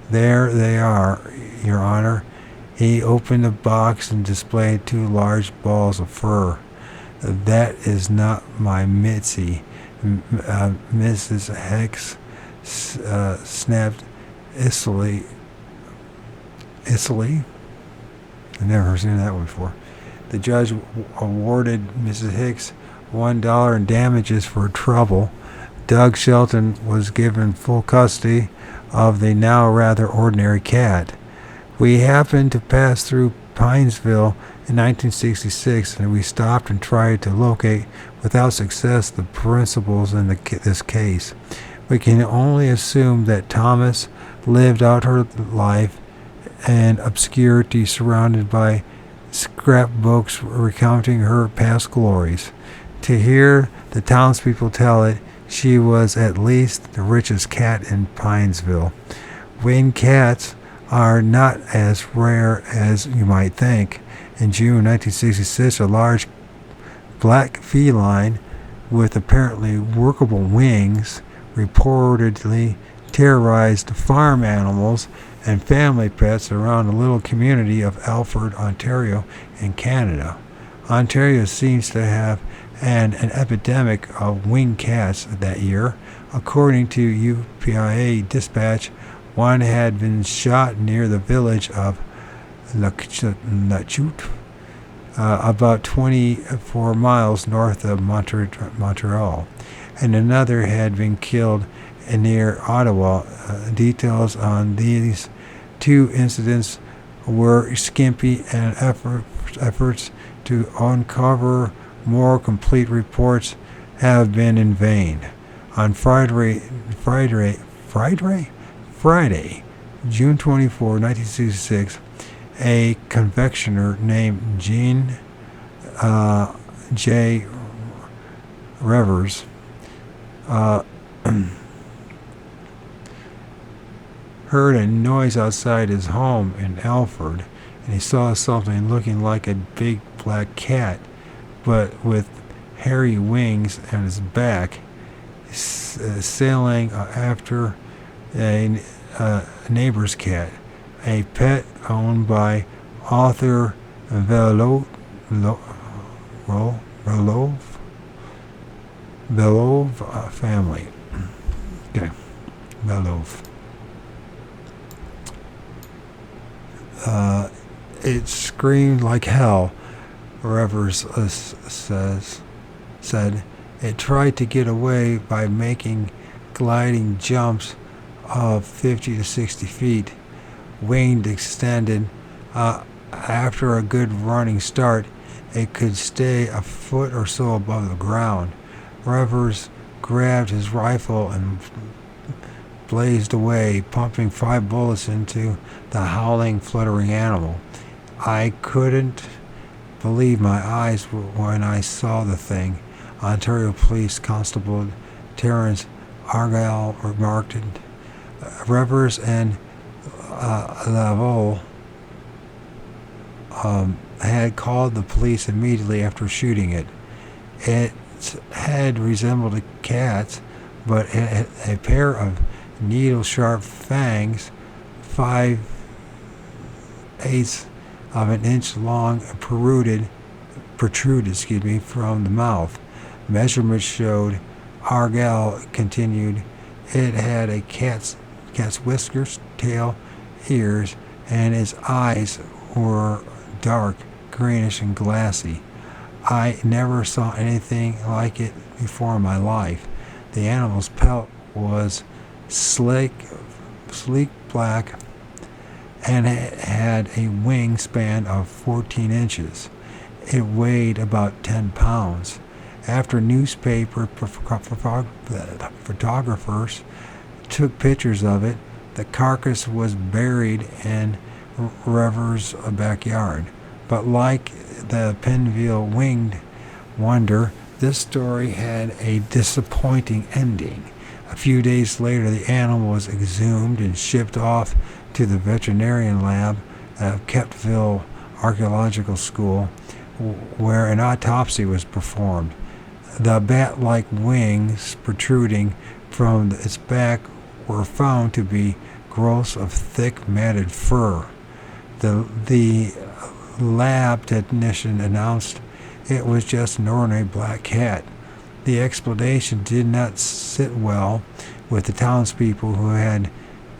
There they are, Your Honor. He opened the box and displayed 2 large balls of fur. That is not my Mitzi, Mrs. Hicks snapped Icily? I've never seen that one before. The judge awarded Mrs. Hicks $1 in damages for trouble. Doug Shelton was given full custody of the now rather ordinary cat. We happened to pass through Pinesville in 1966, and we stopped and tried to locate, without success, the principals in this case. We can only assume that Thomas lived out her life in obscurity, surrounded by scrapbooks recounting her past glories. To hear the townspeople tell it, she was at least the richest cat in Pinesville. Winged cats are not as rare as you might think. In June 1966, a large black feline with apparently workable wings reportedly terrorized farm animals and family pets around the little community of Alfred, Ontario, in Canada. Ontario seems to have an epidemic of winged cats that year. According to UPIA dispatch, one had been shot near the village of Lachute, about 24 miles north of Montreal, and another had been killed near Ottawa. Details on these 2 incidents were skimpy, and efforts to uncover more complete reports have been in vain. On Friday, June 24, 1966, a confectioner named Jean J. Revers heard a noise outside his home in Alfred, and he saw something looking like a big black cat, but with hairy wings on his back, sailing after a neighbor's cat, a pet owned by author Belov family. Okay, Belov. It screamed like hell, Revers said. It tried to get away by making gliding jumps of 50 to 60 feet. Winged extended. After a good running start, it could stay a foot or so above the ground. Revers grabbed his rifle and blazed away, pumping 5 bullets into the howling, fluttering animal. I couldn't believe my eyes when I saw the thing, Ontario Police Constable Terence Argyle remarked. Revers and Laval had called the police immediately after shooting it. Its head resembled a cat's, but it had a pair of needle-sharp fangs, 5/8 of an inch long, protruded from the mouth. Measurements showed, Argyle continued, it had a cat's whiskers, tail, ears, and its eyes were dark, greenish, and glassy. I never saw anything like it before in my life. The animal's pelt was sleek black, and it had a wingspan of 14 inches. It weighed about 10 pounds. After newspaper photographers took pictures of it, the carcass was buried in Revers' backyard. But like the Penville winged wonder, this story had a disappointing ending. A few days later, the animal was exhumed and shipped off to the veterinarian lab at Kemptville Archaeological School, where an autopsy was performed. The bat-like wings protruding from its back were found to be growths of thick matted fur. The lab technician announced it was just an ordinary black cat. The explanation did not sit well with the townspeople, who had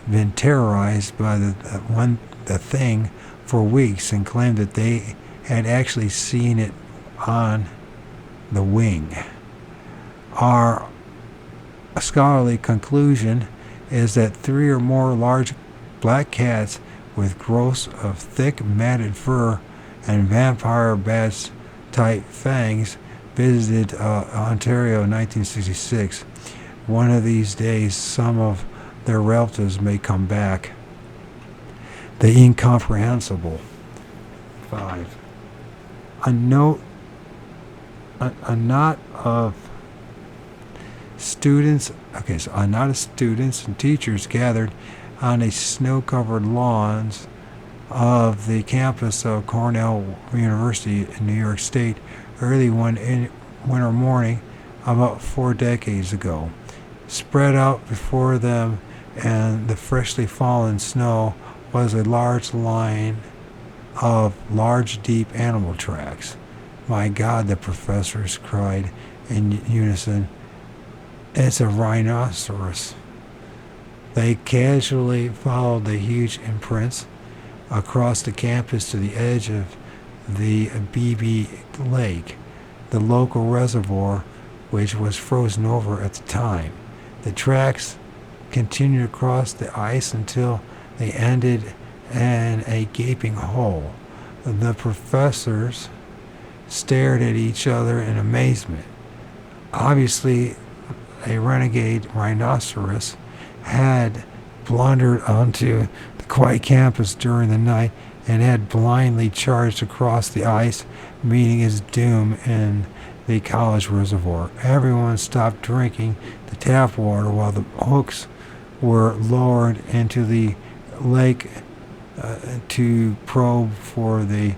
been terrorized by the thing for weeks and claimed that they had actually seen it on the wing. Our scholarly conclusion is that 3 or more large black cats with growths of thick matted fur and vampire bats type fangs visited Ontario in 1966. One of these days, some of their relatives may come back. The incomprehensible. 5. A knot of students and teachers gathered on a snow-covered lawns of the campus of Cornell University in New York State early one winter morning about 4 decades ago. Spread out before them and the freshly fallen snow was a large line of large, deep animal tracks. "My God," the professors cried in unison, "it's a rhinoceros." They casually followed the huge imprints across the campus to the edge of the Beebe Lake, the local reservoir which was frozen over at the time. The tracks continued across the ice until they ended in a gaping hole. The professors stared at each other in amazement. Obviously, a renegade rhinoceros had blundered onto the quiet campus during the night and had blindly charged across the ice, meeting his doom in the college reservoir. Everyone stopped drinking the tap water while the hooks were lowered into the lake to probe for the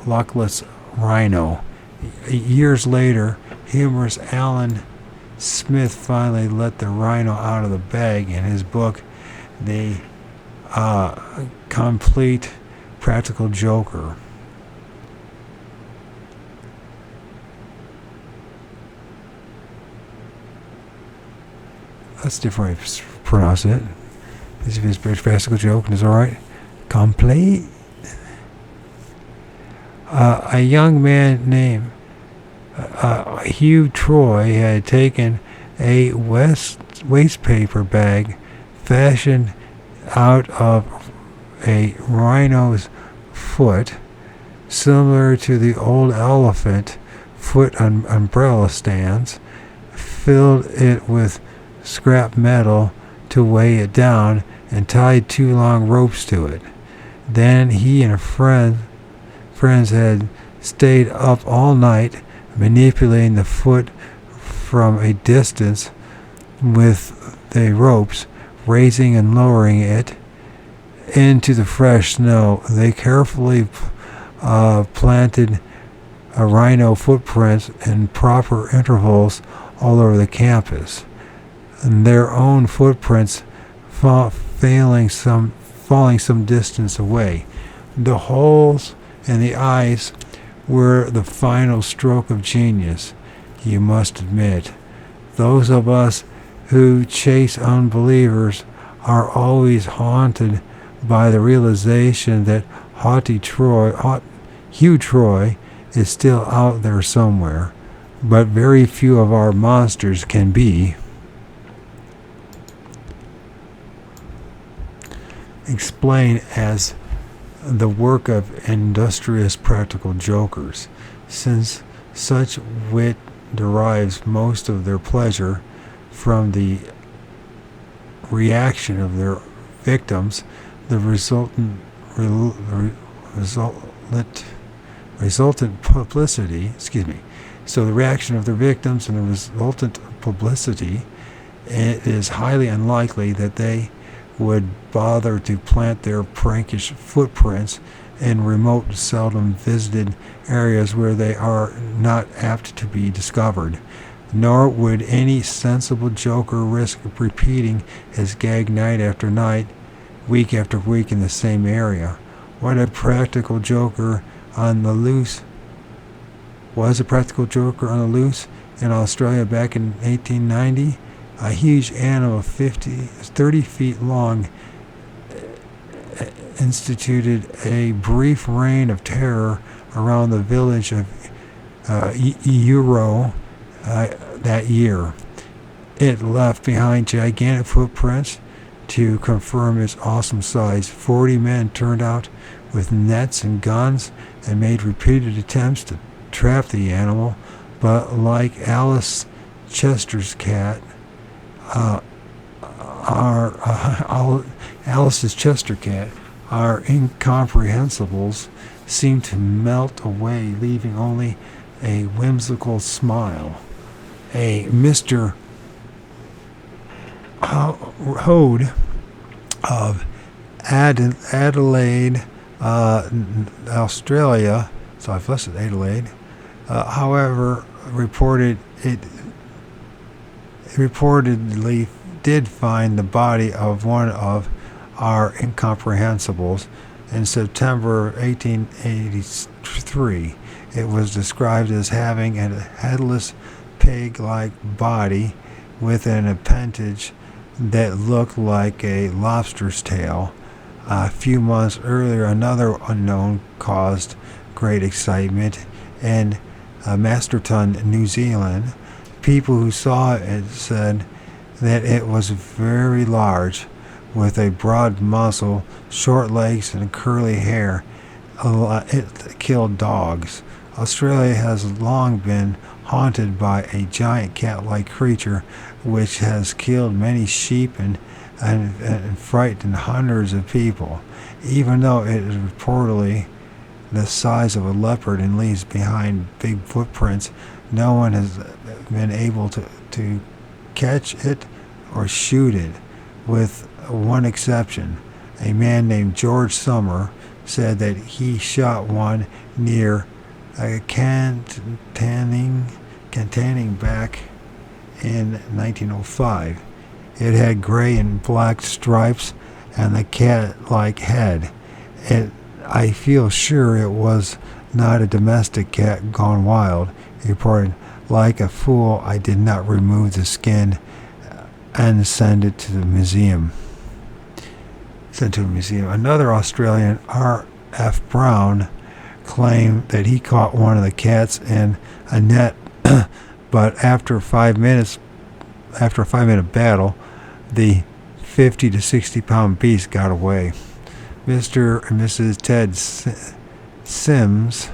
luckless rhino. Years later, humorist Alan Smith finally let the rhino out of the bag in his book, The Complete Practical Joker. That's a different way to pronounce it. This is practical joke, and it's alright. Complete. A young man named Hugh Troy had taken a wastepaper bag fashioned out of a rhino's foot, similar to the old elephant foot umbrella stands, filled it with scrap metal to weigh it down, and tied 2 long ropes to it. Then he and friends had stayed up all night manipulating the foot from a distance with the ropes, raising and lowering it into the fresh snow. They carefully planted rhino footprints in proper intervals all over the campus, and their own footprints falling some distance away. The holes in the ice were the final stroke of genius, you must admit. Those of us who chase unbelievers are always haunted by the realization that Hugh Troy is still out there somewhere, but very few of our monsters can be. Explained as the work of industrious practical jokers, since such wit derives most of their pleasure from the reaction of their victims. The resultant publicity, So the reaction of their victims and the resultant publicity It is highly unlikely that they would bother to plant their prankish footprints in remote, seldom visited areas where they are not apt to be discovered. Nor would any sensible joker risk repeating his gag night after night, week after week in the same area. What a practical joker on the loose was a practical joker on the loose in Australia back in 1890. A huge animal 30 feet long instituted a brief reign of terror around the village of Euro that year. It left behind gigantic footprints to confirm its awesome size. 40 men turned out with nets and guns and made repeated attempts to trap the animal, but like Alice's Chester cat, our incomprehensibles seemed to melt away, leaving only a whimsical smile. A Mr. Hode of Adelaide, Australia, so I've listed Adelaide, however, reportedly did find the body of one of our incomprehensibles in September 1883. It was described as having a headless pig-like body with an appendage that looked like a lobster's tail. A few months earlier, another unknown caused great excitement in Masterton, New Zealand. People who saw it said that it was very large, with a broad muzzle, short legs, and curly hair. It killed dogs. Australia has long been haunted by a giant cat-like creature which has killed many sheep and frightened hundreds of people. Even though it is reportedly the size of a leopard and leaves behind big footprints, no one has been able to catch it or shoot it, with one exception. A man named George Summer said that he shot one near Cantanning back in 1905. It had gray and black stripes and a cat-like head. I feel sure it was not a domestic cat gone wild, he reported. Like a fool, I did not remove the skin and send it to the museum. Another Australian, R.F. Brown, claimed that he caught one of the cats in a net, but after a 5-minute battle, the 50 to 60 pound beast got away. Mr. and Mrs. Ted Sims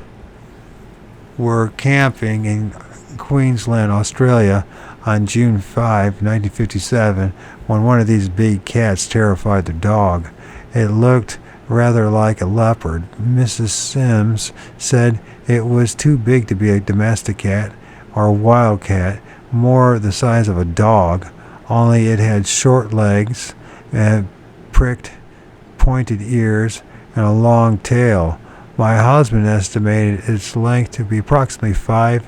were camping in Queensland, Australia on June 5, 1957, when one of these big cats terrified their dog. It looked rather like a leopard. Mrs. Sims said it was too big to be a domestic cat or a wild cat, more the size of a dog, only it had short legs and pricked, pointed ears and a long tail. My husband estimated its length to be approximately 5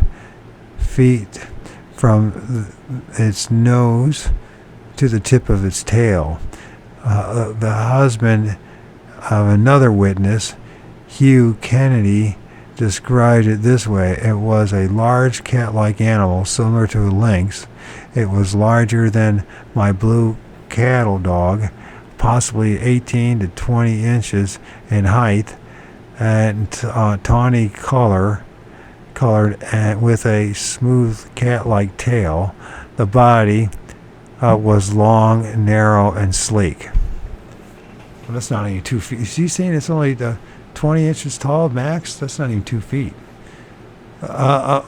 feet from its nose to the tip of its tail. The husband of another witness, Hugh Kennedy, described it this way. It was a large cat-like animal similar to a lynx. It was larger than my blue cattle dog, possibly 18 to 20 inches in height, and tawny colored and with a smooth cat-like tail. The body was long, narrow, and sleek. Well, that's not even 2 feet. Is he saying it's only 20 inches tall max? That's not even 2 feet.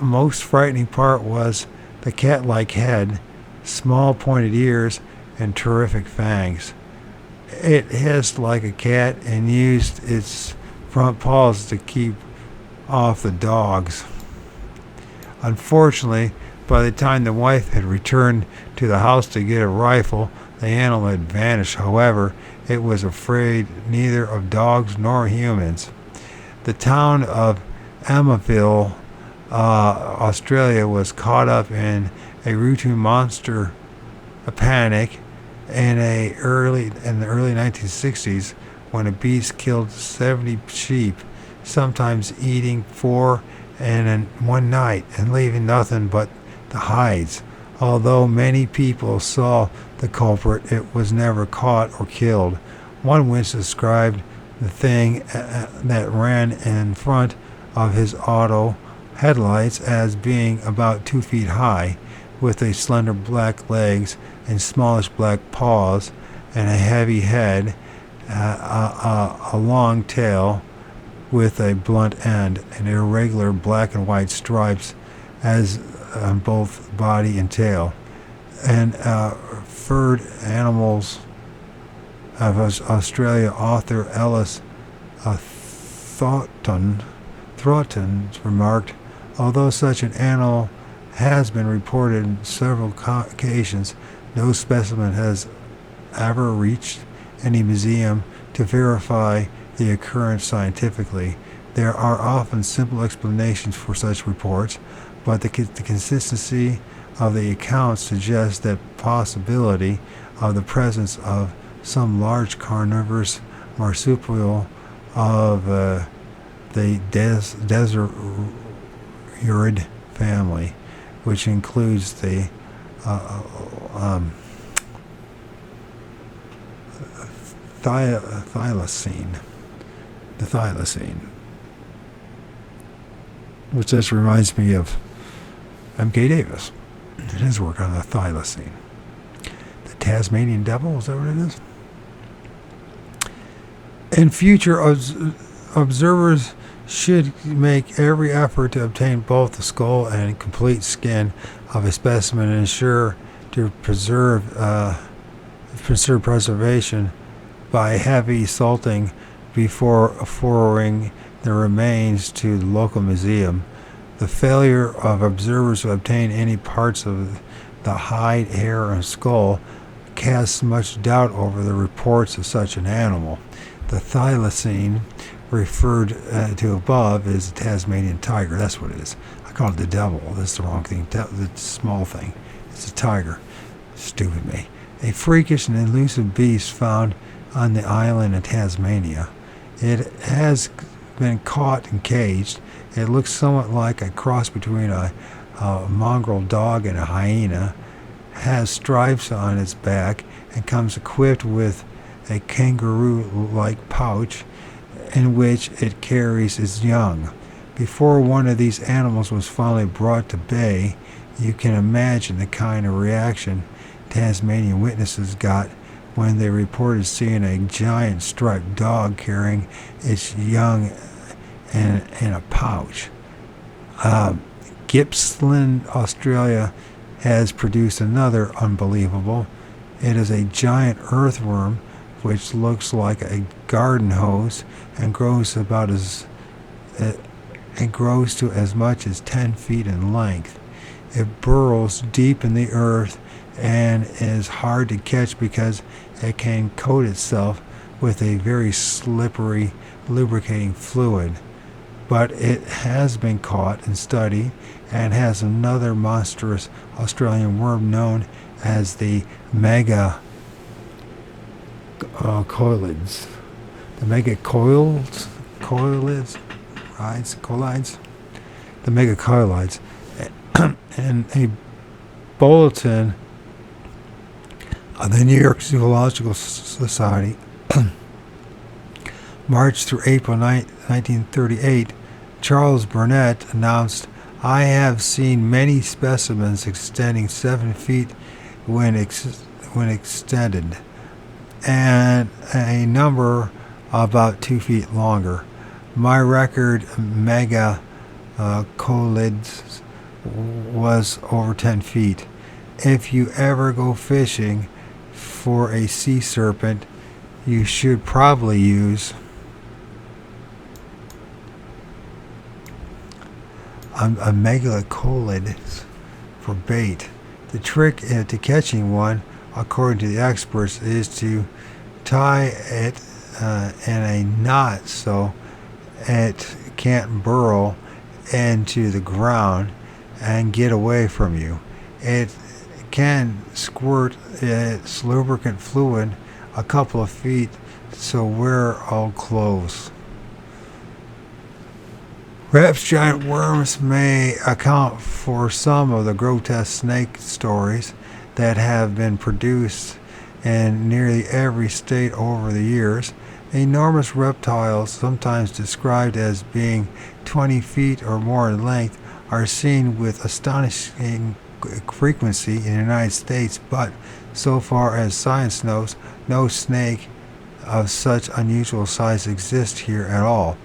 Most frightening part was the cat-like head, small pointed ears, and terrific fangs. It hissed like a cat and used its front paws to keep off the dogs. Unfortunately, By the time the wife had returned to the house to get a rifle, the animal had vanished. However, it was afraid neither of dogs nor humans. The town of Amaville, Australia, was caught up in a routine monster panic in the early 1960s when a beast killed 70 sheep, sometimes eating 4 in one night and leaving nothing but the hides. Although many people saw the culprit, it was never caught or killed. One witness described the thing that ran in front of his auto headlights as being about 2 feet high, with a slender black legs and smallish black paws and a heavy head, a long tail with a blunt end, and irregular black and white stripes as on both body and tail. And Furred Animals of Australia author Ellis Thornton remarked, although such an animal has been reported on several occasions, no specimen has ever reached any museum to verify the occurrence scientifically. There are often simple explanations for such reports, but the consistency of the accounts suggests the possibility of the presence of some large carnivorous marsupial of the deserturid family, which includes the thylacine, which just reminds me of M.K. Davis and his work on the thylacine. The Tasmanian devil, is that what it is? And future observers should make every effort to obtain both the skull and complete skin of a specimen and ensure to preserve preservation by heavy salting before forwarding the remains to the local museum. The failure of observers to obtain any parts of the hide, hair, and skull casts much doubt over the reports of such an animal. The thylacine referred to above is the Tasmanian tiger. That's what it is. I call it the devil. That's the wrong thing. The small thing. It's a tiger. Stupid me. A freakish and elusive beast found on the island of Tasmania. It has been caught and caged. It looks somewhat like a cross between a mongrel dog and a hyena, has stripes on its back, and comes equipped with a kangaroo-like pouch in which it carries its young. Before one of these animals was finally brought to bay, you can imagine the kind of reaction Tasmanian witnesses got when they reported seeing a giant striped dog carrying its young in a pouch. Gippsland, Australia, has produced another unbelievable. It is a giant earthworm which looks like a garden hose and grows to as much as 10 feet in length. It burrows deep in the earth and is hard to catch because it can coat itself with a very slippery lubricating fluid. But it has been caught and studied and has another monstrous Australian worm known as the megacoelids. The megacoelids, the megacoelids. And a bulletin of the New York Zoological Society, March through April 1938, Charles Burnett announced, "I have seen many specimens extending 7 feet when extended, and a number about 2 feet longer. My record, megacoelids, was over 10 feet. If you ever go fishing for a sea serpent, you should probably use a megacolid for bait. The trick to catching one, according to the experts, is to tie it in a knot so it can't burrow into the ground and get away from you. It can squirt its lubricant fluid a couple of feet, so wear old clothes. Perhaps giant worms may account for some of the grotesque snake stories that have been produced in nearly every state over the years. Enormous reptiles, sometimes described as being 20 feet or more in length, are seen with astonishing frequency in the United States, but so far as science knows, no snake of such unusual size exists here at all.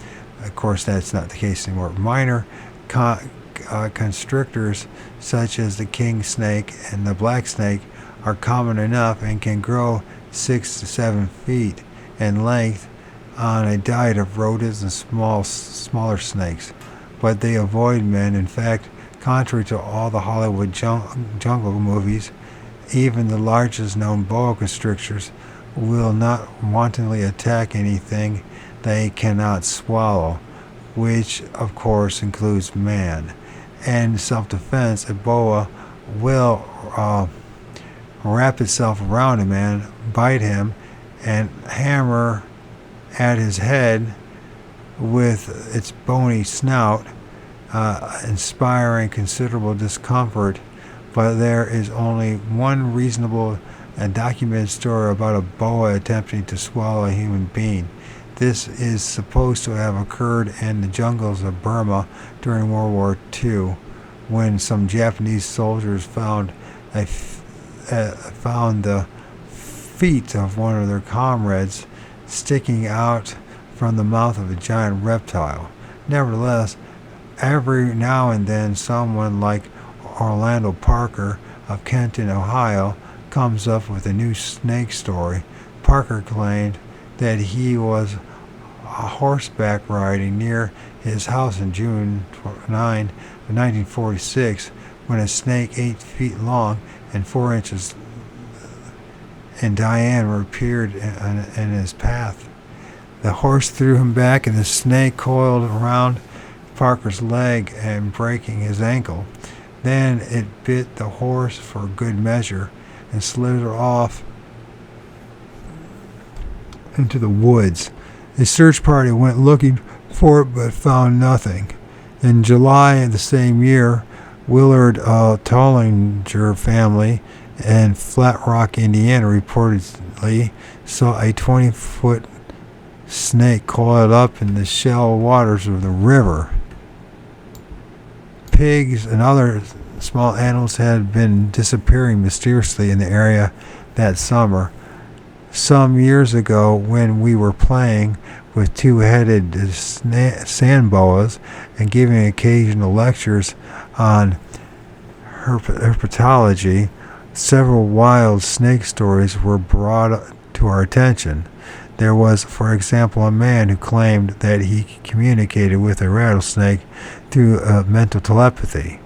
Of course, that's not the case anymore. Minor constrictors such as the king snake and the black snake are common enough and can grow 6 to 7 feet in length on a diet of rodents and smaller snakes. But they avoid men. In fact, contrary to all the Hollywood jungle movies, even the largest known boa constrictors will not wantonly attack anything they cannot swallow, which of course includes man. In self-defense, a boa will wrap itself around a man, bite him, and hammer at his head with its bony snout, inspiring considerable discomfort. But there is only one reasonable and documented story about a boa attempting to swallow a human being. This is supposed to have occurred in the jungles of Burma during World War II, when some Japanese soldiers found the feet of one of their comrades sticking out from the mouth of a giant reptile. Nevertheless, every now and then someone like Orlando Parker of Kenton, Ohio, comes up with a new snake story. Parker claimed that he was horseback riding near his house in June 9 of 1946 when a snake 8 feet long and 4 inches in diameter appeared in his path. The horse threw him back and the snake coiled around Parker's leg and breaking his ankle. Then it bit the horse for good measure and slithered off into the woods. A search party went looking for it but found nothing. In July of the same year, Willard Tollinger family in Flat Rock, Indiana, reportedly saw a 20-foot snake coiled up in the shallow waters of the river. Pigs and other small animals had been disappearing mysteriously in the area that summer. Some years ago, when we were playing with two-headed sand boas and giving occasional lectures on herpetology, several wild snake stories were brought to our attention. There was, for example, a man who claimed that he communicated with a rattlesnake through mental telepathy,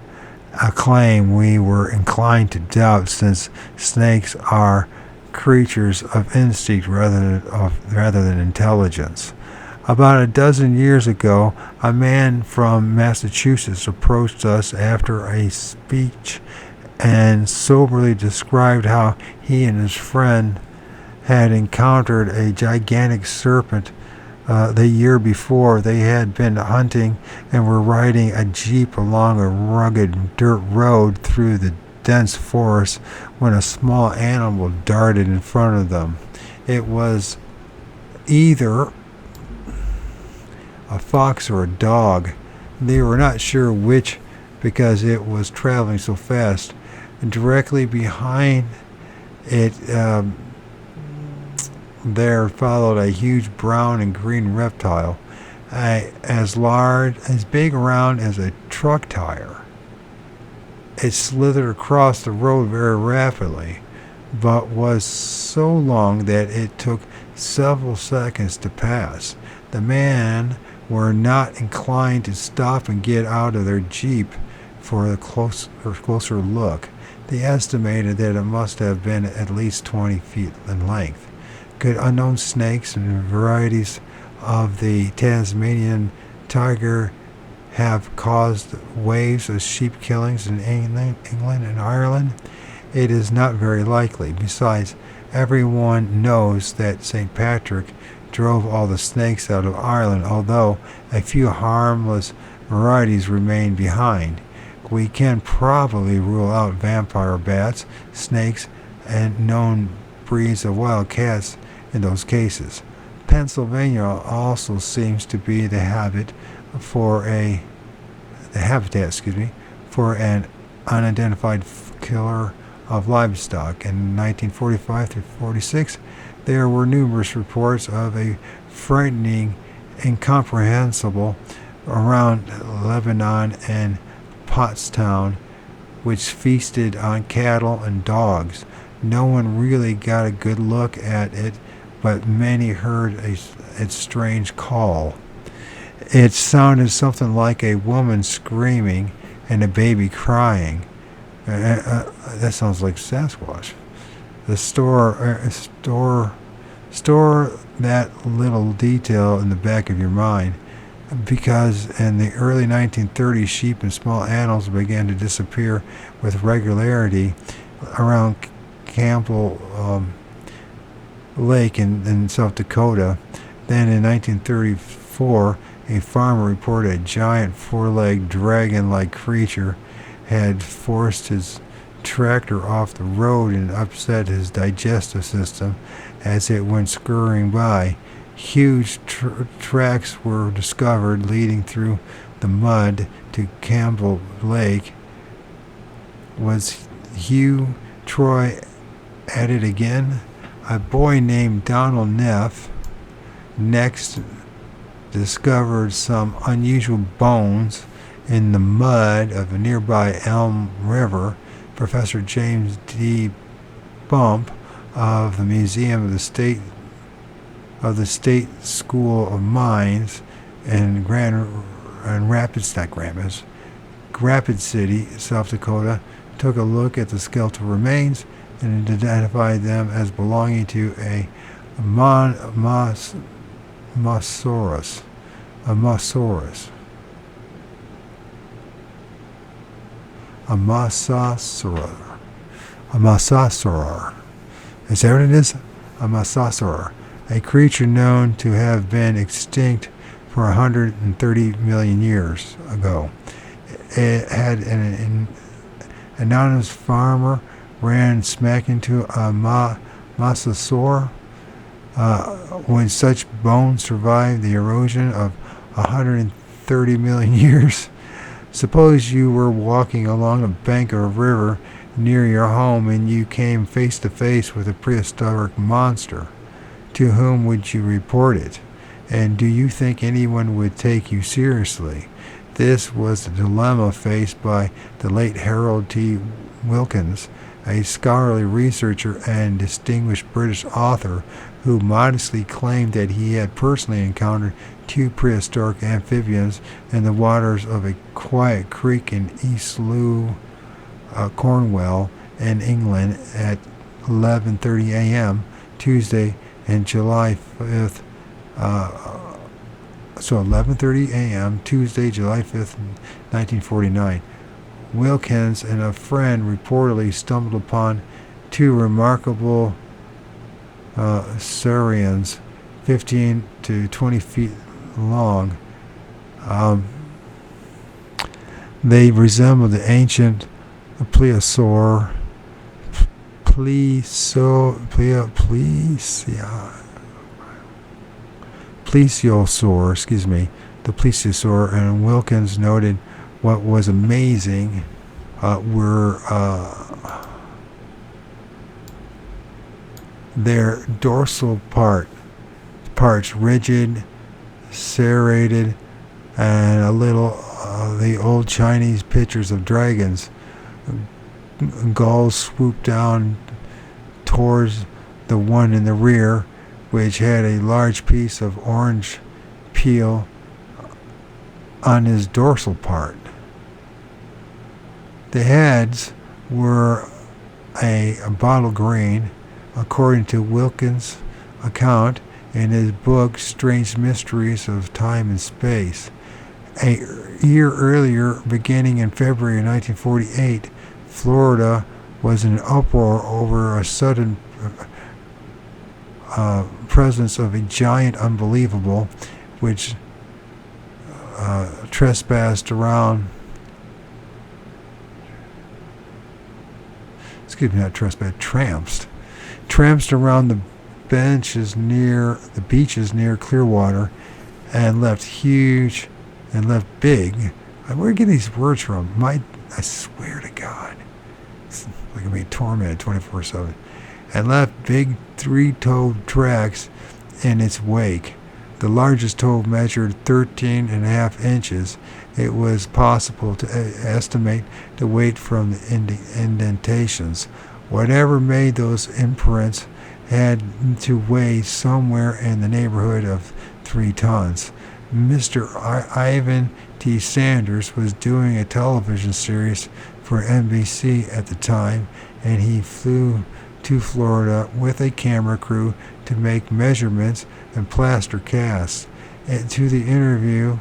a claim we were inclined to doubt since snakes are creatures of instinct rather than intelligence. About a dozen years ago, a man from Massachusetts approached us after a speech and soberly described how he and his friend had encountered a gigantic serpent the year before. They had been hunting and were riding a jeep along a rugged dirt road through the dense forest when a small animal darted in front of them. It was either a fox or a dog. They were not sure which because it was traveling so fast. And directly behind it, there followed a huge brown and green reptile, as big around as a truck tire. It slithered across the road very rapidly, but was so long that it took several seconds to pass. The men were not inclined to stop and get out of their jeep for a closer look. They estimated that it must have been at least 20 feet in length. Could unknown snakes and varieties of the Tasmanian tiger have caused waves of sheep killings in England and Ireland? It is not very likely. Besides, everyone knows that St. Patrick drove all the snakes out of Ireland, although a few harmless varieties remain behind. We can probably rule out vampire bats, snakes, and known breeds of wild cats in those cases. Pennsylvania also seems to be the habitat for an unidentified killer of livestock. In 1945 through 46, there were numerous reports of a frightening, incomprehensible around Lebanon and Pottstown, which feasted on cattle and dogs. No one really got a good look at it, but many heard its strange call. It sounded something like a woman screaming and a baby crying. That sounds like Sasquatch. Store that little detail in the back of your mind, because in the early 1930s, sheep and small animals began to disappear with regularity around Campbell Lake in South Dakota. Then in 1934, a farmer reported a giant four-legged dragon-like creature had forced his tractor off the road and upset his digestive system as it went scurrying by. Huge tracks were discovered leading through the mud to Campbell Lake. Was Hugh Troy at it again? A boy named Donald Neff next discovered some unusual bones in the mud of a nearby Elm River. Professor James D. Bump of the Museum of the State School of Mines in Rapid City, South Dakota, took a look at the skeletal remains and identified them as belonging to a Mosasaurus. Is that what it is? A Mosasaur. A creature known to have been extinct for 130 million years ago. It had an anonymous farmer ran smack into a Mosasaur. When such bones survived the erosion of 130 million years. Suppose you were walking along a bank of a river near your home and you came face to face with a prehistoric monster. To whom would you report it? And do you think anyone would take you seriously? This was the dilemma faced by the late Harold T. Wilkins, a scholarly researcher and distinguished British author who modestly claimed that he had personally encountered two prehistoric amphibians in the waters of a quiet creek in East Looe, Cornwall, in England at 11:30 a.m. Tuesday and July 5th. 11:30 a.m. Tuesday, July 5th, 1949. Wilkins and a friend reportedly stumbled upon two remarkable saurians, 15 to 20 feet long. They resembled the ancient plesiosaur, the plesiosaur, and Wilkins noted what was amazing were their dorsal parts rigid, serrated, and a little the old Chinese pictures of dragons. Gulls swooped down towards the one in the rear, which had a large piece of orange peel on his dorsal part. The heads were a bottle green, according to Wilkins' account in his book Strange Mysteries of Time and Space. A year earlier, beginning in February 1948, Florida was in an uproar over a sudden presence of a giant unbelievable which trespassed around tramped around the beaches near Clearwater and left big. Where are you getting these words from? I swear to God. It's like I'm being tormented 24/7. And left big 3-toed tracks in its wake. The largest toe measured 13.5 inches. It was possible to estimate the weight from the indentations. Whatever made those imprints had to weigh somewhere in the neighborhood of 3 tons. Mr. Ivan T. Sanders was doing a television series for NBC at the time, and he flew to Florida with a camera crew to make measurements and plaster casts, and to interview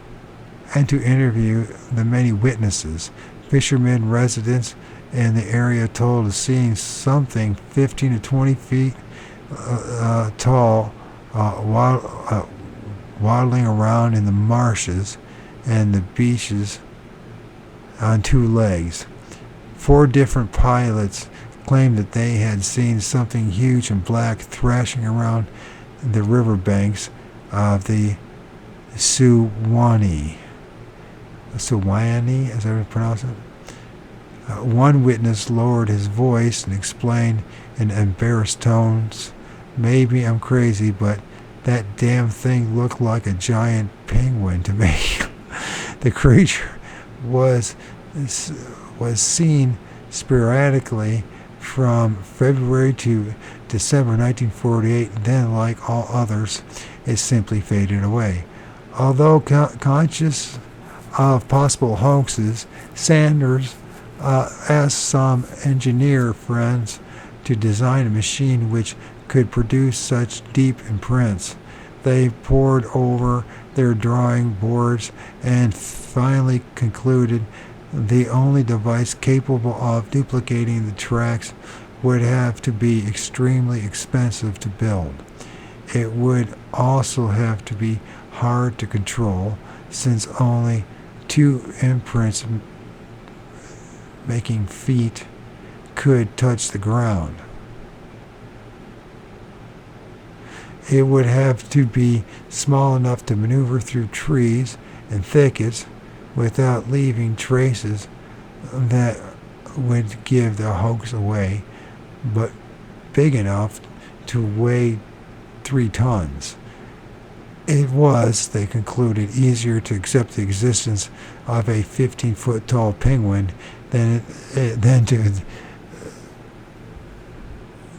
the many witnesses. Fishermen, residents in the area told of seeing something 15 to 20 feet tall waddling around in the marshes and the beaches on 2 legs. 4 different pilots claimed that they had seen something huge and black thrashing around the riverbanks of the Suwannee, as I would pronounce it. One witness lowered his voice and explained in embarrassed tones, "Maybe I'm crazy, but that damn thing looked like a giant penguin to me." The creature was seen sporadically from February to December 1948. Then, like all others, it simply faded away. Although conscious of possible hoaxes, Sanders asked some engineer friends to design a machine which could produce such deep imprints. They pored over their drawing boards and finally concluded the only device capable of duplicating the tracks would have to be extremely expensive to build. It would also have to be hard to control, since only 2 imprints making feet could touch the ground. It would have to be small enough to maneuver through trees and thickets without leaving traces that would give the hoax away, but big enough to weigh 3 tons. It was, they concluded, easier to accept the existence of a 15-foot tall penguin than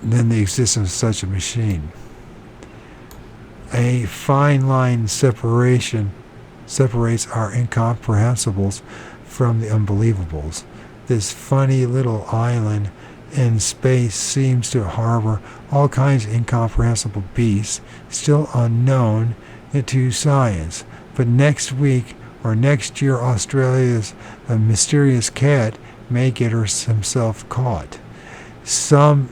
the existence of such a machine. A fine line separates our incomprehensibles from the unbelievables. This funny little island in space seems to harbor all kinds of incomprehensible beasts still unknown to science. But next week or next year, Australia's mysterious cat may get himself caught. Some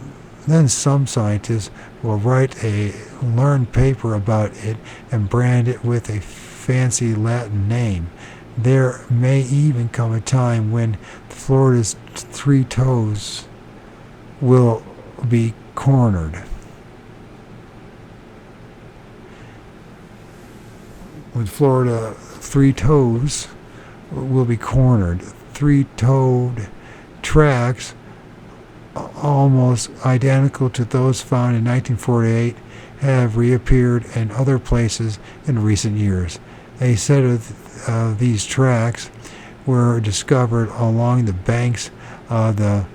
scientists will write a learned paper about it and brand it with a fancy Latin name. There may even come a time when Florida's 3 toes will be cornered. When Florida 3 toes will be cornered. 3-toed tracks almost identical to those found in 1948 have reappeared in other places in recent years. A set of these tracks were discovered along the banks of the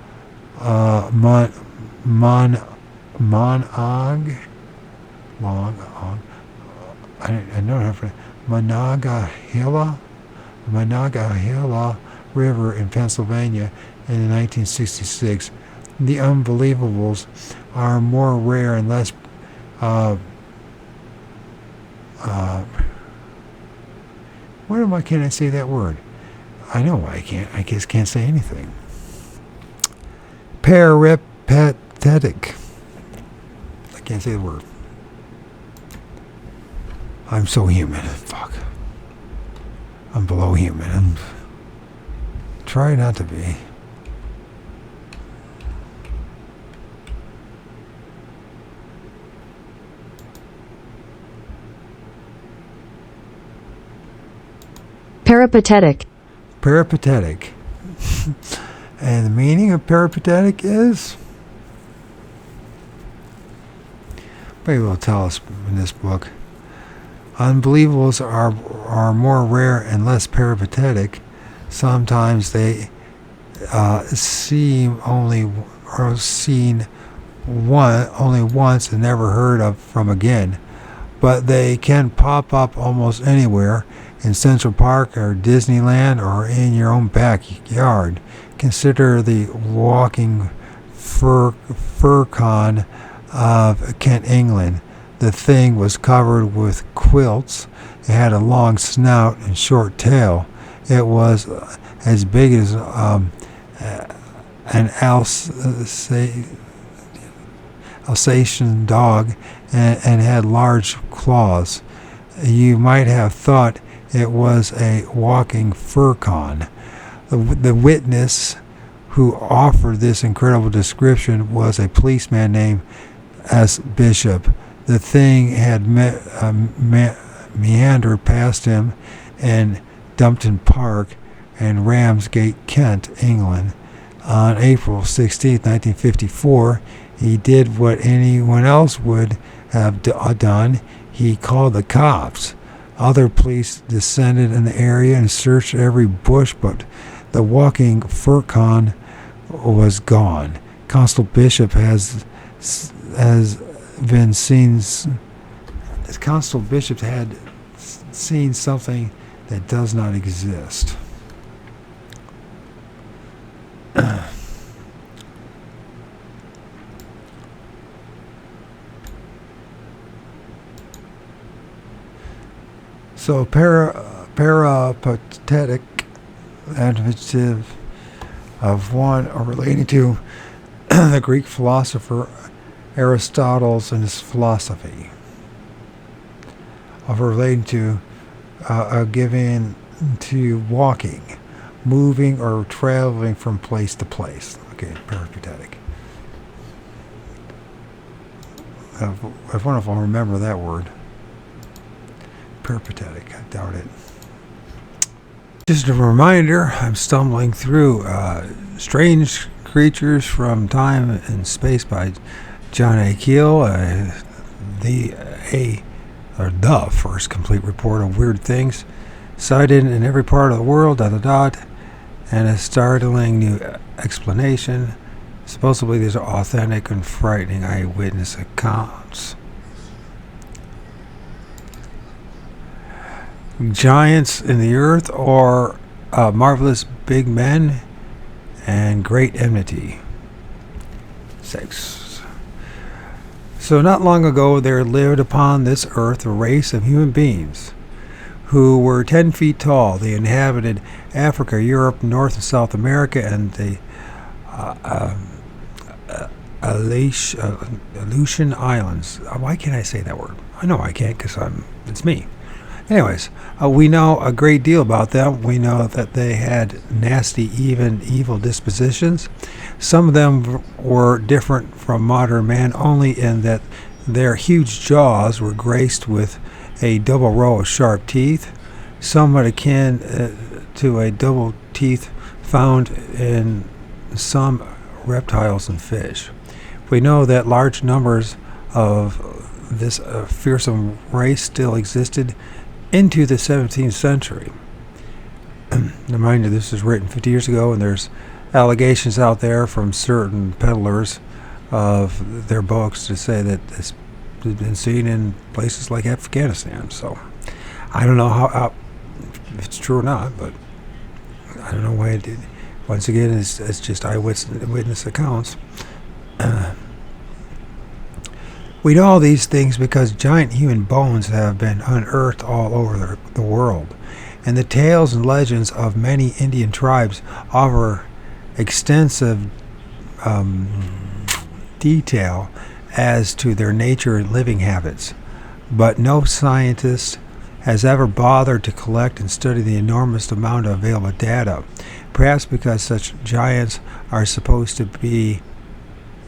Monongahela River in Pennsylvania in 1966. The unbelievables are more rare and less why can't I say that word? I know why I can't. I just can't say anything. Peripatetic. I can't say the word. I'm so human. Fuck. I'm below human. I'm try not to be. Peripatetic. Peripatetic. And the meaning of peripatetic is, maybe will tell us in this book. Unbelievables are more rare and less peripatetic. Sometimes they seem only seen only once and never heard of from again. But they can pop up almost anywhere, in Central Park or Disneyland or in your own backyard. Consider the walking furcon of Kent, England. The thing was covered with quilts. It had a long snout and short tail. It was as big as an Alsatian dog and had large claws. You might have thought it was a walking furcon. The witness who offered this incredible description was a policeman named S. Bishop. The thing had meandered past him in Dumpton Park and Ramsgate, Kent, England. On April 16, 1954, he did what anyone else would have done. He called the cops. Other police descended in the area and searched every bush, but the walking furcon was gone. Constable Bishop has been seen. Constable Bishop had seen something that does not exist. So peripatetic, adjective of one or relating to the Greek philosopher Aristotle and his philosophy. Of relating to giving to walking, moving or traveling from place to place. Okay, peripatetic. I wonder if I'll remember that word. Peripatetic, I doubt it. Just a reminder, I'm stumbling through Strange Creatures from Time and Space by John A. Keel, the first complete report of weird things sighted in every part of the world, and a startling new explanation. Supposedly these are authentic and frightening eyewitness accounts. Giants in the earth, or marvelous big men and great enmity. 6. So not long ago there lived upon this earth a race of human beings who were 10 feet tall. They inhabited Africa, Europe, North and South America, and the Aleutian Islands. Why can't I say that word? I know I can't because it's me. Anyways, we know a great deal about them. We know that they had nasty, even evil dispositions. Some of them were different from modern man only in that their huge jaws were graced with a double row of sharp teeth, somewhat akin to a double teeth found in some reptiles and fish. We know that large numbers of this fearsome race still existed into the 17th century. Remind you, this was written 50 years ago, and there's allegations out there from certain peddlers of their books to say that it's been seen in places like Afghanistan. So I don't know how if it's true or not, but I don't know why it Once again, it's just eyewitness accounts. We know all these things because giant human bones have been unearthed all over the world, and the tales and legends of many Indian tribes offer extensive detail as to their nature and living habits. But no scientist has ever bothered to collect and study the enormous amount of available data, perhaps because such giants are supposed to be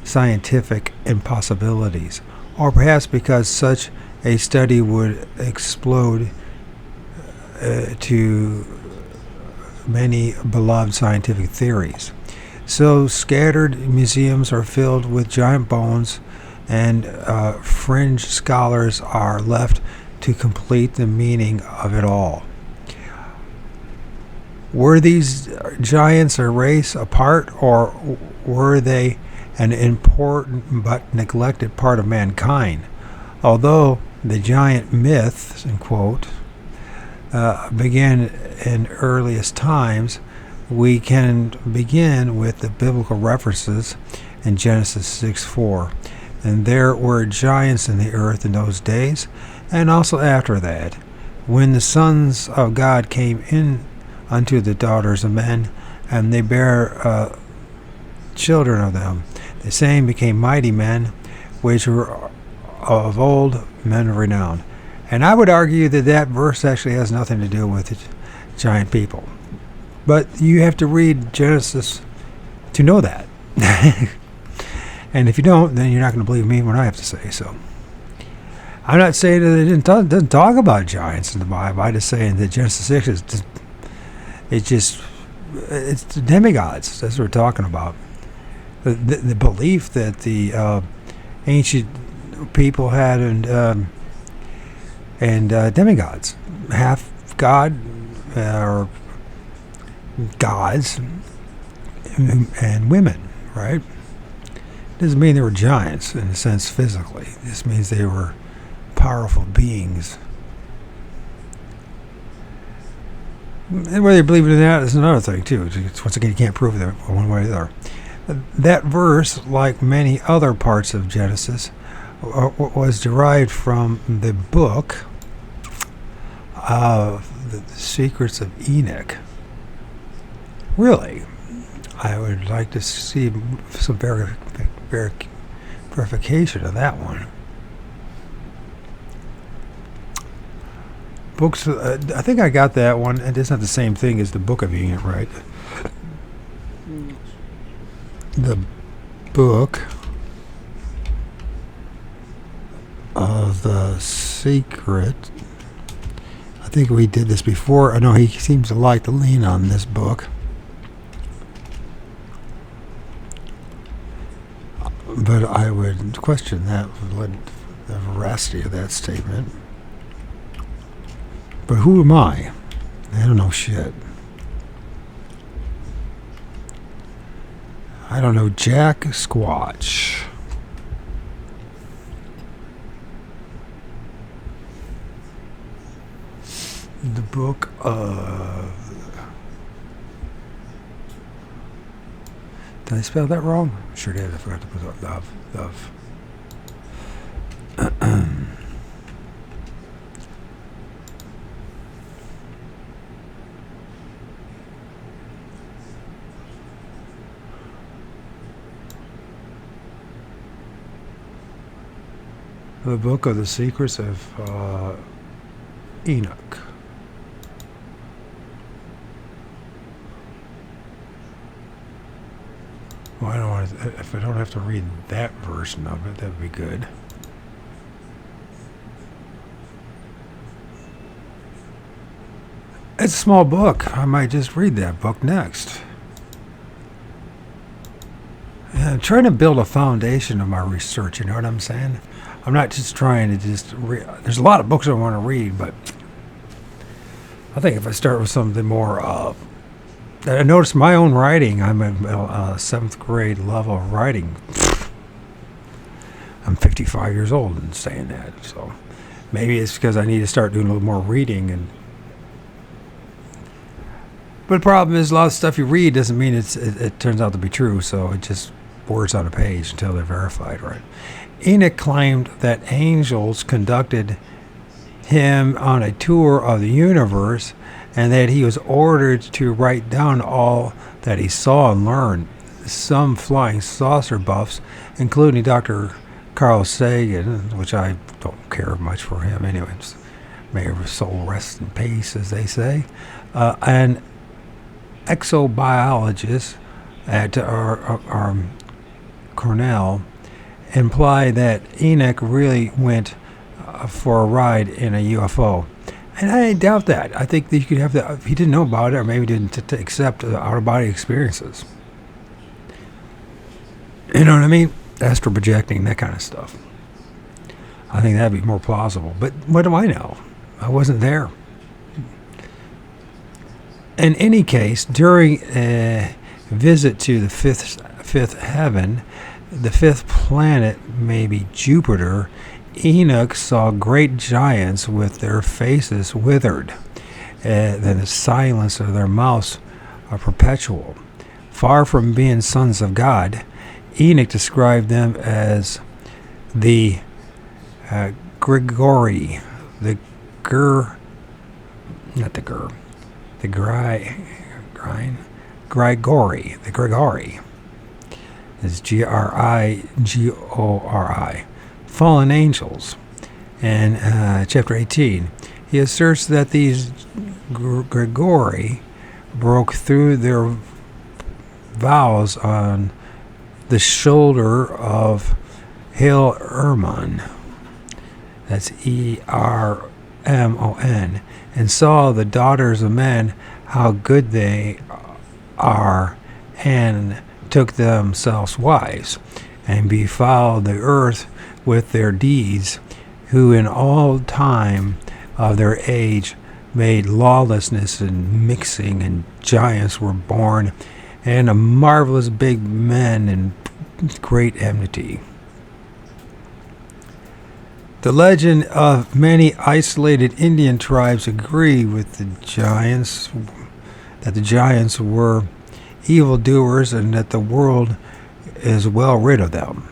scientific impossibilities, or perhaps because such a study would explode to many beloved scientific theories. So scattered museums are filled with giant bones, and fringe scholars are left to complete the meaning of it all. Were these giants a race apart, or were they an important but neglected part of mankind? Although the giant myths, in quote, began in earliest times, we can begin with the biblical references in Genesis 6:4. And there were giants in the earth in those days, and also after that, when the sons of God came in unto the daughters of men, and they bare children of them. The same became mighty men, which were of old men of renown. And I would argue that that verse actually has nothing to do with giant people. But you have to read Genesis to know that. And if you don't, then you're not going to believe me when I have to say so. I'm not saying that it doesn't talk about giants in the Bible. I'm just saying that Genesis 6 is it's the demigods. That's what we're talking about. The belief that the ancient people had and demigods, half God or gods and women, right? Doesn't mean they were giants in a sense physically. This means they were powerful beings. And whether you believe it or not is another thing too. Once again, you can't prove that one way or the other. That verse, like many other parts of Genesis, was derived from the book of the Secrets of Enoch. Really, I would like to see some verification of that one. Books, I think I got that one. It's not the same thing as the Book of Enoch, right? The book of the secret. I think we did this before. I know he seems to like to lean on this book. But I would question the veracity of that statement. But who am I? I don't know shit. I don't know jack squatch. The book of... Did I spell that wrong? Sure did. I forgot to put love. The Book of the Secrets of Enoch. Well, I don't want to, if I don't have to read that version of it, that would be good. It's a small book. I might just read that book next. Yeah, I'm trying to build a foundation of my research, you know what I'm saying? I'm not just trying to just read. There's a lot of books I want to read, but I think if I start with something more... I noticed my own writing. I'm at 7th grade level of writing. I'm 55 years old and saying that, so maybe it's because I need to start doing a little more reading. And But the problem is, a lot of stuff you read doesn't mean it turns out to be true, so it just words on a page until they're verified, right? Enoch claimed that angels conducted him on a tour of the universe and that he was ordered to write down all that he saw and learned. Some flying saucer buffs, including Dr. Carl Sagan, which I don't care much for him anyways, may his soul rest in peace, as they say, and exobiologists at our Cornell imply that Enoch really went for a ride in a UFO. And I doubt that. I think that you could have that if he didn't know about it, or maybe didn't accept out-of-body experiences. You know what I mean? Astral projecting, that kind of stuff. I think that'd be more plausible. But what do I know? I wasn't there. In any case, during a visit to the fifth heaven, the fifth planet, maybe Jupiter, Enoch saw great giants with their faces withered, and the silence of their mouths are perpetual. Far from being sons of God, Enoch described them as the Grigori, the Grigori is Grigori, fallen angels. And chapter 18, he asserts that these Grigori broke through their vows on the shoulder of Hil Ermon, that's Ermon, and saw the daughters of men how good they are, and took themselves wives, and befouled the earth with their deeds, who in all time of their age made lawlessness and mixing, and giants were born, and a marvelous big men and great enmity. The legend of many isolated Indian tribes agree with the giants, that the giants were evildoers and that the world is well rid of them.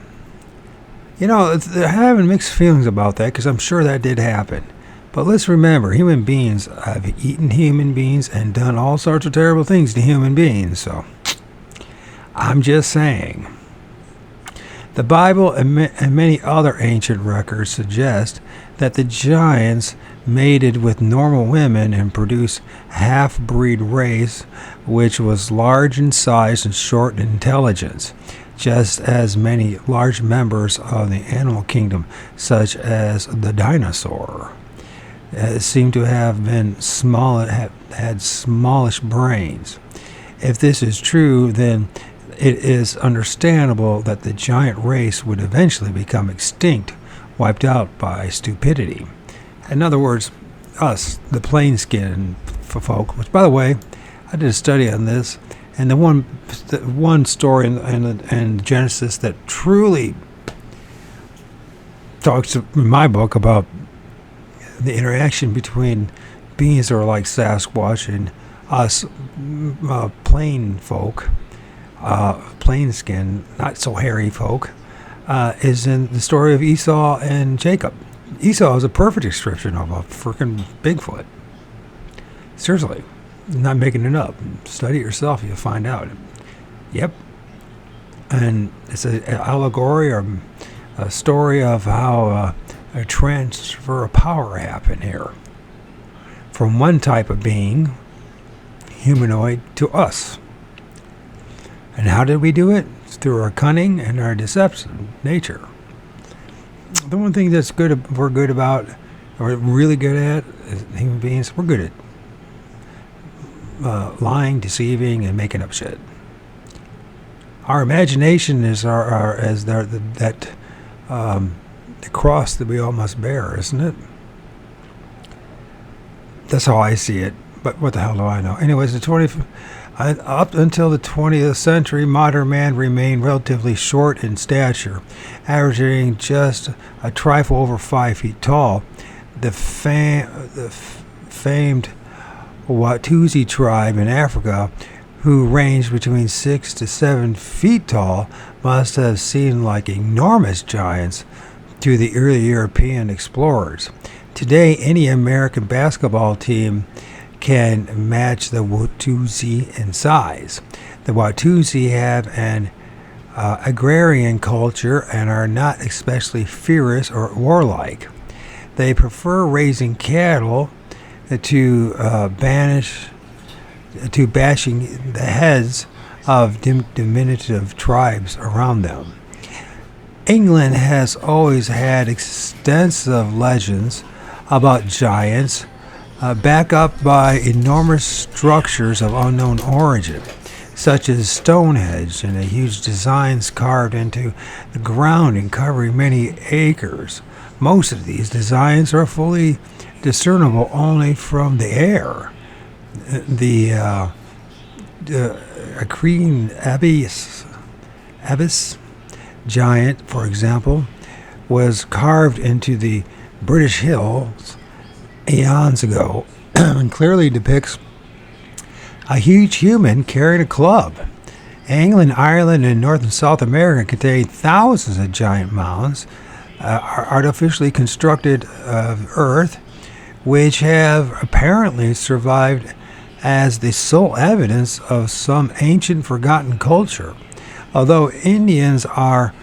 You know, they're having mixed feelings about that, because I'm sure that did happen. But let's remember, human beings have eaten human beings and done all sorts of terrible things to human beings, so I'm just saying. The Bible and many other ancient records suggest that the giants mated with normal women and produced half-breed race, which was large in size and short in intelligence, just as many large members of the animal kingdom, such as the dinosaur, seem to have been had smallish brains. If this is true, then it is understandable that the giant race would eventually become extinct, wiped out by stupidity. In other words, us, the plain skin folk, which, by the way, I did a study on this, and the one story in Genesis that truly talks in my book about the interaction between beings that are like Sasquatch and us plain folk, plain skin, not so hairy folk, is in the story of Esau and Jacob. Esau is a perfect description of a freaking Bigfoot. Seriously, I'm not making it up. Study it yourself, you'll find out. Yep. And it's an allegory or a story of how a transfer of power happened here from one type of being, humanoid, to us. And how did we do it? It's through our cunning and our deception nature. The one thing that's we're good about, or really good at, as human beings, we're good at lying, deceiving, and making up shit. Our imagination is the cross that we all must bear, isn't it? That's how I see it. But what the hell do I know? Anyways, up until the 20th century, modern man remained relatively short in stature, averaging just a trifle over 5 feet tall. The famed Watusi tribe in Africa, who ranged between 6 to 7 feet tall, must have seemed like enormous giants to the early European explorers. Today, any American basketball team can match the Watusi in size. The Watusi have an agrarian culture and are not especially fierce or warlike. They prefer raising cattle to bashing the heads of diminutive tribes around them. England has always had extensive legends about giants, backed up by enormous structures of unknown origin, such as Stonehenge and the huge designs carved into the ground and covering many acres. Most of these designs are fully discernible only from the air. The Green Abyss giant, for example, was carved into the British Hills eons ago and clearly depicts a huge human carrying a club. England, Ireland, and North and South America contain thousands of giant mounds, artificially constructed of earth, which have apparently survived as the sole evidence of some ancient forgotten culture. Although Indians are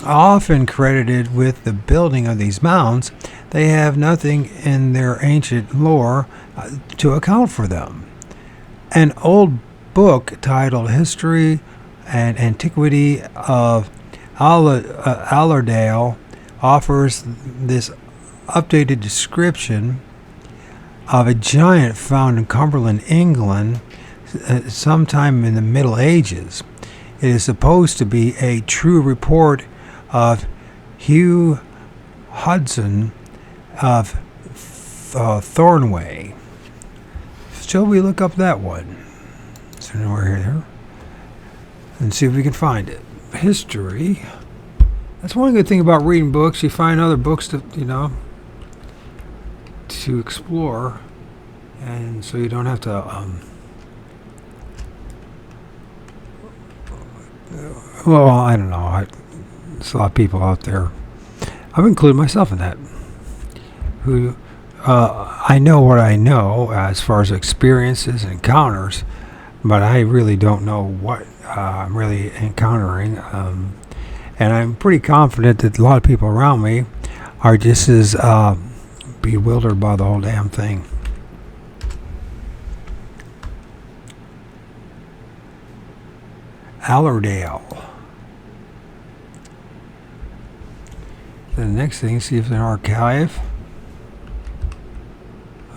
often credited with the building of these mounds, they have nothing in their ancient lore to account for them. An old book titled History and Antiquity of Allerdale offers this updated description of a giant found in Cumberland, England, sometime in the Middle Ages. It is supposed to be a true report of Hugh Hudson of Thornway. Shall we look up that one? So we're here and see if we can find it. History. That's one good thing about reading books. You find other books to explore, and so you don't have to. Well, I don't know. There's a lot of people out there. I've included myself in that. Who I know what I know as far as experiences and encounters, but I really don't know what I'm really encountering. And I'm pretty confident that a lot of people around me are just as bewildered by the whole damn thing. Allerdale. The next thing, see if it's an archive.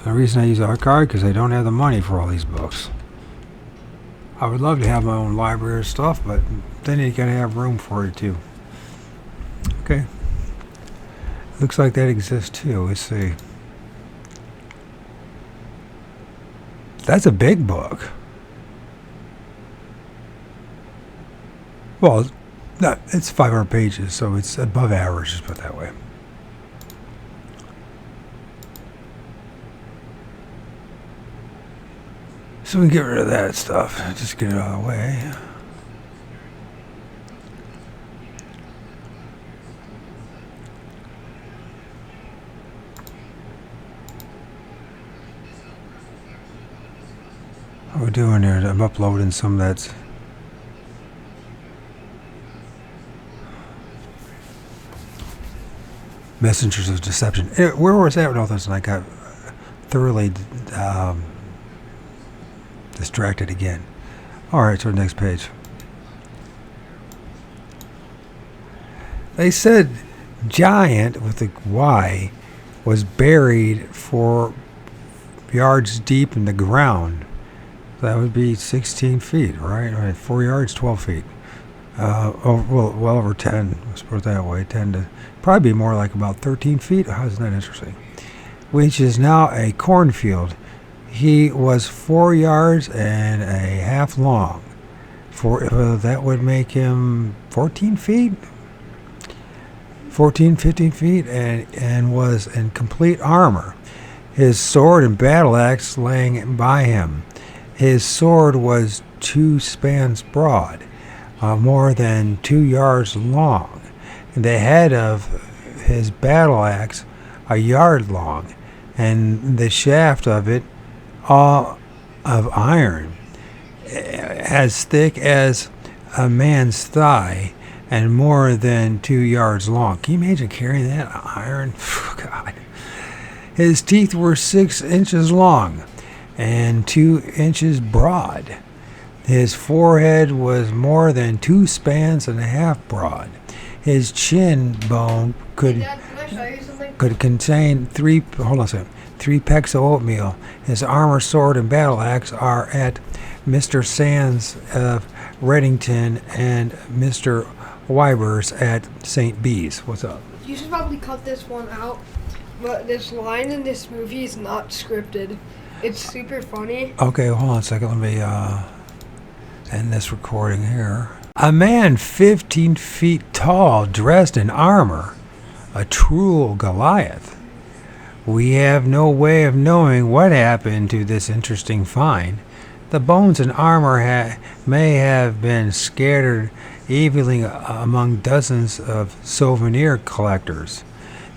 The reason I use archive because I don't have the money for all these books. I would love to have my own library of stuff, but then you gotta have room for it too. Okay. Looks like that exists too. Let's see. That's a big book. Well, no, it's 500 pages, so it's above average, just put it that way. So we can get rid of that stuff. Just get it out of the way. What we're doing there, I'm uploading some that's Messengers of Deception. Where was that with all this? And I got thoroughly distracted again. Alright, so the next page. They said giant with a Y was buried 4 yards deep in the ground. That would be 16 feet, right? 4 yards, 12 feet. Well over 10. Let's put it that way. 10 to probably be more like about 13 feet. How isn't that interesting? Which is now a cornfield. He was 4 yards and a half long. That would make him 14 feet? 14, 15 feet, and was in complete armor. his sword and battle axe laying by him. His sword was 2 spans broad, more than 2 yards long. The head of his battle axe a yard long, and the shaft of it all of iron, as thick as a man's thigh, and more than 2 yards long. Can you imagine carrying that iron? God. His teeth were 6 inches long and 2 inches broad. His forehead was more than 2 spans and a half broad. His chin bone could contain 3 pecks of oatmeal. His armor, sword, and battle axe are at Mr. Sands of Reddington and Mr. Wyber's at St. B's. What's up? You should probably cut this one out, but this line in this movie is not scripted. It's super funny. Okay, hold on a second. Let me end this recording here. A man 15 feet tall, dressed in armor, a true Goliath. We have no way of knowing what happened to this interesting find. The bones and armor may have been scattered evenly among dozens of souvenir collectors.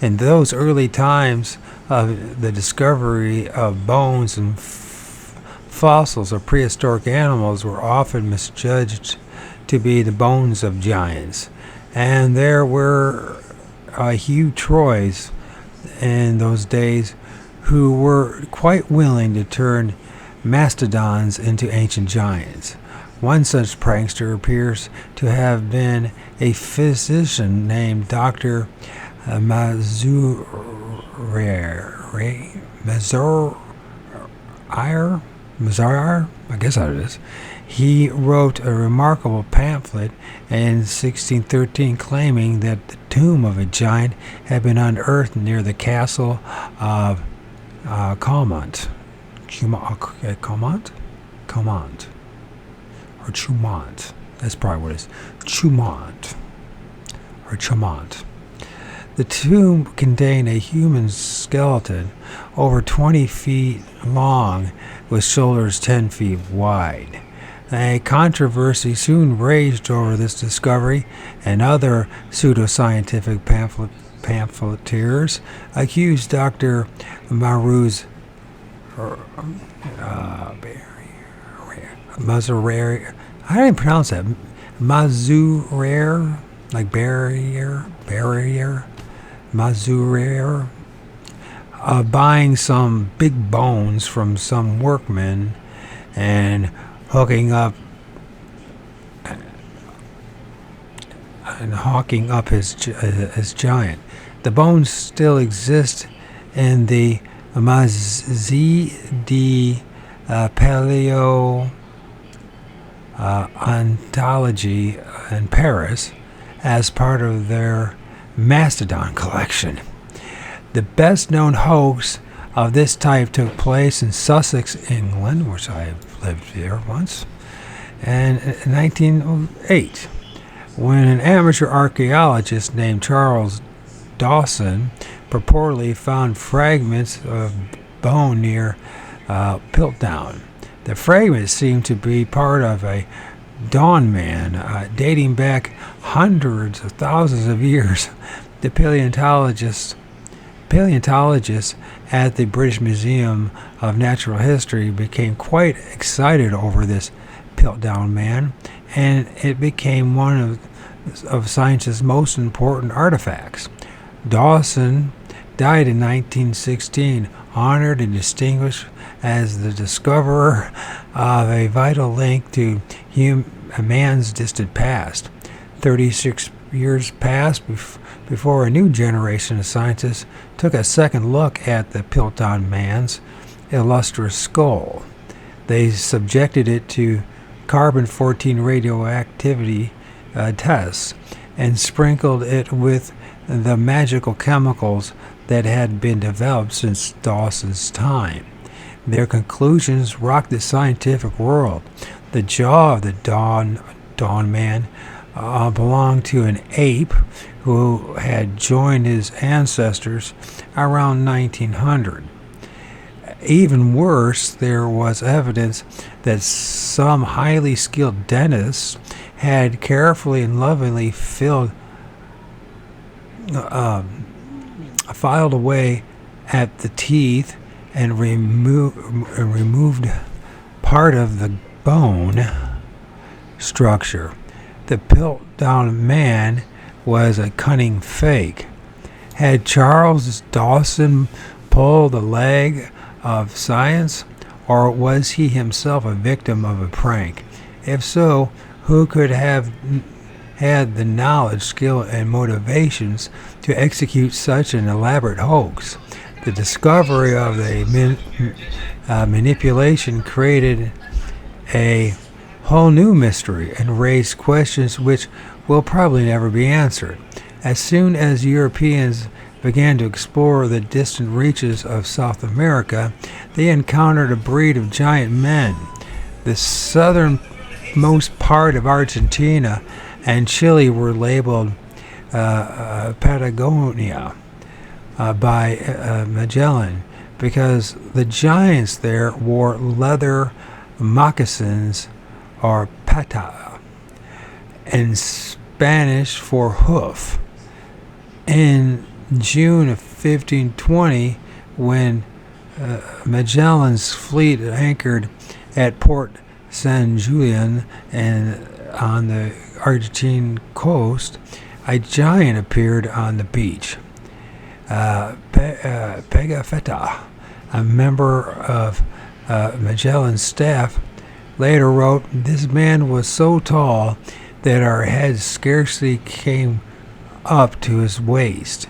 In those early times of the discovery of bones and fossils of prehistoric animals were often misjudged to be the bones of giants. And there were Hugh Troys in those days who were quite willing to turn mastodons into ancient giants. One such prankster appears to have been a physician named Dr. Mazur, I guess that it is. He wrote a remarkable pamphlet in 1613 claiming that the tomb of a giant had been unearthed near the castle of Caumont. Caumont? Or Chumont. That's probably what it is. Chumont. Or Chumont. The tomb contained a human skeleton over 20 feet long with shoulders 10 feet wide. A controversy soon raged over this discovery, and other pseudoscientific pamphleteers accused Dr. Maruz Mazurere. I didn't pronounce that. Mazurere, like barrier, Mazurere, buying some big bones from some workmen and hawking up his giant. The bones still exist in the Musée de Paléontologie in Paris as part of their mastodon collection. The best known hoax of this type took place in Sussex, England, which I lived there once, and in 1908, when an amateur archaeologist named Charles Dawson purportedly found fragments of bone near Piltdown. The fragments seemed to be part of a dawn man dating back hundreds of thousands of years. The paleontologists at the British Museum of Natural History became quite excited over this Piltdown man, and it became one of science's most important artifacts. Dawson died in 1916, honored and distinguished as the discoverer of a vital link to a man's distant past. 36 years passed before a new generation of scientists took a second look at the Piltdown man's illustrious skull. They subjected it to carbon-14 radioactivity tests and sprinkled it with the magical chemicals that had been developed since Dawson's time. Their conclusions rocked the scientific world. The jaw of the Dawn man belonged to an ape who had joined his ancestors around 1900. Even worse, there was evidence that some highly skilled dentists had carefully and lovingly filed away at the teeth and removed part of the bone structure. The Piltdown Man was a cunning fake. Had Charles Dawson pulled the leg of science, or was he himself a victim of a prank? If so, who could have had the knowledge, skill, and motivations to execute such an elaborate hoax? The discovery of the manipulation created a whole new mystery and raised questions which will probably never be answered. As soon as Europeans began to explore the distant reaches of South America, they encountered a breed of giant men. The southernmost part of Argentina and Chile were labeled Patagonia by Magellan because the giants there wore leather moccasins, or pata, in Spanish for hoof. In June of 1520, when Magellan's fleet anchored at Port San Julian and on the Argentine coast, a giant appeared on the beach. Pigafetta, a member of Magellan's staff, later wrote, "This man was so tall that our heads scarcely came up to his waist.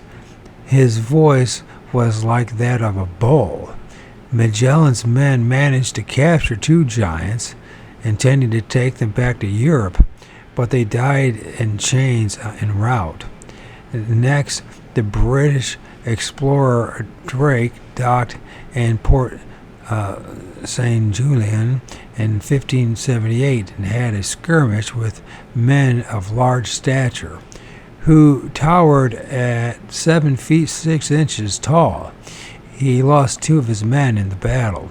His voice was like that of a bull." Magellan's men managed to capture 2 giants, intending to take them back to Europe, but they died in chains en route. Next, the British explorer Drake docked in Port St. Julian in 1578 and had a skirmish with men of large stature who towered at 7 feet 6 inches tall. He lost 2 of his men in the battle.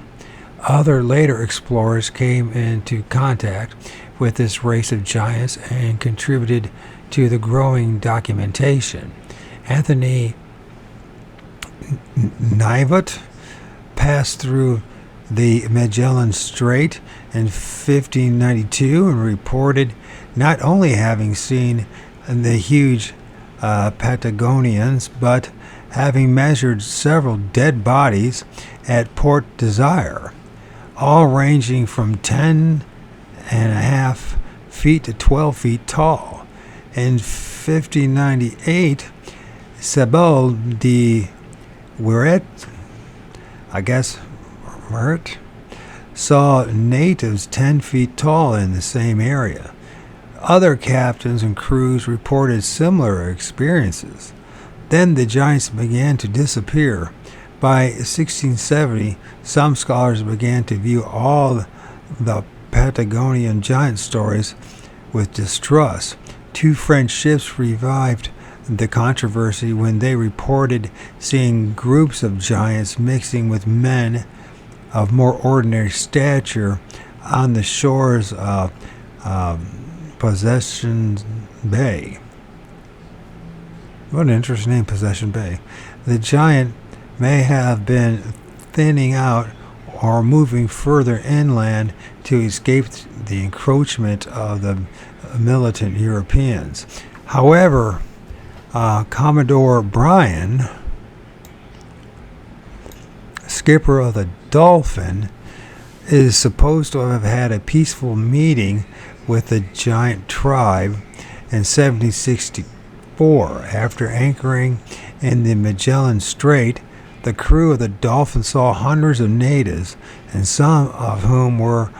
Other later explorers came into contact with this race of giants and contributed to the growing documentation. Anthony Knivet passed through the Magellan Strait in 1592 and reported not only having seen the huge Patagonians, but having measured several dead bodies at Port Desire, all ranging from 10.5 feet to 12 feet tall. In 1598, Sabel de Wiret, saw natives 10 feet tall in the same area. Other captains and crews reported similar experiences. Then the giants began to disappear. By 1670, some scholars began to view all the Patagonian giant stories with distrust. 2 French ships revived the controversy when they reported seeing groups of giants mixing with men of more ordinary stature on the shores of Possession Bay. What an interesting name, Possession Bay. The giant may have been thinning out or moving further inland to escape the encroachment of the militant Europeans. However, Commodore Bryan, skipper of the Dolphin, is supposed to have had a peaceful meeting with the giant tribe in 1764. After anchoring in the Magellan Strait, the crew of the Dolphin saw hundreds of natives, and some of whom were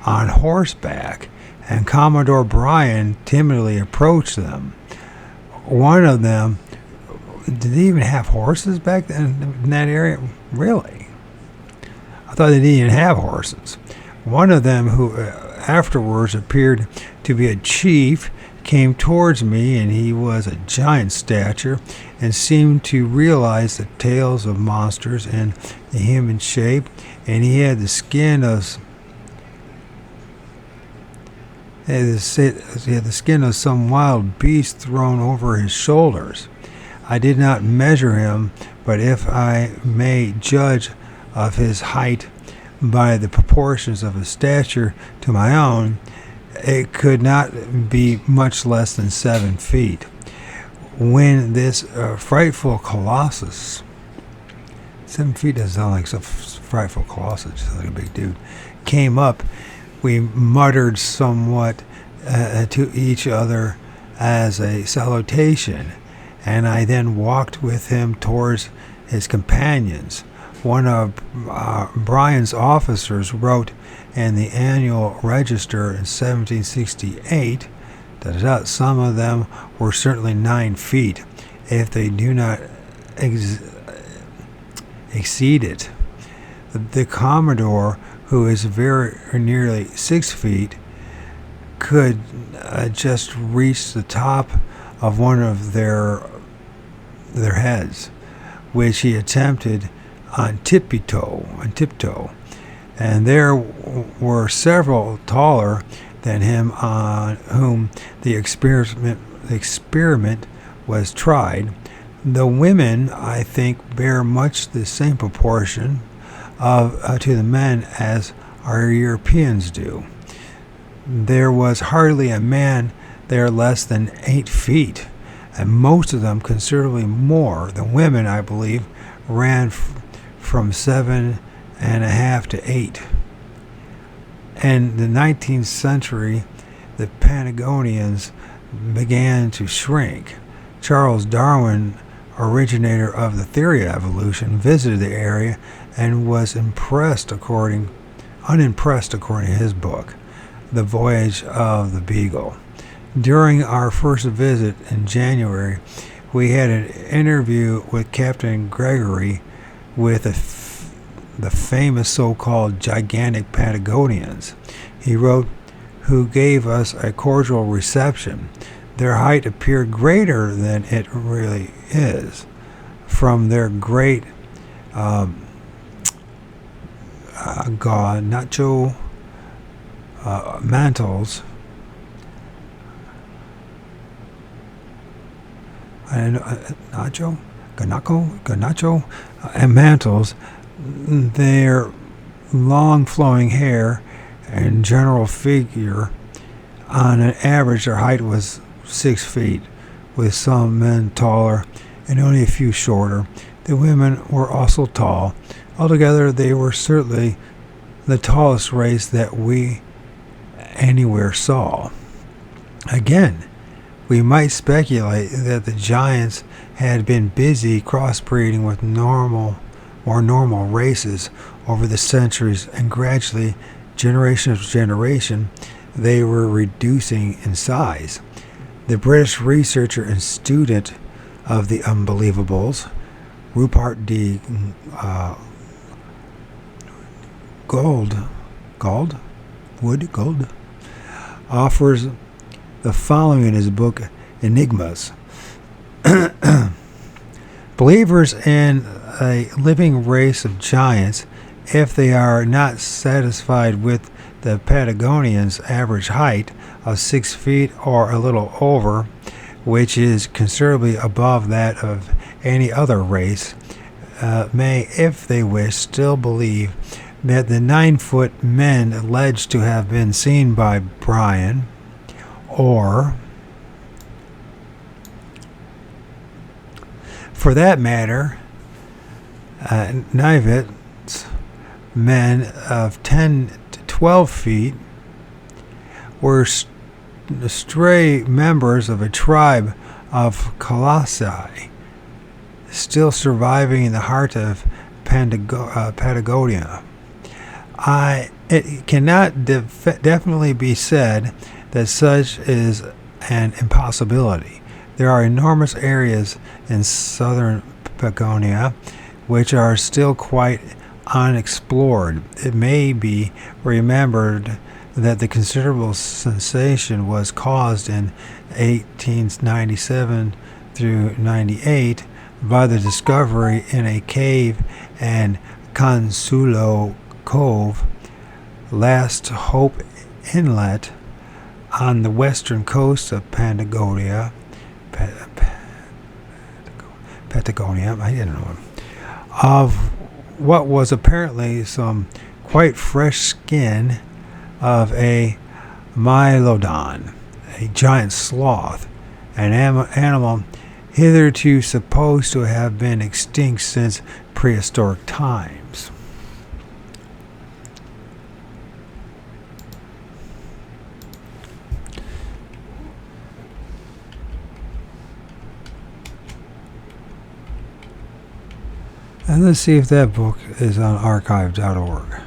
on horseback, and Commodore Bryan timidly approached them. One of them, did they even have horses back then in that area? Really? I thought they didn't even have horses. One of them, who afterwards appeared to be a chief, came towards me, and he was a giant stature and seemed to realize the tales of monsters in the human shape, and he had the skin of some wild beast thrown over his shoulders. I did not measure him, but if I may judge of his height by the proportions of his stature to my own, it could not be much less than 7 feet. When this frightful colossus, 7 feet doesn't sound like some frightful colossus, just like a big dude, came up, we muttered somewhat to each other as a salutation, and I then walked with him towards his companions. One of Brian's officers wrote in the annual register in 1768 that some of them were certainly 9 feet, if they do not exceed it. The Commodore, who is very nearly 6 feet, could just reach the top of one of their heads, which he attempted on tiptoe, and there were several taller than him on whom the experiment was tried. The women, I think, bear much the same proportion to the men as our Europeans do. There was hardly a man there less than 8 feet, and most of them considerably more. The women, I believe, ran from 7.5 to 8. In the 19th century, the Patagonians began to shrink. Charles Darwin, originator of the theory of evolution, visited the area and was unimpressed according to his book, The Voyage of the Beagle. During our first visit in January, we had an interview with Captain Gregory with the famous so-called gigantic Patagonians. He wrote, who gave us a cordial reception. Their height appeared greater than it really is. From their great ganacho mantles, ganacho and mantles, their long flowing hair and general figure, on an average their height was 6 feet, with some men taller and only a few shorter. The women were also tall. Altogether, they were certainly the tallest race that we anywhere saw. Again, we might speculate that the giants had been busy crossbreeding with more normal races over the centuries, and gradually, generation after generation, they were reducing in size. The British researcher and student of the unbelievables, Rupert D. Gold, offers the following in his book, Enigmas. Believers in a living race of giants, if they are not satisfied with the Patagonians' average height of 6 feet or a little over, which is considerably above that of any other race, may, if they wish, still believe that the 9-foot men alleged to have been seen by Brian, or, for that matter, Nivets, men of 10 to 12 feet, were stray members of a tribe of colossi, still surviving in the heart of Patagonia. It cannot definitely be said that such is an impossibility. There are enormous areas in southern Patagonia which are still quite unexplored. It may be remembered that the considerable sensation was caused in 1897 through 98 by the discovery in a cave in Consuelo Cove, Last Hope Inlet, on the western coast of Patagonia. Patagonia, I didn't know, of what was apparently some quite fresh skin of a Mylodon, a giant sloth, an animal hitherto supposed to have been extinct since prehistoric times. And let's see if that book is on archive.org.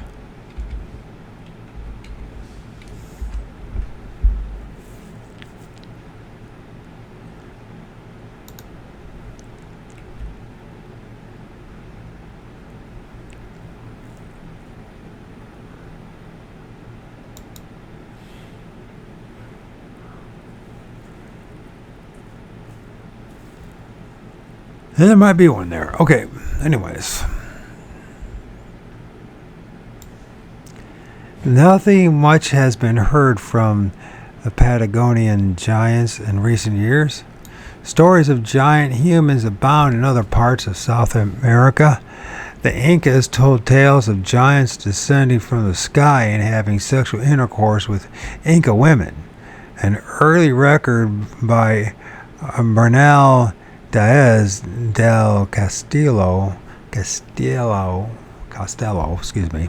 And there might be one there. Okay, anyways. Nothing much has been heard from the Patagonian giants in recent years. Stories of giant humans abound in other parts of South America. The Incas told tales of giants descending from the sky and having sexual intercourse with Inca women. An early record by Bernal Diaz del Castello, excuse me.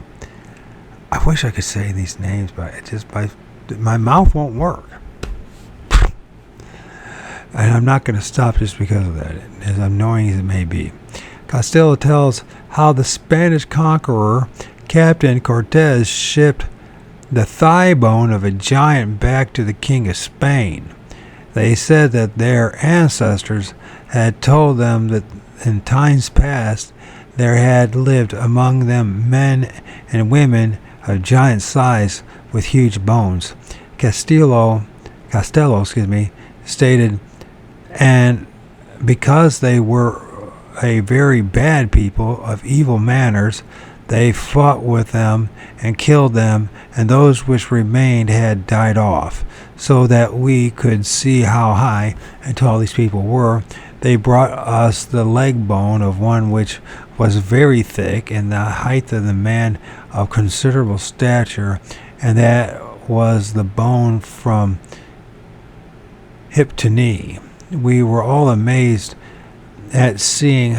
I wish I could say these names, but my mouth won't work. And I'm not going to stop just because of that, as annoying as it may be. Costello tells how the Spanish conqueror Captain Cortez shipped the thigh bone of a giant back to the King of Spain. They said that their ancestors had told them that in times past there had lived among them men and women of giant size with huge bones. Costello, stated, and because they were a very bad people of evil manners, they fought with them and killed them, and those which remained had died off, so that we could see how high and tall these people were. They brought us the leg bone of one which was very thick, and the height of the man of considerable stature, and that was the bone from hip to knee. We were all amazed at seeing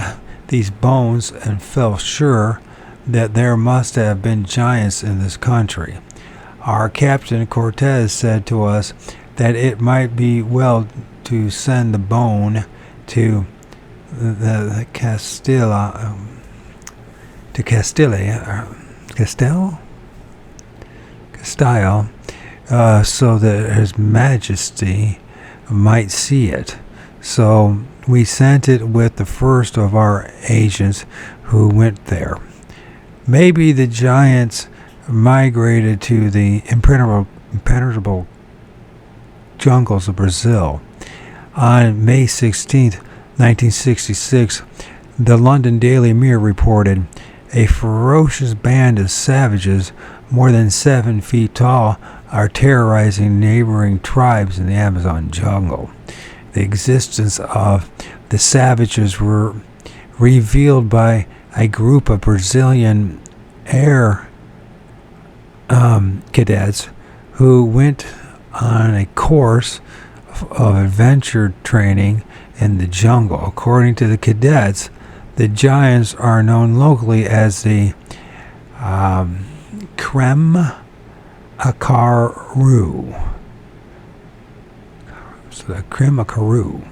these bones and felt sure that there must have been giants in this country. Our Captain Cortez said to us that it might be well to send the bone to the Castile, so that His Majesty might see it. So we sent it with the first of our agents who went there. Maybe the giants migrated to the impenetrable jungles of Brazil. On May 16, 1966, the London Daily Mirror reported, a ferocious band of savages more than 7 feet tall are terrorizing neighboring tribes in the Amazon jungle. The existence of the savages were revealed by a group of Brazilian air cadets who went on a course of adventure training in the jungle. According to the cadets, the giants are known locally as the Kremakaru. So the Kremakaru.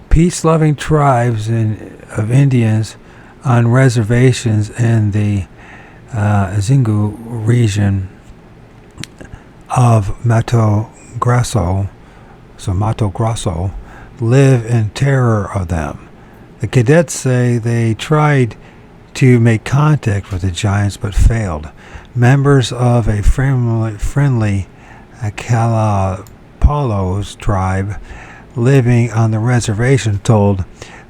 Peace-loving tribes of Indians on reservations in the Zingu region of Mato Grosso live in terror of them. The cadets say they tried to make contact with the giants but failed. Members of a friendly Kalapalos tribe living on the reservation told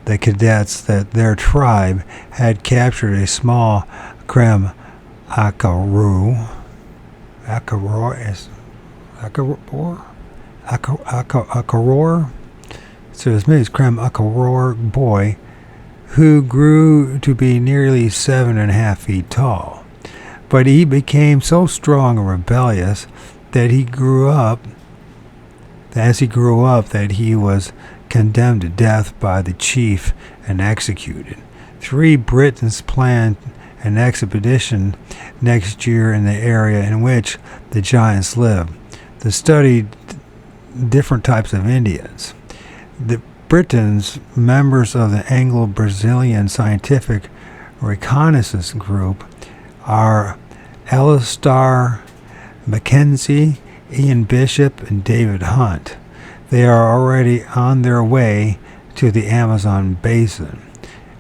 the cadets that their tribe had captured a small Krem Akaror. So his name is Krem Akaror boy, who grew to be nearly 7.5 feet tall. But he became so strong and rebellious that as he grew up, that he was condemned to death by the chief and executed. 3 Britons planned an expedition next year in the area in which the giants lived to study different types of Indians. The Britons, members of the Anglo-Brazilian Scientific Reconnaissance Group, are Alistair Mackenzie, Ian Bishop, and David Hunt. They are already on their way to the Amazon basin.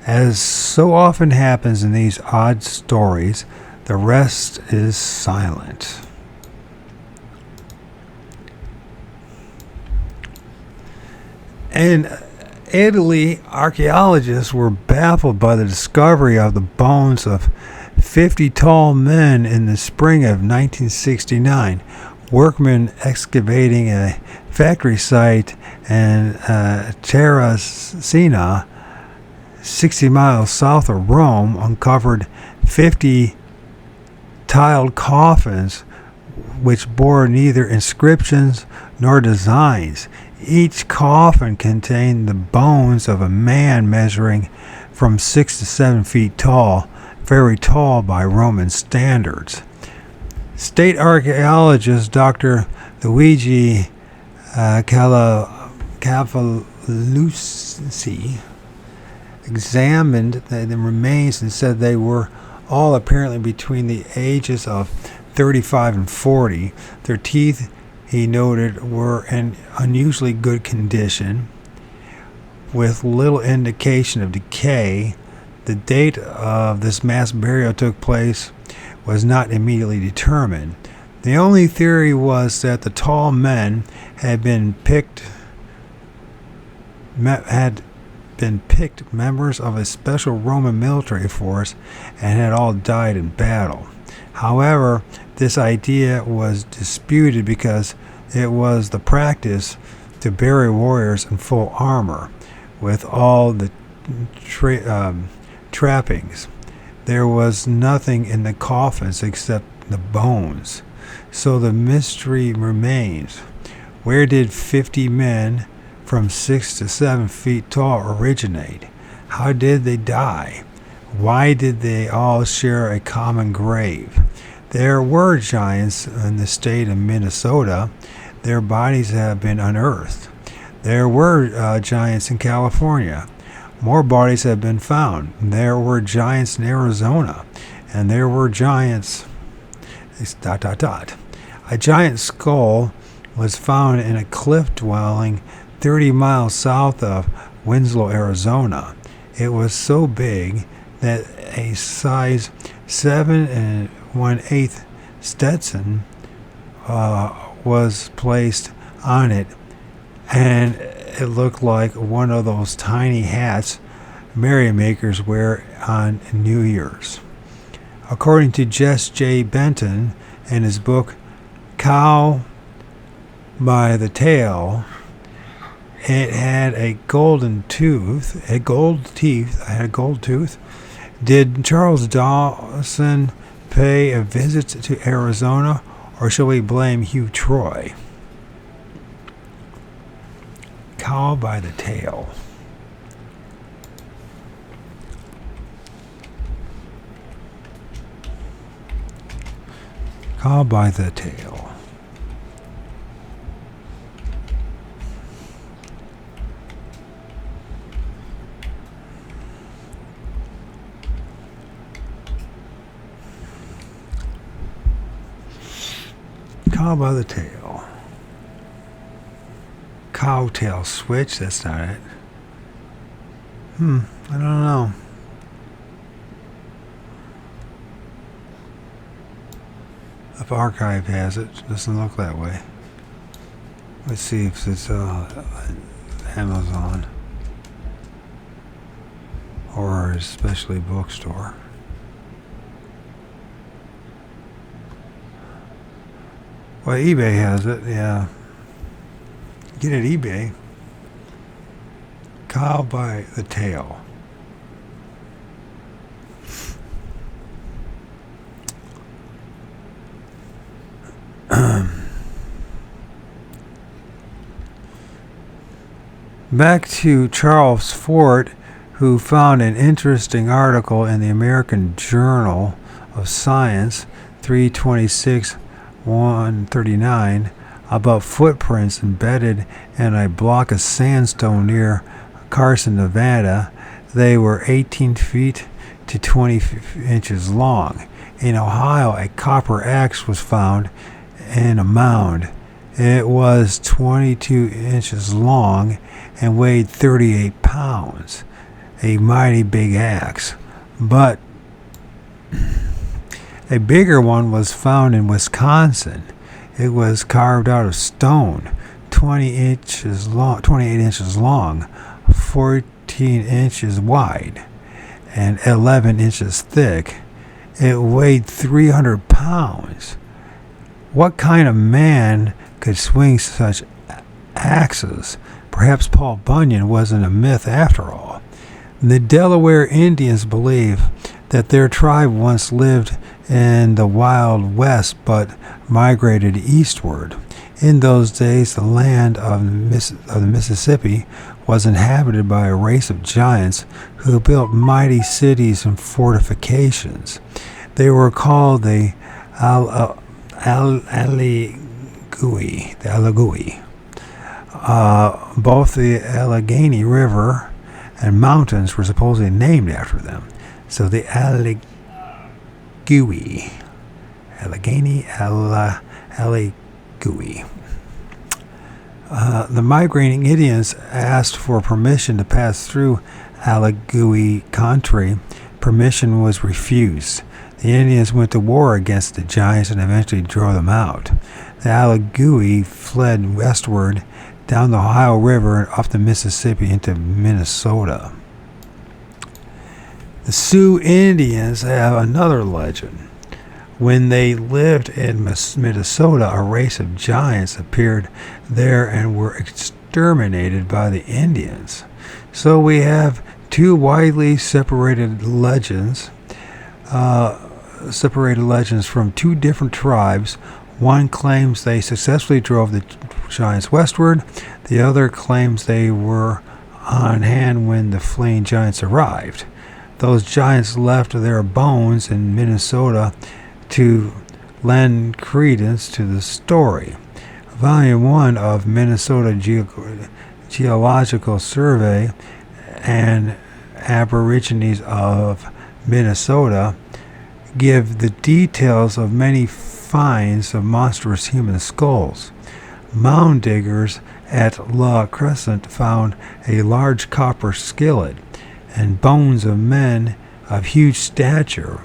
As so often happens in these odd stories, the rest is silent. In Italy, archaeologists were baffled by the discovery of the bones of 50 tall men in the spring of 1969. Workmen excavating a factory site in Terracina, 60 miles south of Rome, uncovered 50 tiled coffins which bore neither inscriptions nor designs. Each coffin contained the bones of a man measuring from 6 to 7 feet tall, very tall by Roman standards. State archaeologist Dr. Luigi Cavalucci examined the remains and said they were all apparently between the ages of 35 and 40. Their teeth, he noted, were in unusually good condition, with little indication of decay. The date of this mass burial took place was not immediately determined. The only theory was that the tall men had been picked members of a special Roman military force and had all died in battle. However, this idea was disputed because it was the practice to bury warriors in full armor with all the trappings. There was nothing in the coffins except the bones. So the mystery remains. Where did 50 men from 6 to 7 feet tall originate? How did they die? Why did they all share a common grave? There were giants in the state of Minnesota. Their bodies have been unearthed. There were giants in California. More bodies have been found. There were giants in Arizona. And there were giants... A giant skull was found in a cliff dwelling 30 miles south of Winslow, Arizona. It was so big that a size 7 1/8 Stetson was placed on it, and it looked like one of those tiny hats merrymakers wear on New Year's. According to Jess J. Benton in his book Cow by the Tail, it had a gold tooth. Did Charles Dawson pay a visit to Arizona, or shall we blame Hugh Troy? Cow by the tail. Cow by the tail. Cow by the tail. Cow tail switch, that's not it. I don't know. If Archive has it, doesn't look that way. Let's see if it's Amazon or especially bookstore. Well, eBay has it, yeah. Get it eBay. Cow by the tail. Back to Charles Fort, who found an interesting article in the American Journal of Science 326-139 about footprints embedded in a block of sandstone near Carson, Nevada. They were 18 feet to 20 inches long. In Ohio, a copper axe was found in a mound. It was 22 inches long and weighed 38 pounds. A mighty big axe. But a bigger one was found in Wisconsin. It was carved out of stone, 28 inches long, 14 inches wide, and 11 inches thick. It weighed 300 pounds. What kind of man could swing such axes? Perhaps Paul Bunyan wasn't a myth after all. The Delaware Indians believe that their tribe once lived in the Wild West but migrated eastward. In those days, the land of the Mississippi was inhabited by a race of giants who built mighty cities and fortifications. They were called the Alagui. Both the Allegheny River and mountains were supposedly named after them. So the Allegheny, Alagui. The migrating Indians asked for permission to pass through Alagui country. Permission was refused. The Indians went to war against the giants and eventually drove them out. The Alagui fled westward down the Ohio River and up the Mississippi into Minnesota. The Sioux Indians have another legend. When they lived in Minnesota, a race of giants appeared there and were exterminated by the Indians. So we have two widely separated legends from two different tribes. One claims they successfully drove the giants westward. The other claims they were on hand when the fleeing giants arrived. Those giants left their bones in Minnesota to lend credence to the story. Volume 1 of Minnesota Geological Survey and Aborigines of Minnesota give the details of many finds of monstrous human skulls. Mound diggers at La Crescent found a large copper skillet and bones of men of huge stature.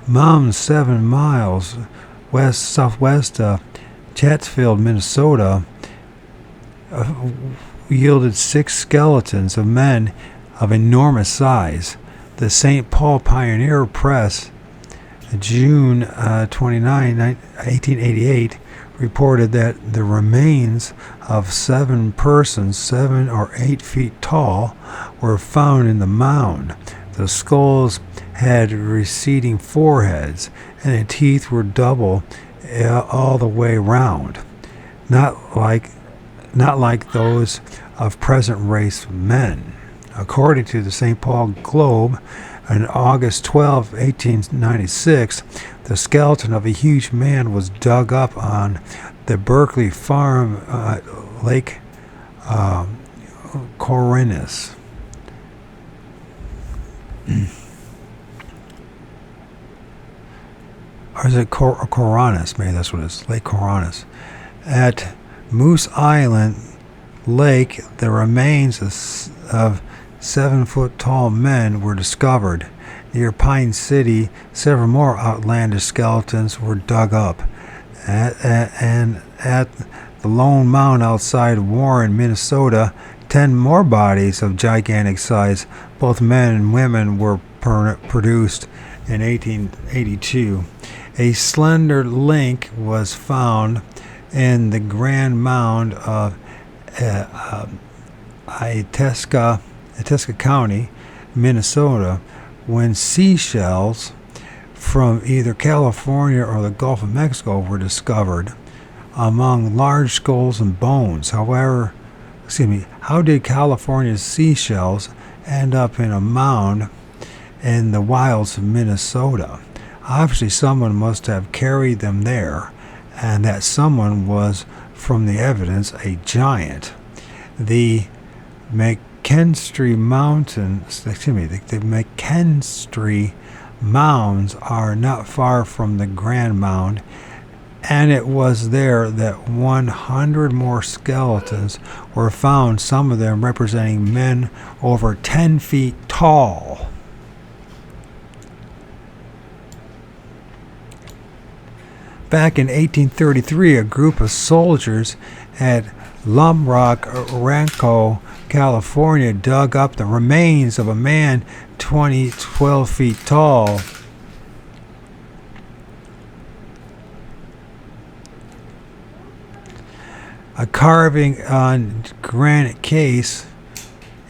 Mounds 7 miles southwest of Chatsfield, Minnesota, yielded 6 skeletons of men of enormous size. The St. Paul Pioneer Press, June 29, 1888, reported that the remains of 7 persons, 7 or 8 feet tall, were found in the mound. The skulls had receding foreheads, and the teeth were double all the way round, not like those of present race men. According to the St. Paul Globe, on August 12, 1896, the skeleton of a huge man was dug up on the Berkeley Farm, Lake Coronis. Or is it Coronis? Maybe that's what it is. Lake Coronis. At Moose Island Lake, the remains of 7-foot-tall men were discovered. Near Pine City, several more outlandish skeletons were dug up. and at the Lone Mound outside Warren, Minnesota, 10 more bodies of gigantic size, both men and women, were produced in 1882. A slender link was found in the Grand Mound of Itasca County, Minnesota, when seashells from either California or the Gulf of Mexico were discovered among large skulls and bones. However, how did California's seashells end up in a mound in the wilds of Minnesota? Obviously, someone must have carried them there, and that someone was, from the evidence, a giant. The McKinstry Mounds are not far from the Grand Mound, and it was there that 100 more skeletons were found, some of them representing men over 10 feet tall. Back in 1833, a group of soldiers at Lumrock Rancho, California, dug up the remains of a man 12 feet tall. A carving on granite case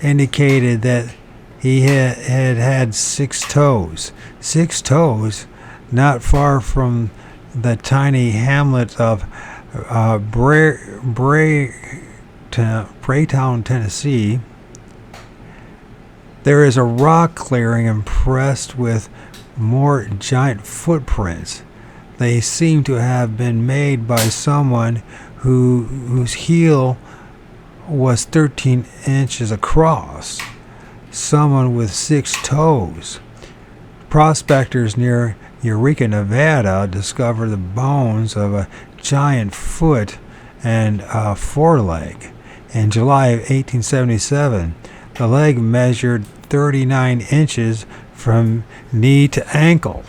indicated that he had 6 toes. 6 toes, not far from the tiny hamlet of Braytown, Tennessee. There is a rock clearing impressed with more giant footprints. They seem to have been made by someone whose heel was 13 inches across. Someone with 6 toes. Prospectors near Eureka, Nevada, discovered the bones of a giant foot and a foreleg. In July of 1877, the leg measured 39 inches from knee to ankle.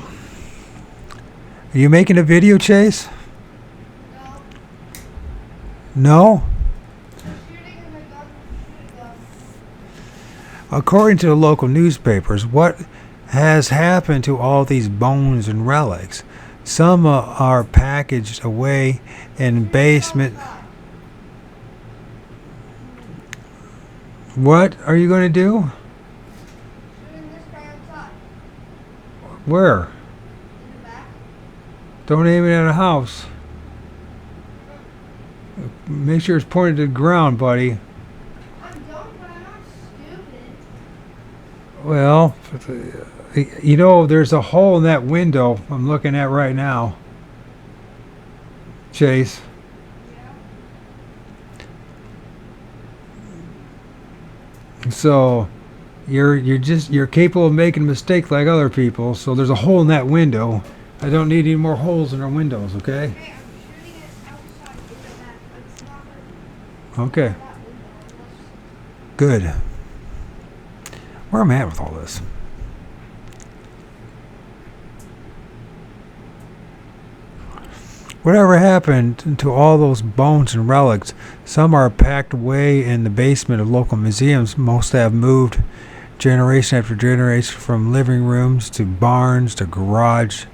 Are you making a video, Chase? No? According to the local newspapers, what has happened to all these bones and relics? Some are packaged away in basement. What are you going to do? Where? Don't aim it at a house. Make sure it's pointed to the ground, buddy. I'm dumb, but I'm not stupid. Well, you know, there's a hole in that window I'm looking at right now, Chase. Yeah. So you're capable of making a mistake like other people. So there's a hole in that window. I don't need any more holes in our windows, okay? Hey, I'm shooting it outside with that. It's not like Okay. that window. Good. Where am I at with all this? Whatever happened to all those bones and relics? Some are packed away in the basement of local museums. Most have moved generation after generation from living rooms to barns to garage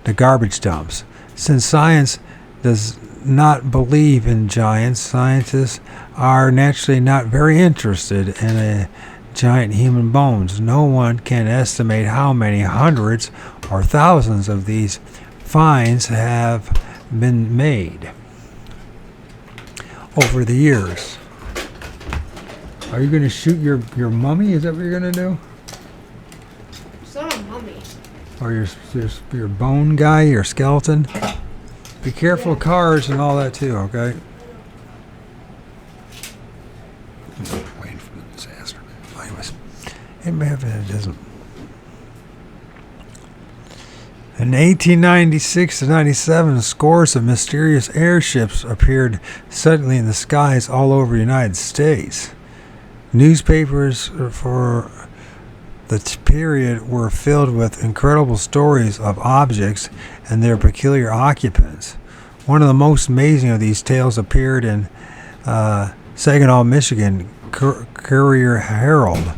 to garbage dumps. Since science does not believe in giants, scientists are naturally not very interested in a giant human bones. No one can estimate how many hundreds or thousands of these finds have been made over the years. Are you going to shoot your mummy? Is that what you're going to do? It's not a mummy. Or your bone guy, your skeleton? Be careful of cars and all that too, okay? Waiting for the disaster. Anyways, it may have been, it doesn't. In 1896 to 97, scores of mysterious airships appeared suddenly in the skies all over the United States. Newspapers for the period were filled with incredible stories of objects and their peculiar occupants. One of the most amazing of these tales appeared in Saginaw, Michigan, Courier Herald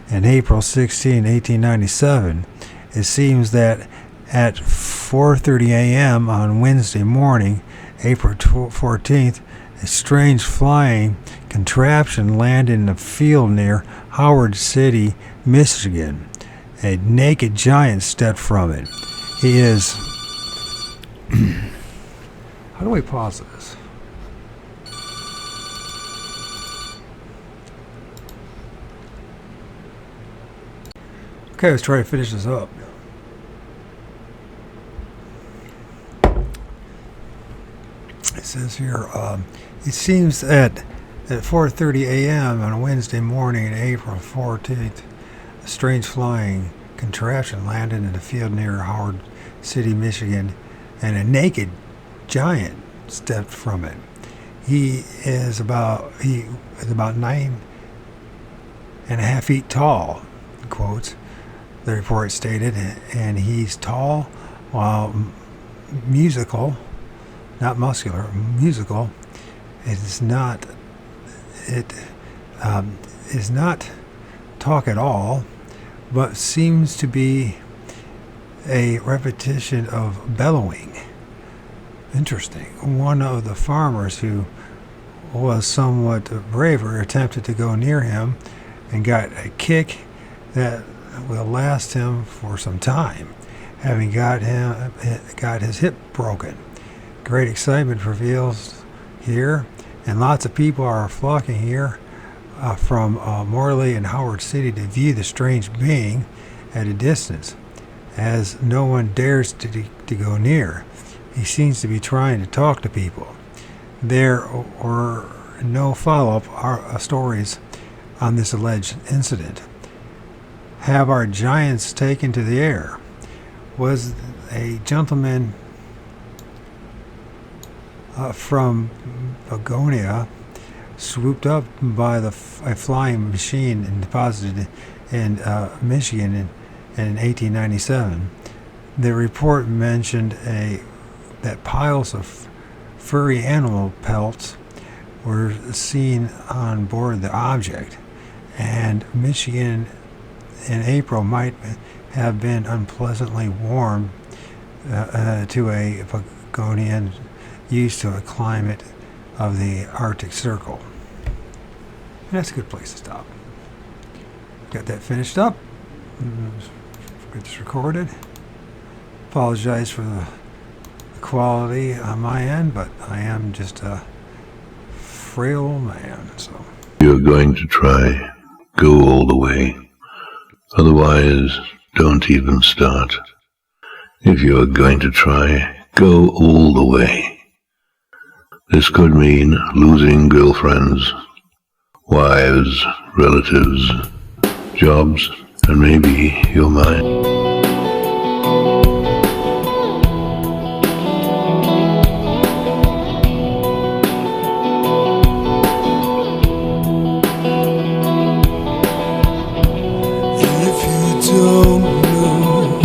in April 16, 1897. It seems that at 4:30 a.m. on Wednesday morning, April 14th, a strange flying contraption landed in a field near Howard City, Michigan. A naked giant stepped from it. He is... How do we pause this? Okay, let's try to finish this up. It says here, it seems that at 4:30 a.m. on Wednesday morning, April 14th, a strange flying contraption landed in a field near Howard City, Michigan, and a naked giant stepped from it. He is about 9.5 feet tall, in quotes, the report stated, and he's tall while musical, not muscular, musical. It is not talk at all, but seems to be a repetition of bellowing. Interesting. One of the farmers who was somewhat braver attempted to go near him and got a kick that will last him for some time, having got his hip broken. Great excitement prevails here, and lots of people are flocking here from Morley and Howard City to view the strange being at a distance, as no one dares to go near. He seems to be trying to talk to people. There were no follow-up stories on this alleged incident. Have our giants taken to the air? Was a gentleman from Begonia swooped up by a flying machine and deposited in Michigan in 1897. The report mentioned that piles of furry animal pelts were seen on board the object, and Michigan in April might have been unpleasantly warm to a Begonian used to a climate of the Arctic Circle. And that's a good place to stop. Got that finished up. Get this recorded. Apologize for the quality on my end, but I am just a frail old man, so. You're going to try, go all the way. Otherwise, don't even start. If you're going to try, go all the way. This could mean losing girlfriends, wives, relatives, jobs, and maybe your mind. Don't know,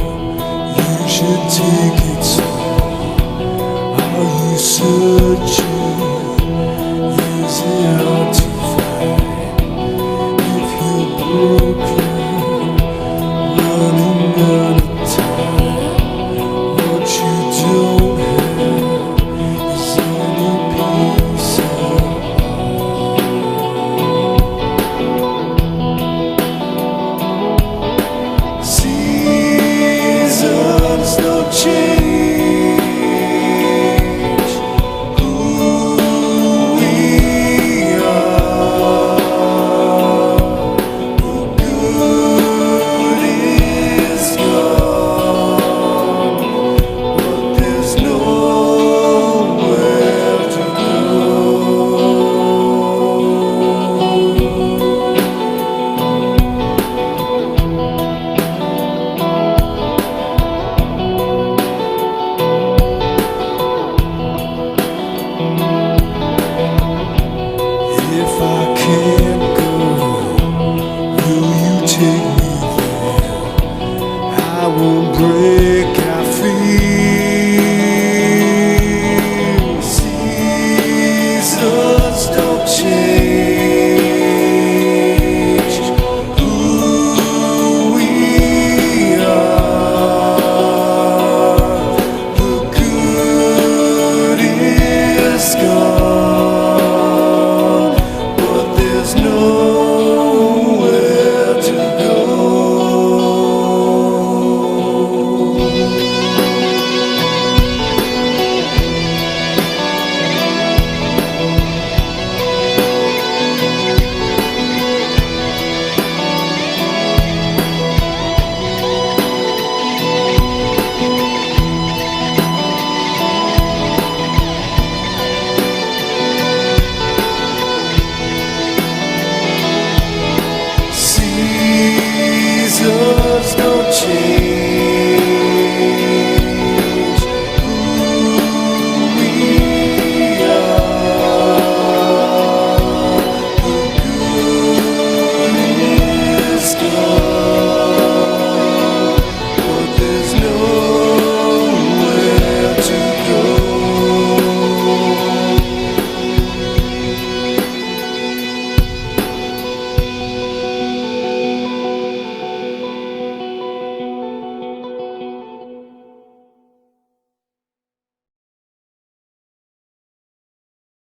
you should take it slow. Are you searching? Is it